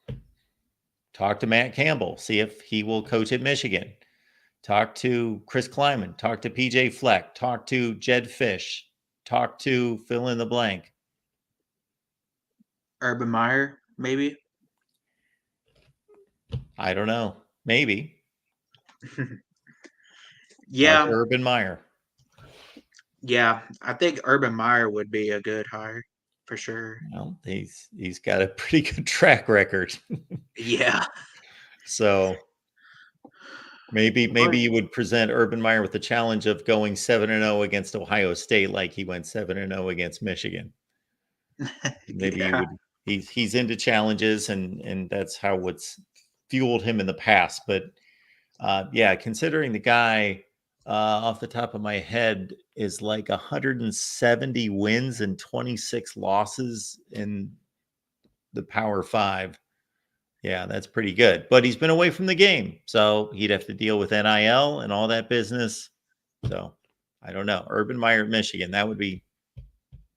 talk to Matt Campbell. See if he will coach at Michigan. Talk to Chris Kleiman. Talk to PJ Fleck. Talk to Jed Fish. Talk to fill in the blank. Urban Meyer, maybe. I don't know. Maybe. Yeah, Urban Meyer. yeah. I think Urban Meyer would be a good hire for sure. Well, he's got a pretty good track record. Yeah. So maybe you would present Urban Meyer with the challenge of going 7-0 against Ohio State, like he went 7-0 against Michigan. Maybe you Yeah. would. He's into challenges, and that's how what's fueled him in the past. But yeah, considering the guy off the top of my head is like 170 wins and 26 losses in the Power Five. Yeah, that's pretty good. But he's been away from the game, so he'd have to deal with NIL and all that business. So I don't know. Urban Meyer at Michigan, that would be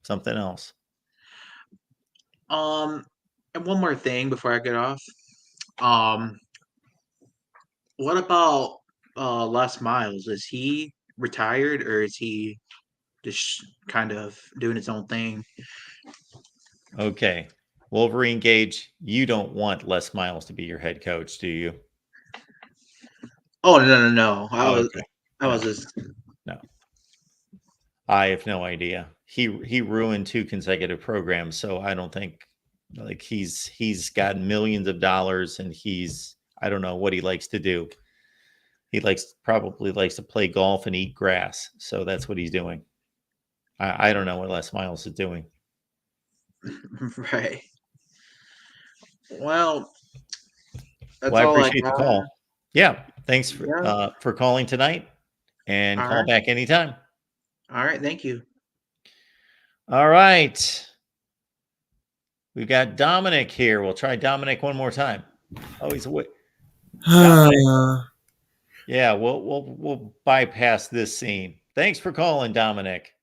something else. And one more thing before I get off. What about Les Miles? Is he retired or is he just kind of doing his own thing? Okay. Wolverine Gage, you don't want Les Miles to be your head coach, do you? Oh no. I was No. just No. I have no idea. He ruined 2 consecutive programs, so I don't think like he's got millions of dollars and I don't know what he likes to do. He probably likes to play golf and eat grass. So that's what he's doing. I don't know what Les Miles is doing. right. Well, that's I all appreciate the got. call. Yeah. Thanks for calling tonight, and All call right. back anytime. All right, thank you. All right. We've got Dominic here. We'll try Dominic one more time. Oh, he's away. Yeah, we'll bypass this scene. Thanks for calling, Dominic.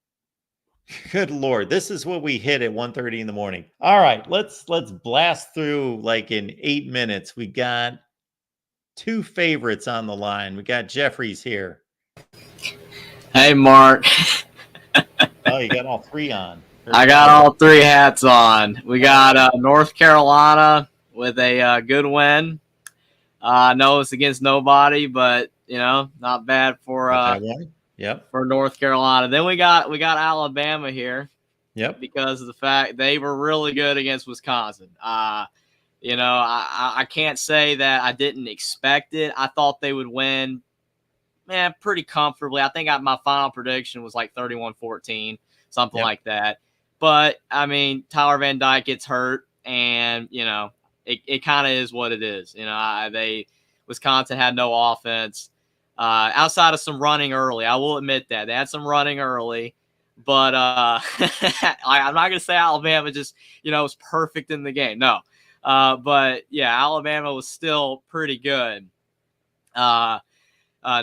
Good Lord, this is what we hit at 1:30 in the morning. All right, let's blast through like in 8 minutes. We got 2 favorites on the line. We got Jeffries here. Hey, Mark. Oh, you got all 3 on. I got all 3 hats on. We got North Carolina with a good win. I know it's against nobody, but not bad for for North Carolina. Then we got Alabama here. Yep. Because of the fact they were really good against Wisconsin. I can't say that I didn't expect it. I thought they would win, pretty comfortably. I think my final prediction was like 31-14, something like that. But I mean, Tyler Van Dyke gets hurt, and it kind of is what it is. Wisconsin had no offense outside of some running early. I will admit that they had some running early, but I'm not gonna say Alabama just was perfect in the game. No, but yeah, Alabama was still pretty good.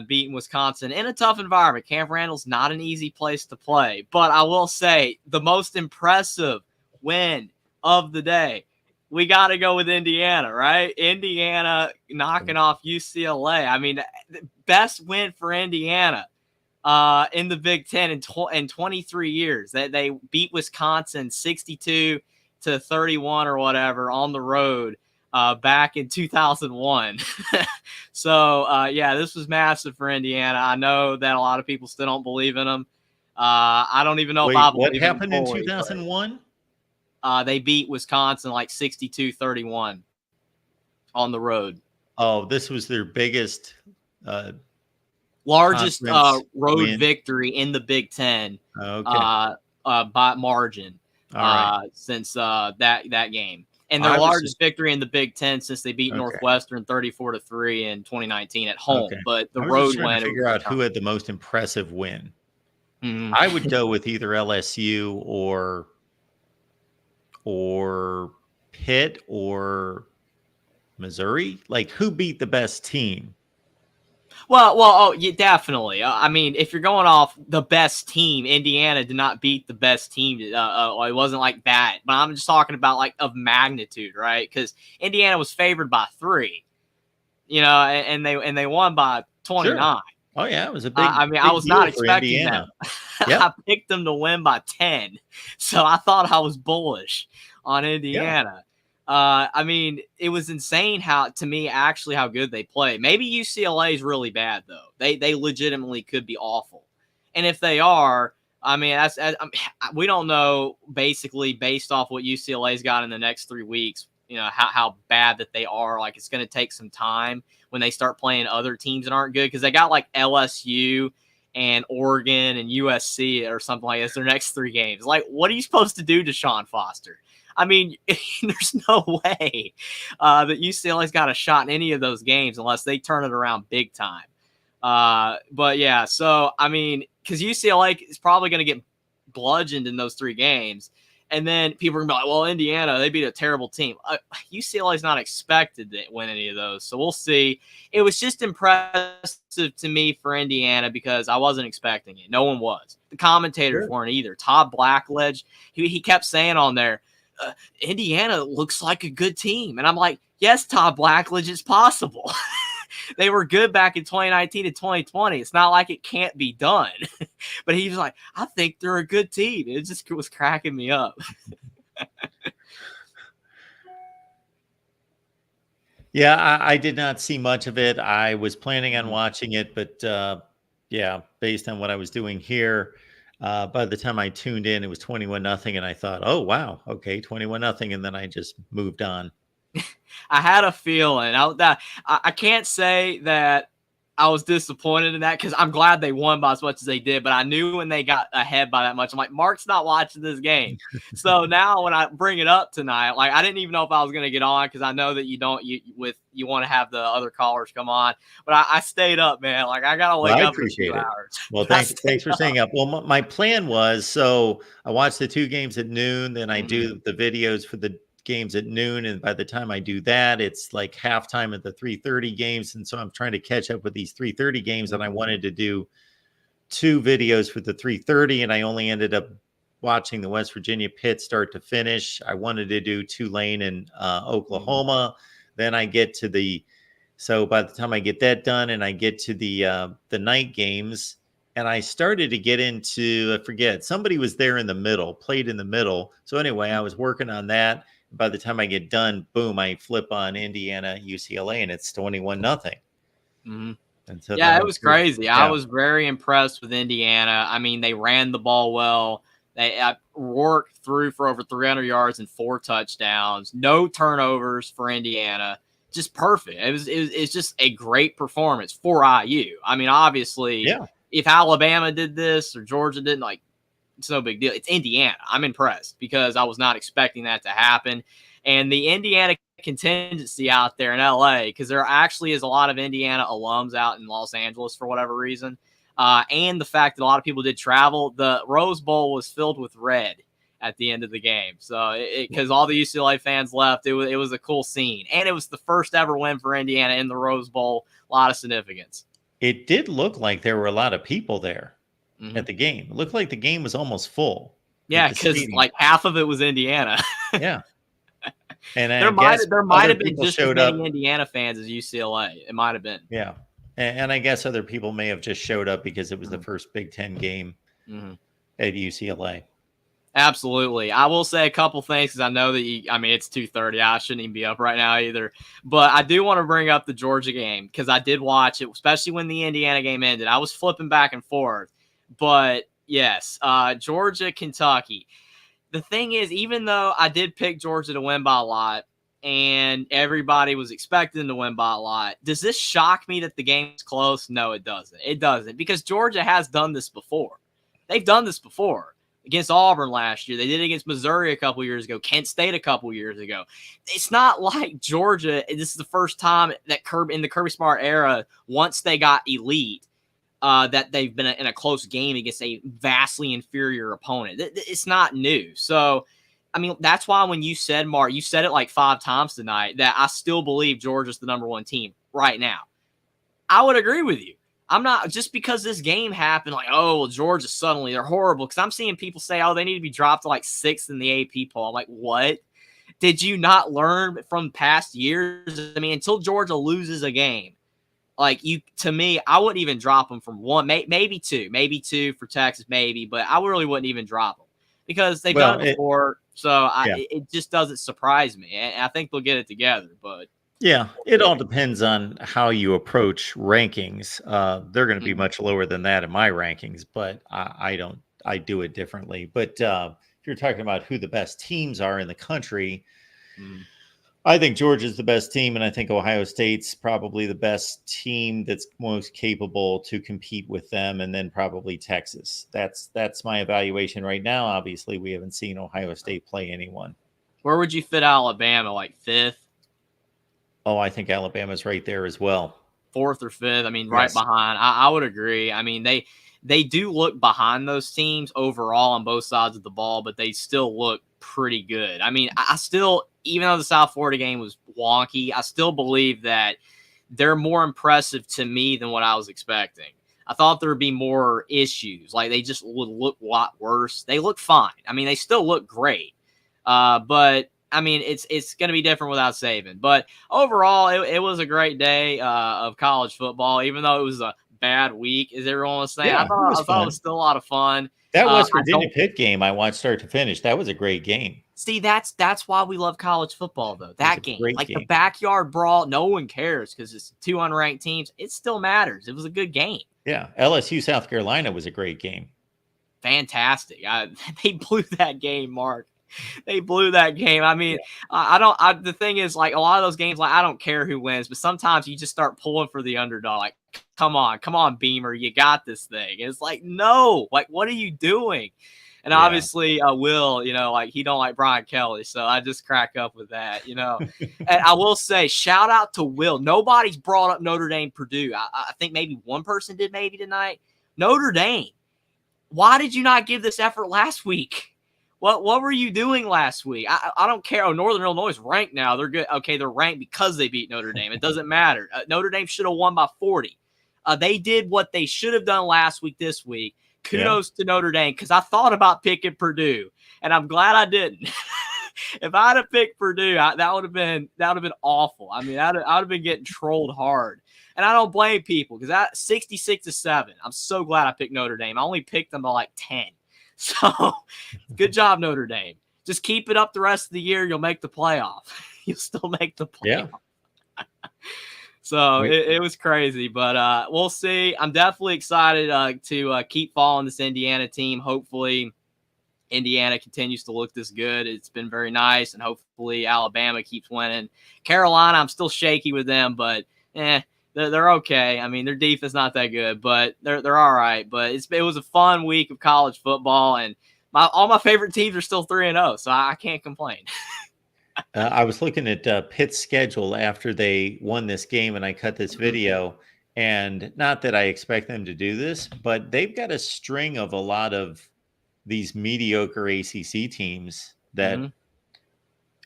Beating Wisconsin in a tough environment. Camp Randall's not an easy place to play, but I will say the most impressive win of the day, we got to go with Indiana, right? Indiana knocking off UCLA. I mean, the best win for Indiana in the Big Ten in 23 years. They beat Wisconsin 62-31 or whatever on the road back in 2001. So, yeah, this was massive for Indiana. I know that a lot of people still don't believe in them. I don't even know if I believe what happened in 2001? They beat Wisconsin like 62-31 on the road. Oh, this was their biggest largest road win. victory in the Big Ten by margin since that game. And their largest victory in the Big Ten since they beat Northwestern 34-3 in 20one at home. Okay. But the I was road just trying win. to figure out who had the most impressive win. Mm-hmm. I would go with either LSU or Pitt or Missouri. Like, who beat the best team? Well, yeah, definitely. I mean, if you're going off the best team, Indiana did not beat the best team. It wasn't like that. But I'm just talking about like of magnitude, right? Because Indiana was favored by 3, and they won by 29. Sure. Oh yeah, it was a big. I was not expecting that. Yep. I picked them to win by 10, so I thought I was bullish on Indiana. I mean, it was insane how good they play. Maybe UCLA is really bad though. They legitimately could be awful, and if they are, I mean, we don't know basically based off what UCLA's got in the next 3 weeks. You know how bad that they are. Like it's going to take some time when they start playing other teams that aren't good because they got like LSU and Oregon and USC or something like this. Their next 3 games. Like, what are you supposed to do to Sean Foster? I mean, there's no way that UCLA's got a shot in any of those games unless they turn it around big time. But yeah, so I mean, because UCLA is probably going to get bludgeoned in those 3 games. And then people are going to be like, well, Indiana, they beat a terrible team. UCLA is not expected to win any of those. So we'll see. It was just impressive to me for Indiana because I wasn't expecting it. No one was. The commentators weren't either. Todd Blackledge, he kept saying on there, Indiana looks like a good team. And I'm like, yes, Todd Blackledge, it's possible. They were good back in 2019 and 2020. It's not like it can't be done. But he was like, I think they're a good team. It just was cracking me up. Yeah, I did not see much of it. I was planning on watching it, but yeah, based on what I was doing here, by the time I tuned in, it was 21-0, and I thought, oh wow, okay, 21-0, and then I just moved on. I had a feeling. I can't say that I was disappointed in that because I'm glad they won by as much as they did, but I knew when they got ahead by that much, I'm like, Mark's not watching this game. So now when I bring it up tonight, like I didn't even know if I was going to get on because I know that you want to have the other callers come on, but I stayed up, man. Like I got to wake up for 2 hours. Well, thanks for staying up. Well, my plan was, so I watched the 2 games at noon, then I do the videos for the games at noon, and by the time I do that, it's like halftime at the 3:30 games, and so I'm trying to catch up with these 3:30 games, and I wanted to do 2 videos for the 3:30, and I only ended up watching the West Virginia Pitt start to finish. I wanted to do Tulane and Oklahoma. Then I get to so by the time I get that done and I get to the night games, and I started to get into, I forget, somebody was there in the middle, played in the middle. So anyway, I was working on that. By the time I get done, boom, I flip on Indiana-UCLA, and it's 21-0. Mm-hmm. And so yeah, it was crazy. Yeah. I was very impressed with Indiana. I mean, they ran the ball well. They worked through for over 300 yards and 4 touchdowns. No turnovers for Indiana. Just perfect. It's just a great performance for IU. I mean, obviously, if Alabama did this or Georgia didn't, like, it's no big deal. It's Indiana. I'm impressed because I was not expecting that to happen. And the Indiana contingency out there in LA, because there actually is a lot of Indiana alums out in Los Angeles for whatever reason. And the fact that a lot of people did travel, the Rose Bowl was filled with red at the end of the game. So because all the UCLA fans left, it was a cool scene. And it was the first ever win for Indiana in the Rose Bowl. A lot of significance. It did look like there were a lot of people there. At the game. It looked like the game was almost full. Yeah, because like half of it was Indiana. Yeah. And there might have been just as many Indiana fans as UCLA. It might have been. Yeah. And I guess other people may have just showed up because it was the first Big Ten game at UCLA. Absolutely. I will say a couple things because I know that it's 2:30. I shouldn't even be up right now either. But I do want to bring up the Georgia game because I did watch it, especially when the Indiana game ended. I was flipping back and forth. But yes, Georgia, Kentucky. The thing is, even though I did pick Georgia to win by a lot and everybody was expecting to win by a lot, does this shock me that the game's close? No, it doesn't. It doesn't, because Georgia has done this before. They've done this before against Auburn last year. They did it against Missouri a couple years ago, Kent State a couple years ago. It's not like Georgia, this is the first time that in the Kirby Smart era, once they got elite, that they've been in a close game against a vastly inferior opponent. It's not new. So, I mean, that's why when you said, Mark, you said it like 5 times tonight, that I still believe Georgia's the number 1 team right now. I would agree with you. I'm not, just because this game happened, like, oh, well, Georgia suddenly, they're horrible. Because I'm seeing people say, oh, they need to be dropped to like 6th in the AP poll. I'm like, what? Did you not learn from past years? I mean, until Georgia loses a game, like, to me, I wouldn't even drop them from 1, maybe 2 for Texas, maybe, but I really wouldn't even drop them. because they've Well, done it before. So yeah. it just doesn't surprise me. And I think they'll get it together. But Yeah, it all depends on how you approach rankings. They're going to be much lower than that in my rankings, but I do it differently. But if you're talking about who the best teams are in the country, I think Georgia's the best team, and I think Ohio State's probably the best team that's most capable to compete with them, and then probably Texas. That's my evaluation right now. Obviously, we haven't seen Ohio State play anyone. Where would you fit Alabama? Like 5th? Oh, I think Alabama's right there as well. 4th or 5th. I mean, right behind. I would agree. I mean, they do look behind those teams overall on both sides of the ball, but they still look pretty good. I mean, I still, even though the South Florida game was wonky, I still believe that they're more impressive to me than what I was expecting. I thought there would be more issues. Like, they just would look a lot worse. They look fine. I mean, they still look great. But I mean, it's going to be different without Saban. But overall, it was a great day of college football, even though it was a bad week, as everyone was saying. Yeah, I thought it was still a lot of fun. That West Virginia Pitt game I watched start to finish. That was a great game. See, that's why we love college football, though. That game, like game. the backyard brawl, no one cares because it's 2 unranked teams. It still matters. It was a good game. Yeah, LSU South Carolina was a great game. Fantastic. They blew that game, Mark. They blew that game. I mean, the thing is, like, a lot of those games, like, I don't care who wins, but sometimes you just start pulling for the underdog. Like, come on, Beamer, you got this thing. And it's like, no, like, what are you doing? And obviously, Will, like, he don't like Brian Kelly, so I just crack up with that, And I will say, shout out to Will. Nobody's brought up Notre Dame, Purdue. I think maybe one person did maybe tonight. Notre Dame. Why did you not give this effort last week? What were you doing last week? I don't care. Oh, Northern Illinois is ranked now. They're good. Okay, they're ranked because they beat Notre Dame. It doesn't matter. Notre Dame should have won by 40. They did what they should have done last week this week. Kudos to Notre Dame, because I thought about picking Purdue, and I'm glad I didn't. If I'd have picked Purdue, that would have been awful. I mean, I'd have been getting trolled hard. And I don't blame people, because that 66-7. I'm so glad I picked Notre Dame. I only picked them by like 10. So, good job, Notre Dame. Just keep it up the rest of the year. You'll make the playoff. You'll still make the playoff. Yeah. So, it was crazy. But we'll see. I'm definitely excited to keep following this Indiana team. Hopefully, Indiana continues to look this good. It's been very nice. And hopefully, Alabama keeps winning. Carolina, I'm still shaky with them. But, they're okay. I mean, their defense not that good, but they're all right. But it was a fun week of college football, and all my favorite teams are still 3-0, so I can't complain. I was looking at Pitt's schedule after they won this game, and I cut this video. And not that I expect them to do this, but they've got a string of a lot of these mediocre ACC teams that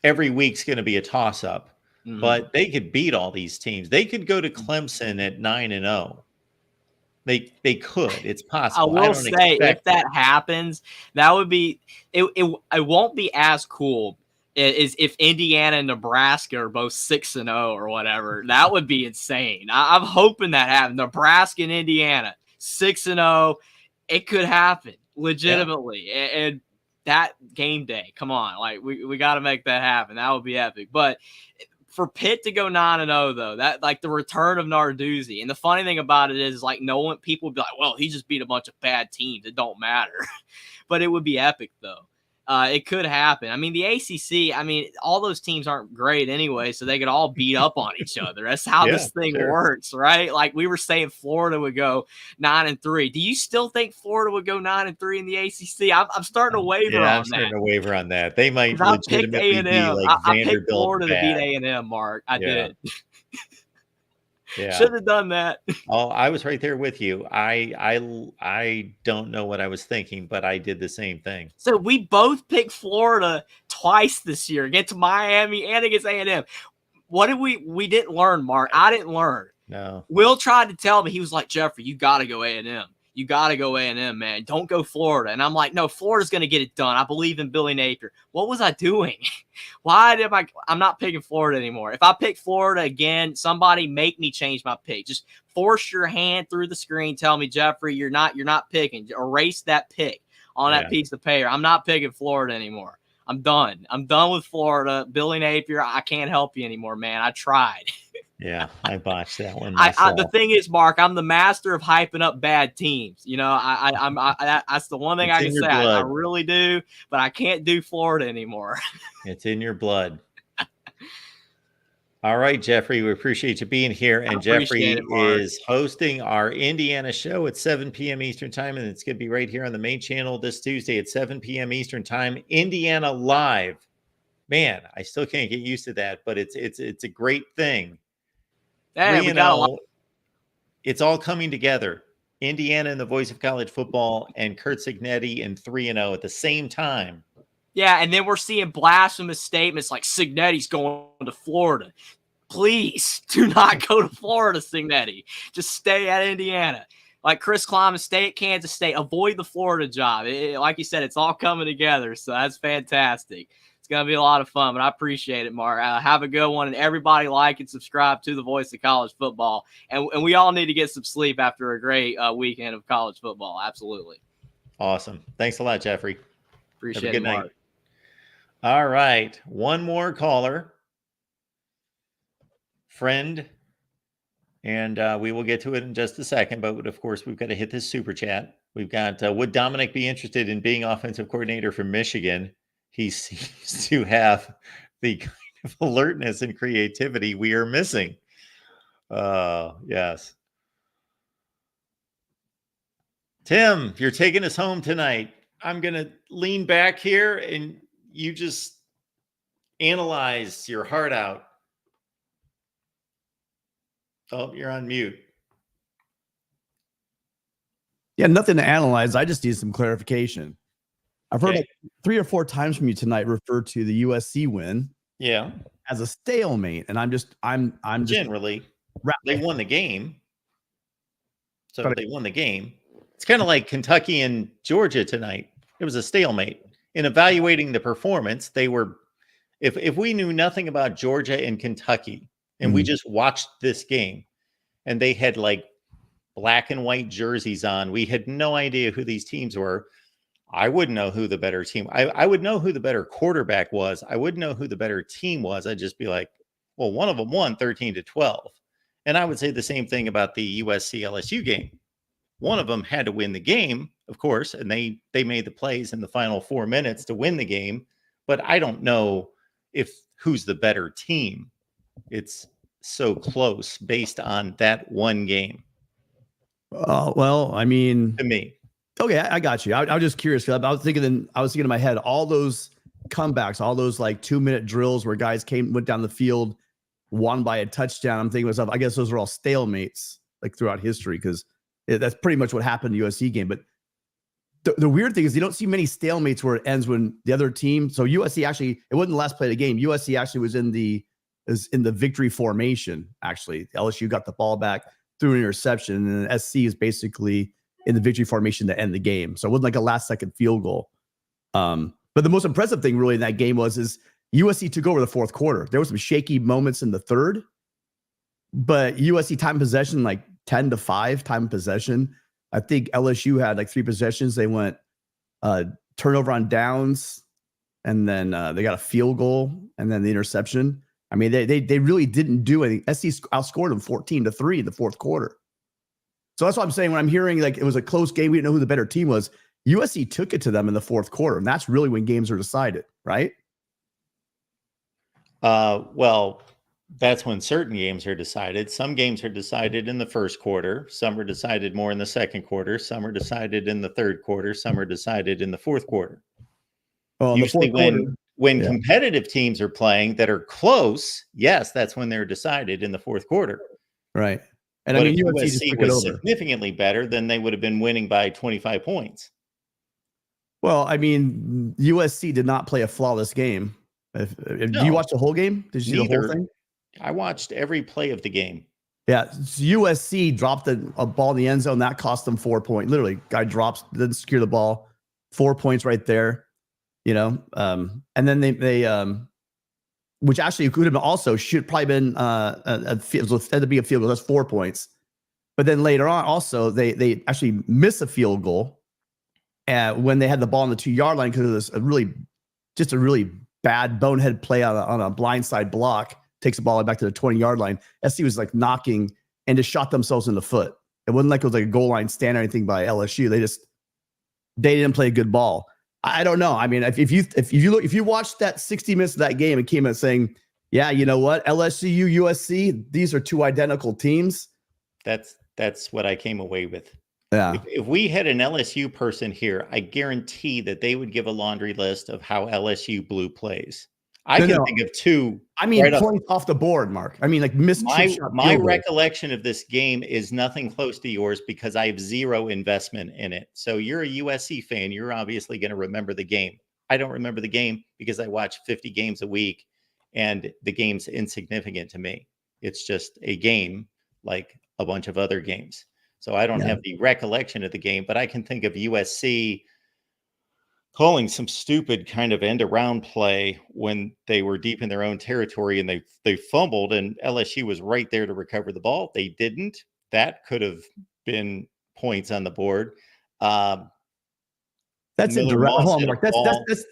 every week's going to be a toss-up. But they could beat all these teams. They could go to Clemson at 9-0. They could. It's possible. I will say, if that happens, that would be it won't be as cool as if Indiana and Nebraska are both 6-0 or whatever. That would be insane. I'm hoping that happens. Nebraska and Indiana 6-0. It could happen legitimately. Yeah. And that game day, come on, like we got to make that happen. That would be epic. But for Pitt to go 9-0, though, that like the return of Narduzzi. And the funny thing about it is, like, no one, people would be like, well, he just beat a bunch of bad teams. It don't matter. But it would be epic, though. It could happen. I mean, the ACC, I mean, all those teams aren't great anyway, so they could all beat up on each other. That's how this thing works, right? Like we were saying, Florida would go 9-3. Do you still think Florida would go 9-3 in the ACC? I'm starting to waver on that. I'm starting to waver on that. They might legitimately be like I picked Vanderbilt Florida bad. to beat A&M, Mark. I did. Yeah. Should have done that. Oh, I was right there with you. I don't know what I was thinking, but I did the same thing. So we both picked Florida twice this year against Miami and against A&M. What did we didn't learn, Mark? I didn't learn. No. Will tried to tell me, he was like, Jeffrey, you got to go A&M. You got to go A&M, man. Don't go Florida. And I'm like, no, Florida's going to get it done. I believe in Billy Napier. What was I doing? I'm not picking Florida anymore. If I pick Florida again, somebody make me change my pick. Just force your hand through the screen. Tell me, Jeffrey, you're not picking. Erase that pick. on that piece of paper. I'm not picking Florida anymore. I'm done. I'm done with Florida. Billy Napier, I can't help you anymore, man. I tried. Yeah, I botched that one myself. The thing is, Mark, I'm the master of hyping up bad teams. You know, that's the one thing It's I in can your say. I blood. really do, but I can't do Florida anymore. It's in your blood. All right, Jeffrey, we appreciate you being here. And Jeffrey is hosting our Indiana show at 7 p.m. Eastern time, and it's going to be right here on the main channel this Tuesday at 7 p.m. Eastern time. Indiana Live. Man, I still can't get used to that, but it's a great thing. Hey, we got a lot. It's all coming together. Indiana and the voice of college football, and Kurt Signetti and 3-0 at the same time. Yeah, and then we're seeing blasphemous statements like Signetti's going to Florida. Please do not go to Florida, Signetti. Just stay at Indiana. Like Chris Kleiman, stay at Kansas State. Avoid the Florida job. Like you said, it's all coming together, so that's fantastic. It's going to be a lot of fun, but I appreciate it, Mark. Have a good one, and everybody like and subscribe to the Voice of College Football. And we all need to get some sleep after a great weekend of college football. Absolutely. Awesome. Thanks a lot, Jeffrey. Appreciate Have a good it, Mark. night. All right. One more caller. Friend. And we will get to it in just a second. But of course, we've got to hit this super chat. We've got, would Dominic be interested in being offensive coordinator for Michigan? He seems to have the kind of alertness and creativity we are missing. Yes. Tim, you're taking us home tonight. I'm going to lean back here and you just analyze your heart out. Oh, you're on mute. Yeah, nothing to analyze. I just need some clarification. I've heard like 3 or 4 times from you tonight refer to the USC win, as a stalemate, and I'm just generally they won the game, so they won the game. It's kind of like Kentucky and Georgia tonight. It was a stalemate. In evaluating the performance, they were. If we knew nothing about Georgia and Kentucky, and we just watched this game, and they had like black and white jerseys on, we had no idea who these teams were. I wouldn't know who the better team. I would know who the better quarterback was. I wouldn't know who the better team was. I'd just be like, well, one of them won 13-12. And I would say the same thing about the USC LSU game. One of them had to win the game, of course, and they made the plays in the final 4 minutes to win the game. But I don't know who's the better team. It's so close based on that one game. Well, I mean, to me. Okay, I got you. I was just curious. I was thinking in my head, all those comebacks, all those like 2-minute drills where guys went down the field, won by a touchdown. I'm thinking to myself, I guess those are all stalemates like throughout history, because that's pretty much what happened in the USC game. But the weird thing is you don't see many stalemates where it ends when the other team. So USC actually, it wasn't the last play of the game. USC actually was in the victory formation. Actually, LSU got the ball back, threw an interception, and then SC is basically in the victory formation to end the game. So it wasn't like a last second field goal. But the most impressive thing really in that game is USC took over the fourth quarter. There were some shaky moments in the third, but USC time possession, like 10-5 time possession. I think LSU had like 3 possessions. They went turnover on downs, and then they got a field goal, and then the interception. I mean, they really didn't do anything. SC outscored them 14-3 in the fourth quarter. So that's what I'm saying when I'm hearing like it was a close game, we didn't know who the better team was. USC took it to them in the fourth quarter, and that's really when games are decided, right? Well, that's when certain games are decided. Some games are decided in the first quarter. Some are decided more in the second quarter. Some are decided in the third quarter. Some are decided in the fourth quarter. Well, usually when competitive teams are playing that are close, yes, that's when they're decided in the fourth quarter. Right. And but I mean, if USC just USC took it was over. significantly better, then they would have been winning by 25 points. Well, I mean, USC did not play a flawless game. Did you watch the whole game? Did you see the whole thing? I watched every play of the game. Yeah, USC dropped a ball in the end zone. That cost them 4 points. Literally, guy drops, didn't secure the ball. 4 points right there. You know, and then they which actually could have also should probably been had to be a field goal. That's 4 points. But then later on, also they actually miss a field goal, when they had the ball on the 2-yard line because of this a really bad bonehead play on a blindside block, takes the ball back to the 20-yard line. SC was like knocking and just shot themselves in the foot. It wasn't like it was like a goal line stand or anything by LSU. They didn't play a good ball. I don't know. I mean, if you watched that 60 minutes of that game and came out saying, yeah, you know what, LSU, USC, these are two identical teams. That's what I came away with. Yeah. If we had an LSU person here, I guarantee that they would give a laundry list of how LSU blue plays. I can think of two. I mean, points off the board, Mark. I mean, like missed my recollection of this game is nothing close to yours because I have zero investment in it. So you're a USC fan. You're obviously going to remember the game. I don't remember the game because I watch 50 games a week and the game's insignificant to me. It's just a game like a bunch of other games. So I don't have the recollection of the game, but I can think of USC calling some stupid kind of end around play when they were deep in their own territory and they fumbled and LSU was right there to recover the ball. They didn't. That could have been points on the board. That's indirect. Hold on, Mark.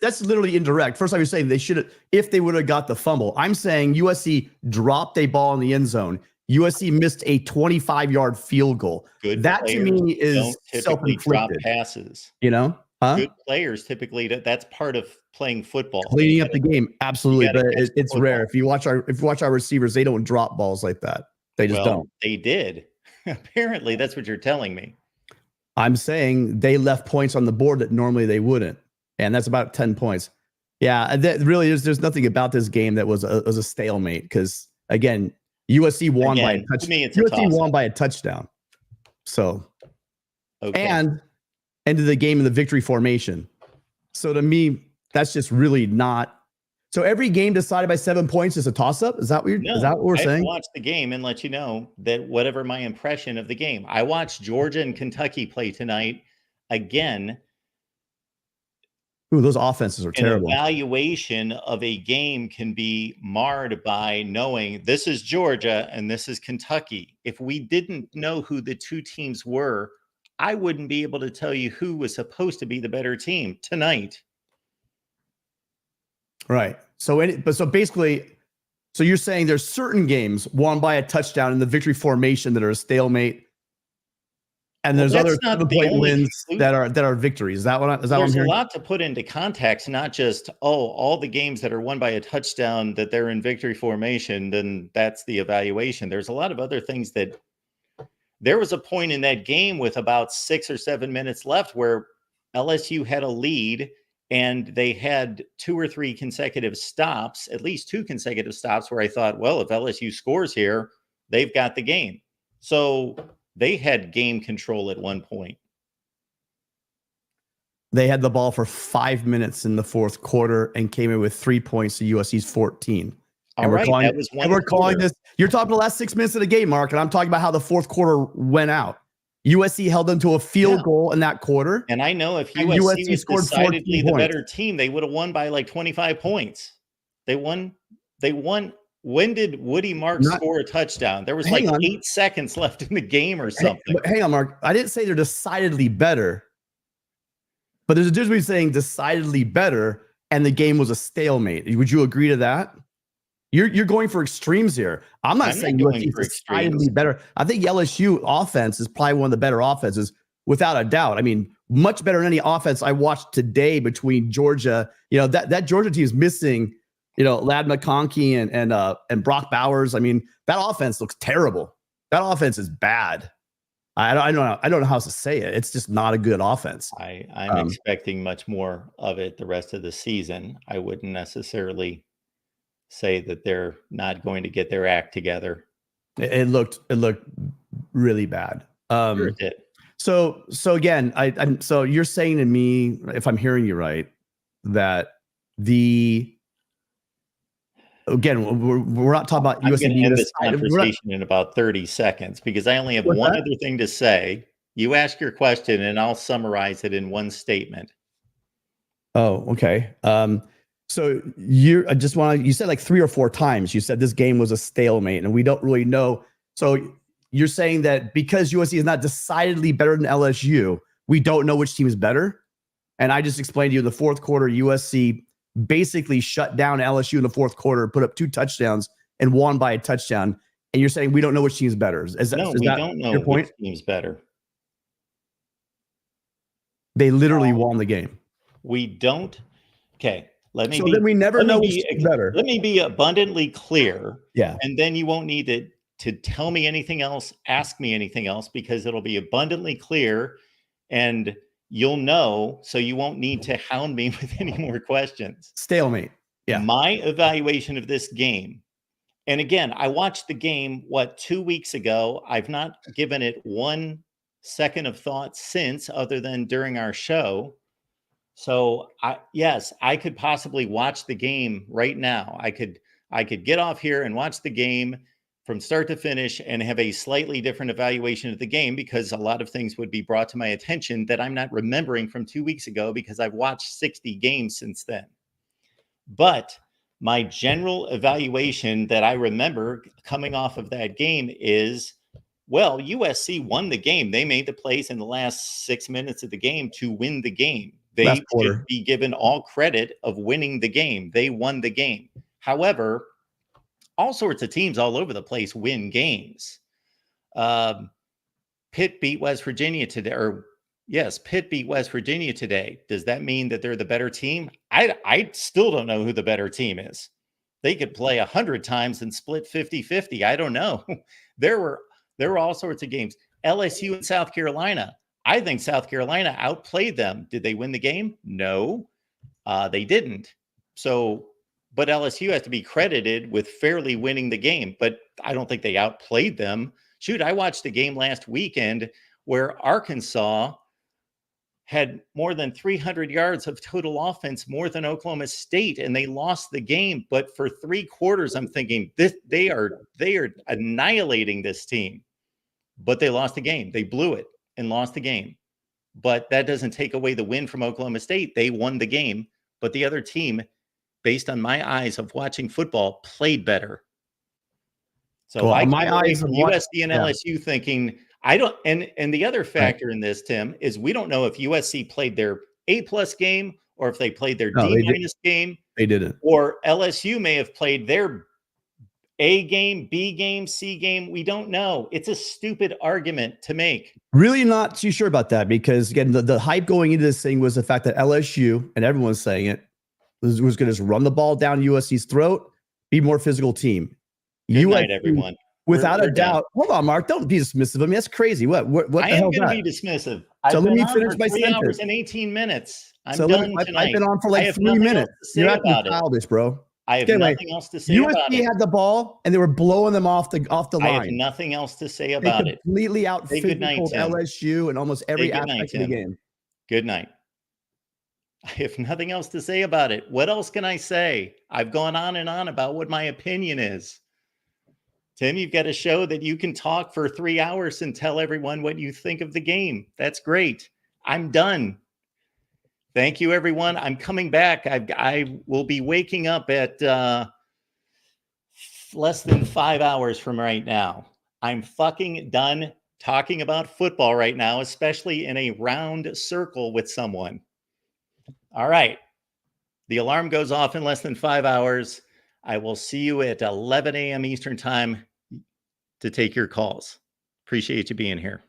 That's literally indirect. First time you're saying they should have, if they would have got the fumble. I'm saying USC dropped a ball in the end zone. USC missed a 25-yard field goal. That to me is self-inflicted. Drop passes. You know? Huh? Good players typically, that's part of playing football. Cleaning up the game, absolutely, but it's rare. If you watch our receivers, they don't drop balls like that. They just don't. They did. Apparently, that's what you're telling me. I'm saying they left points on the board that normally they wouldn't, and that's about 10 points. Yeah, that really is. There's nothing about this game that was a stalemate because again, USC won by a touchdown. USC won by a touchdown. So, and ended the game in the victory formation. So to me, that's just really not. So every game decided by 7 points is a toss-up. Is that what we're saying? I watched the game and let you know that whatever my impression of the game. I watched Georgia and Kentucky play tonight again. Ooh, those offenses are terrible. An evaluation of a game can be marred by knowing this is Georgia and this is Kentucky. If we didn't know who the two teams were, I wouldn't be able to tell you who was supposed to be the better team tonight. Right. So basically, you're saying there's certain games won by a touchdown in the victory formation that are a stalemate. And there's other 7-point wins that are victories. Is that what I'm hearing? There's a lot to put into context, not just, all the games that are won by a touchdown that they're in victory formation, then that's the evaluation. There's a lot of other things that there was a point in that game with about 6 or 7 minutes left where LSU had a lead and they had 2 or 3 consecutive stops, at least 2 consecutive stops where I thought, well, if LSU scores here, they've got the game. So they had game control at one point. They had the ball for 5 minutes in the fourth quarter and came in with 3 points to USC's 14. And we're calling this. You're talking the last 6 minutes of the game, Mark, and I'm talking about how the fourth quarter went out. USC held them to a field goal in that quarter. And I know if USC was decidedly the better team, they would have won by like 25 points. They won. When did Woody Marks score a touchdown? There was 8 seconds left in the game or something. Hang on, Mark. I didn't say they're decidedly better, but there's a difference between saying decidedly better and the game was a stalemate. Would you agree to that? You're going for extremes here. I'm not saying USC is decidedly better. I think LSU offense is probably one of the better offenses, without a doubt. I mean, much better than any offense I watched today between Georgia. That Georgia team is missing. Lad McConkey and Brock Bowers. I mean, that offense looks terrible. That offense is bad. I don't know how else to say it. It's just not a good offense. I'm expecting much more of it the rest of the season. I wouldn't necessarily say that they're not going to get their act together. It looked really bad. Sure it did. So again, so you're saying to me, if I'm hearing you right, that again, we're not talking about USC being this conversation in about 30 seconds because I only have one other thing to say. You ask your question and I'll summarize it in one statement. Oh, okay. So you said like 3 or 4 times, you said this game was a stalemate and we don't really know. So you're saying that because USC is not decidedly better than LSU, we don't know which team is better? And I just explained to you in the fourth quarter, USC basically shut down LSU in the fourth quarter, put up 2 touchdowns, and won by a touchdown. And you're saying we don't know which team's better. We don't know your point? which team's better. They literally won the game. We don't. Okay. Then we never know which team's better. Let me be abundantly clear. Yeah. And then you won't need to tell me anything else, ask me anything else, because it'll be abundantly clear and you'll know, so you won't need to hound me with any more questions. Stalemate. Yeah. My evaluation of this game, and again, I watched the game, 2 weeks ago. I've not given it 1 second of thought since, other than during our show. So I could possibly watch the game right now. I could get off here and watch the game from start to finish and have a slightly different evaluation of the game, because a lot of things would be brought to my attention that I'm not remembering from 2 weeks ago, because I've watched 60 games since then. But my general evaluation that I remember coming off of that game is, well, USC won the game. They made the plays in the last 6 minutes of the game to win the game. They should be given all credit of winning the game. They won the game. However, all sorts of teams all over the place win games. Pitt beat West Virginia today, Pitt beat West Virginia today. Does that mean that they're the better team? I still don't know who the better team is. They could play 100 times and split 50-50. I don't know. There were all sorts of games. LSU and South Carolina. I think South Carolina outplayed them. Did they win the game? No, they didn't. But LSU has to be credited with fairly winning the game, but I don't think they outplayed them. Shoot, I watched a game last weekend where Arkansas had more than 300 yards of total offense, more than Oklahoma State, and they lost the game. But for 3 quarters, I'm thinking they are annihilating this team. But they lost the game. They blew it and lost the game. But that doesn't take away the win from Oklahoma State. They won the game, but the other team, based on my eyes of watching football, played better. So I my eyes from of USC and LSU thinking I don't. And the other factor in this, Tim, is we don't know if USC played their A+ game or if they played their D- game. They didn't. Or LSU may have played their A game, B game, C game. We don't know. It's a stupid argument to make. Really not too sure about that, because again, the hype going into this thing was the fact that LSU, and everyone's saying it, was going to just run the ball down USC's throat, be more physical team. Good night, everyone. Without a doubt. Hold on, Mark. Don't be dismissive of me. That's crazy. What the I hell am is going that? to be dismissive. So let me been finish on my for 3 sentence. hours and 18 minutes. I'm So done I've tonight. been on for I like have 3 nothing minutes. else to say You're acting about it. childish, bro. I have Anyway, nothing else to say about USC it. had the ball and they were blowing them off the line. I have nothing else to say about they it. completely out Say good night, physical Tim. LSU and almost every Say good night, aspect of the Tim. game. Good night. I have nothing else to say about it. What else can I say? I've gone on and on about what my opinion is. Tim, you've got a show that you can talk for 3 hours and tell everyone what you think of the game. That's great. I'm done. Thank you, everyone. I'm coming back. I will be waking up at less than 5 hours from right now. I'm fucking done talking about football right now, especially in a round circle with someone. All right. The alarm goes off in less than 5 hours. I will see you at 11 a.m. Eastern time to take your calls. Appreciate you being here.